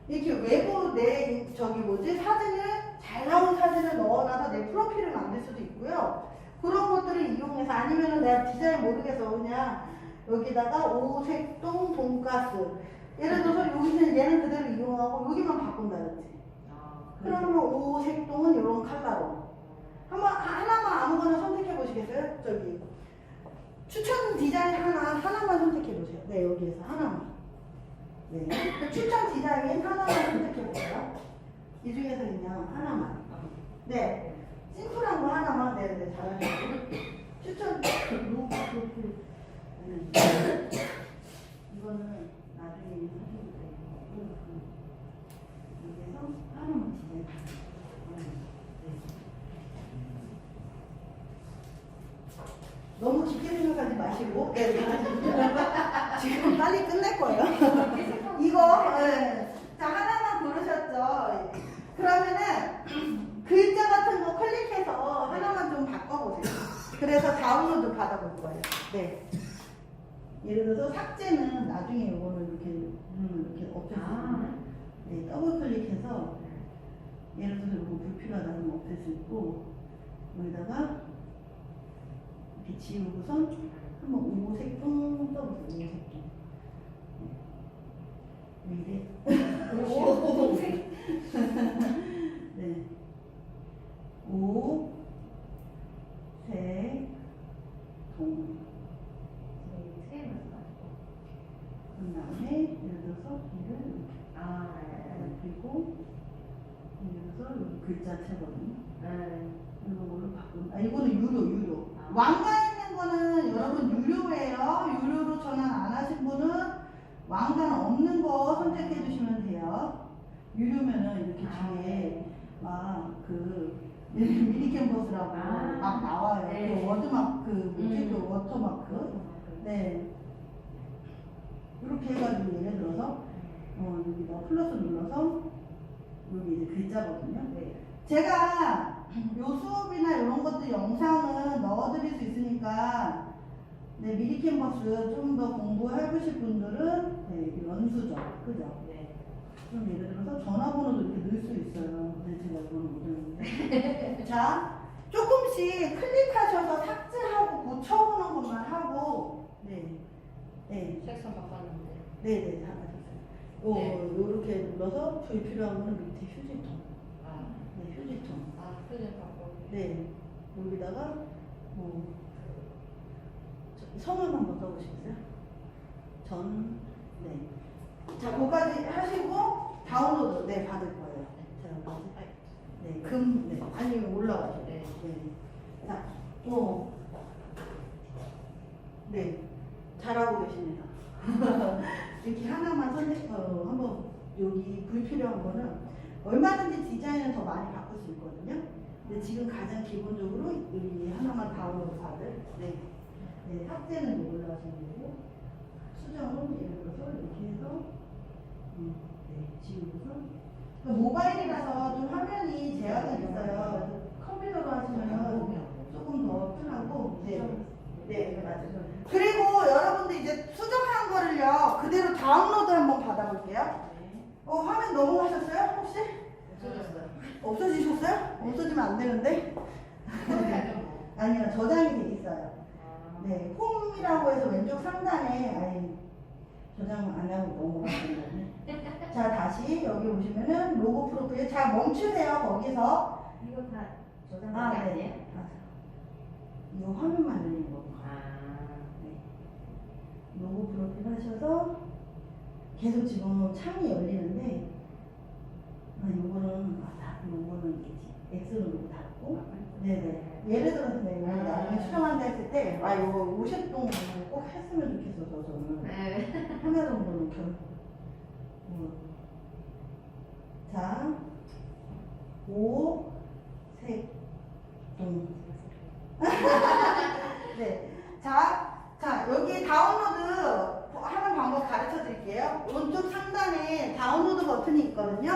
이렇게 외부 사진을, 잘 나온 사진을 넣어놔서 내 프로필을 만들 수도 있고요. 그런 것들을 이용해서 아니면은 내가 디자인 모르겠어. 그냥 여기다가 오색동 돈가스. 예를 들어서 여기는 얘는 그대로 이용하고 여기만 바꾼다든지. 그러면 오색동은 이런 컬러로. 하나만 아무거나 선택해 보시겠어요? 저기. 추천 디자인 하나만 선택해 보세요. 네, 여기에서 하나만. 네. 추천 디자인 하나만 선택해 보세요. 이 중에서 그냥 하나만. 네. 심플한 거 하나만. 네, 잘하셨어요. 추천 로고 프로필. 이거는 나중에 하셔도 되고. 여기서 하나만 디자인. 너무 깊게 생각하지 마시고. 네, 지금 빨리 끝낼 거예요. 이거, 네. 자, 하나만 고르셨죠? 그러면은, 글자 같은 거 클릭해서 하나만 좀 바꿔보세요. 그래서 다운로드 받아볼 거예요. 네. 예를 들어서 삭제는 나중에 이거를 이렇게 없앨 수 있거든요. 네, 더블 클릭해서, 예를 들어서 이거 불필요하다는 거 없앨 수 있고, 여기다가, 이렇게 지우고선 한번 오색동 써보세요. 오색동. 왜 이래? 오색. 네. 오, 색, 동. 그 다음에 예를 들어서 얘를 그리고 예를 들어서 여기 글자체거든요. 이걸로 바꾼. 이거는 유료. 왕관 있는 거는 여러분 유료예요. 유료로 전환 안 하신 분은 왕관 없는 거 선택해 주시면 돼요. 유료면은 이렇게 뒤에 미니 캔버스라고 막 나와요.
네.
그 워드마크, 그 워터마크. 네. 이렇게 해가지고 예를 들어서 여기다 플러스 눌러서 여기 이제 글자거든요.
네.
제가 요 수업이나 이런 것들 영상은 넣어드릴 수 있으니까 네, 미리 캔버스 좀 더 공부해보실 분들은 네, 연수죠. 그죠?
네.
좀 예를 들어서 전화번호도 이렇게 넣을 수 있어요. 근데 제가 이거는 못했는데. 자, 조금씩 클릭하셔서 삭제하고 고쳐보는 것만 하고, 네. 네.
색상 바꿨는데.
네네, 잘하셨어요.
네.
요렇게 눌러서 불필요한 거는 밑에 휴지통.
아,
네, 휴지통.
표정 바꿔.
네. 여기다가, 성함 한번 써보시겠어요? 네. 자, 그거까지 하시고, 다운로드, 네, 받을 거예요. 자, 여기까지. 네, 아니면 올라가죠.
네.
자, 네. 잘하고 계십니다. 이렇게 하나만 한번 여기 불필요한 거는 얼마든지 디자인은 더 많이 바꿀 수 있거든요. 근데 지금 가장 기본적으로 여기 하나만 다운로드 받을. 네. 네, 삭제는 이걸로 하시면 되고, 수정은 예를 들어서 이렇게 해서, 네, 지우고서. 모바일이라서 좀 화면이 제약이 있어요. 그래서 컴퓨터로 하시면 조금 더 편하고, 네, 맞아요. 그리고 여러분들 이제 수정한 거를요, 그대로 다운로드 한번 받아볼게요. 화면 넘어가셨어요? 혹시?
없어졌어요.
없어지셨어요? 없어지면 안 되는데? 아니요, 저장이 돼 있어요. 네, 홈이라고 해서 왼쪽 상단에, 저장 안 하고 넘어가시는 자, 다시 여기 보시면은 로고 프로필. 자, 멈추세요, 거기서.
이거 다 저장한 게 아니에요?
맞아. 이거 화면만 열리는 거.
아.
네. 로고 프로필 하셔서 계속 지금 창이 열리는데, 요거는 X로 누구 닫고. 네네. 예를 들어서 내가 나중에 수정한다 했을 때, 요거 오색동 꼭 했으면 좋겠어서 저는.
네.
하나 정도는 자, 오색동. 네. 자, 여기 다운로드 하는 방법 가르쳐 드릴게요. 오른쪽 상단에 다운로드 버튼이 있거든요.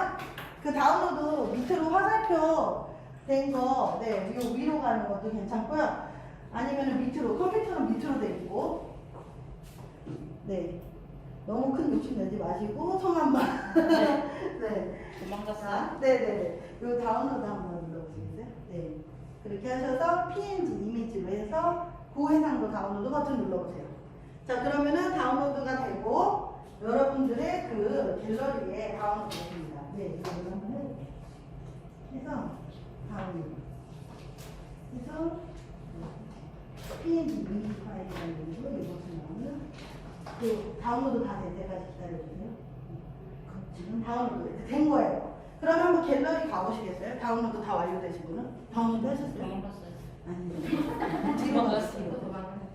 그 다운로드 밑으로 화살표 된 거, 네, 위로 가는 것도 괜찮고요. 아니면 밑으로, 컴퓨터는 밑으로 돼 있고, 네. 너무 큰 욕심 내지 마시고, 성함만. 네.
도망갔어요?
네네. 요 다운로드 한번 눌러보시겠어요? 네. 그렇게 하셔서 PNG 이미지로 해서 고해상도 다운로드 버튼 눌러보세요. 자, 그러면은 다운로드가 되고, 여러분들의 그 갤러리에 다운로드 됩니다. 네, 이거 한번 해볼게요. 해서, 다운로드. 해서, PNG 이미지 파일이라는 걸로 이것을 나오면, 다운로드 다 될 때까지 기다려주세요. 지금 다운로드 된 거예요. 그럼 한번 갤러리 가보시겠어요? 다운로드 다 완료되신 분은? 다운로드 하셨어요?
도망갔어요.
아니요. 지금
도망갔어요.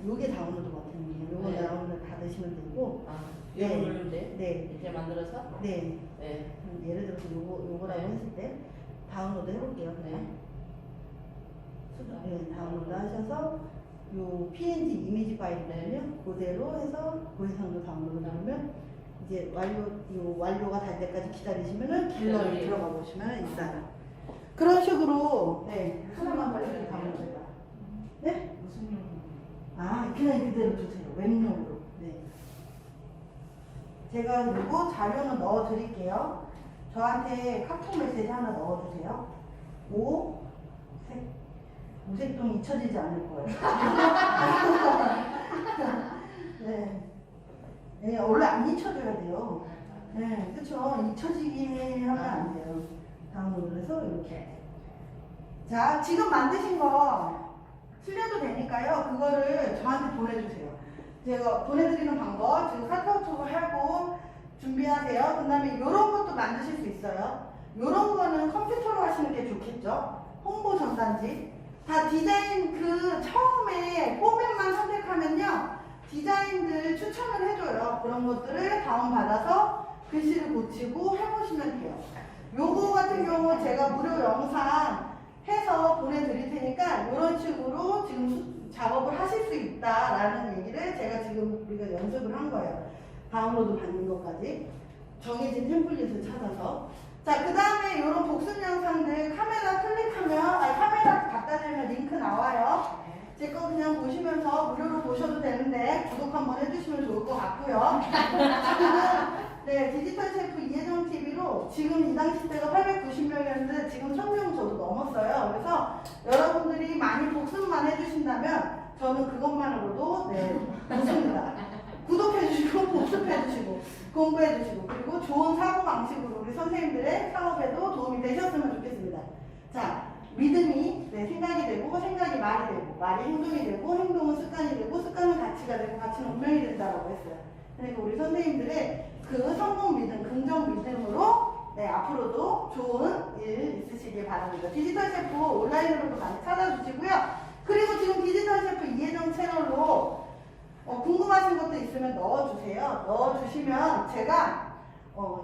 요게 다운로드 버튼이에요. 요거
네.
다운로드 닫으시면 되고.
아,
네.
이거 누르는데?
네.
이제 만들어서?
네.
네.
예를 들어서 요거라고
네.
했을 때 다운로드 해볼게요.
네.
네, 다운로드 하셔서 요 PNG 이미지 파일이거든요. 그대로 해서 고해상도 다운로드 누르면 이제 완료가 될 때까지 기다리시면은 갤러리
갤러리.
들어가 보시면 있어요. 그런 식으로 네 하나만 더 이렇게 다운로드해봐. 네?
무슨 용?
그냥 그대로 두세요. 웹용으로. 네. 제가 그리고 자료는 넣어 드릴게요. 저한테 카톡 메시지 하나 넣어주세요. 오색동 잊혀지지 않을 거예요. 네. 네, 원래 안 잊혀줘야 돼요. 네, 그쵸. 잊혀지게 하면 안 돼요. 다운로드 해서 이렇게. 자, 지금 만드신 거 틀려도 되니까요. 그거를 저한테 보내주세요. 제가 보내드리는 방법, 지금 카카오톡을 하고 준비하세요. 그 다음에 이런 것도 만드실 수 있어요. 이런 거는 컴퓨터로 하시는 게 좋겠죠. 홍보 전단지. 다 디자인 처음에 포맷만 선택하면요. 디자인들 추천을 해줘요. 그런 것들을 다운받아서 글씨를 고치고 해보시면 돼요. 요거 같은 경우 제가 무료 영상 해서 보내드릴 테니까 이런 식으로 지금 작업을 하실 수 있다라는 얘기를 제가 지금 우리가 연습을 한 거예요. 다운로드 받는 것까지 정해진 템플릿을 찾아서. 자, 그 다음에 이런 복습 영상들 카메라 클릭하면, 카메라 갖다 대면 링크 나와요. 제 거 그냥 보시면서 무료로 보셔도 되는데 구독 한번 해주시면 좋을 것 같고요. 지금은 네, 디지털 셰프 이혜정 TV로 지금 이 당시 때가 890명이었는데 지금 1000명 저도 넘었어요. 그래서 여러분들이 많이 복습만 해주신다면 저는 그것만으로도 네, 좋습니다. 구독해주시고 복습해주시고 공부해주시고 그리고 좋은 사고방식으로 우리 선생님들의 사업에도 도움이 되셨으면 좋겠습니다. 자, 믿음이 네, 생각이 되고 생각이 말이 되고 말이 행동이 되고 행동은 습관이 되고 습관은 가치가 되고 가치는 운명이 된다고 했어요. 그러니까 우리 선생님들의 그 성공 믿음, 긍정 믿음으로 네, 앞으로도 좋은 일 있으시길 바랍니다. 디지털 셰프 온라인으로도 많이 찾아주시고요. 그리고 지금 디지털 셰프 이혜정 채널로 궁금하신 것도 있으면 넣어주세요. 넣어주시면 제가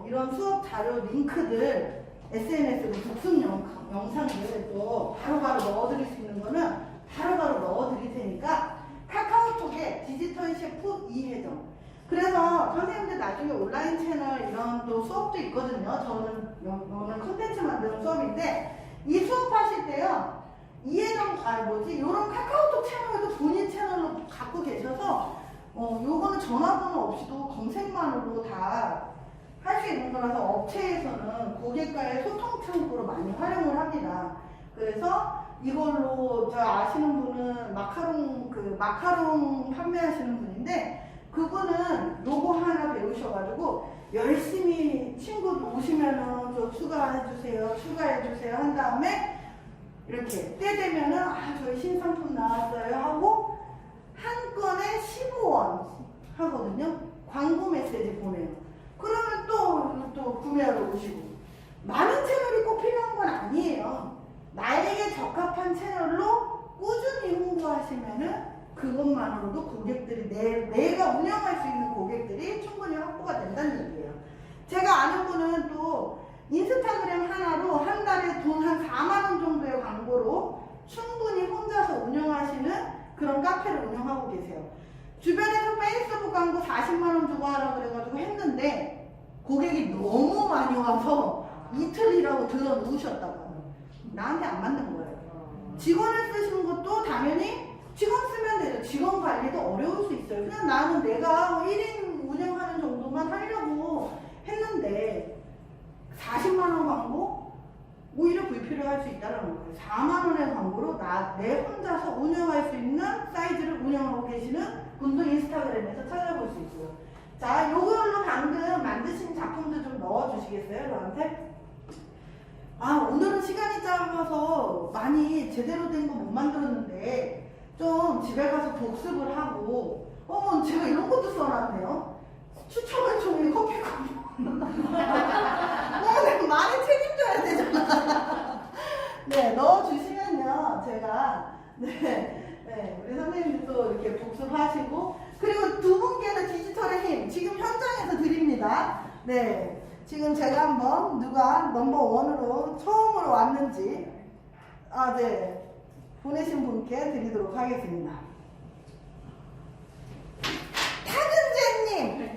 이런 수업 자료 링크들 SNS로 복습 영상들 또 바로바로 넣어드릴 수 있는 거는 바로바로 넣어드릴 테니까 카카오톡에 디지털 셰프 이혜정 그래서 선생님들 나중에 온라인 채널 이런 또 수업도 있거든요. 저는 오늘 컨텐츠 만드는 수업인데 이 수업하실 때요. 이혜정 이런 카카오톡 채널도 본인 채널로 갖고 계셔서 요거는 전화번호 없이도 검색만으로 다 할 수 있는 거라서 업체에서는 고객과의 소통 창구로 많이 활용을 합니다. 그래서 이걸로 저 아시는 분은 마카롱 판매하시는 분인데 그분은 요거 하나 배우셔가지고 열심히 친구들 오시면은 저 추가해주세요 한 다음에 이렇게 때 되면은 저희 신상품 나왔어요 하고 한 건에 15원 하거든요. 광고 메시지 보내요. 그러면 또 구매하러 오시고 많은 채널이 꼭 필요한 건 아니에요. 나에게 적합한 채널로 꾸준히 홍보하시면은 그것만으로도 고객들이 내가 운영할 수 있는 고객들이 충분히 확보가 된다는 얘기예요. 제가 아는 분은 또 인스타그램 하나로 한 달에 돈 한 4만 원 정도의 광고로 충분히 혼자서 운영하시는 그런 카페를 운영하고 계세요. 주변에서 페이스북 광고 40만 원 주고 하라고 그래가지고 했는데 고객이 너무 많이 와서 이틀 일하고 들어 누우셨다고 나한테 안 맞는 거예요. 직원을 쓰시는 것도 당연히 직원 쓰면 되죠. 직원 관리도 어려울 수 있어요. 그냥 나는 내가 1인 운영하는 정도만 하려고 했는데 40만 원 광고? 오히려 불필요할 수 있다는 거예요. 4만 원의 광고로 내 혼자서 운영할 수 있는 사이즈를 운영하고 계시는 분도 인스타그램에서 찾아볼 수 있고요. 자, 요걸로 방금 만드신 작품도 좀 넣어주시겠어요, 저한테? 오늘은 시간이 짧아서 많이 제대로 된 거 못 만들었는데 좀 집에 가서 복습을 하고 제가 이런 것도 써놨네요. 추첨을 통해 커피 쿠폰. 내가 많이 책임져야 되잖아. 네, 넣어주시면요. 제가 우리 선생님도 이렇게 복습하시고 그리고 두 분께는 디지털의 힘 지금 현장에서 드립니다. 네, 지금 제가 한번 누가 넘버원으로 처음으로 왔는지 보내신 분께 드리도록 하겠습니다. 타근재님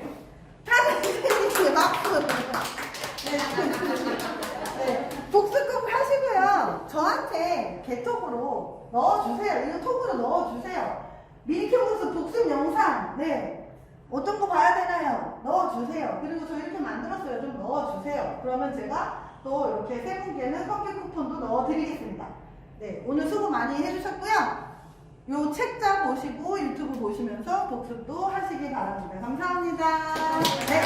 박수. 네, 복습 꼭 하시고요. 저한테 개톡으로 넣어주세요. 이거 톡으로 넣어주세요. 밀키버스 복습 영상 어떤 거 봐야 되나요? 넣어주세요. 그리고 저 이렇게 만들었어요. 좀 넣어주세요. 그러면 제가 또 이렇게 세 분께는 커피 쿠폰도 넣어드리겠습니다. 네, 오늘 수고 많이 해주셨고요. 요 책자 보시고 유튜브 보시면서 복습도 하시기 바랍니다. 감사합니다. 네.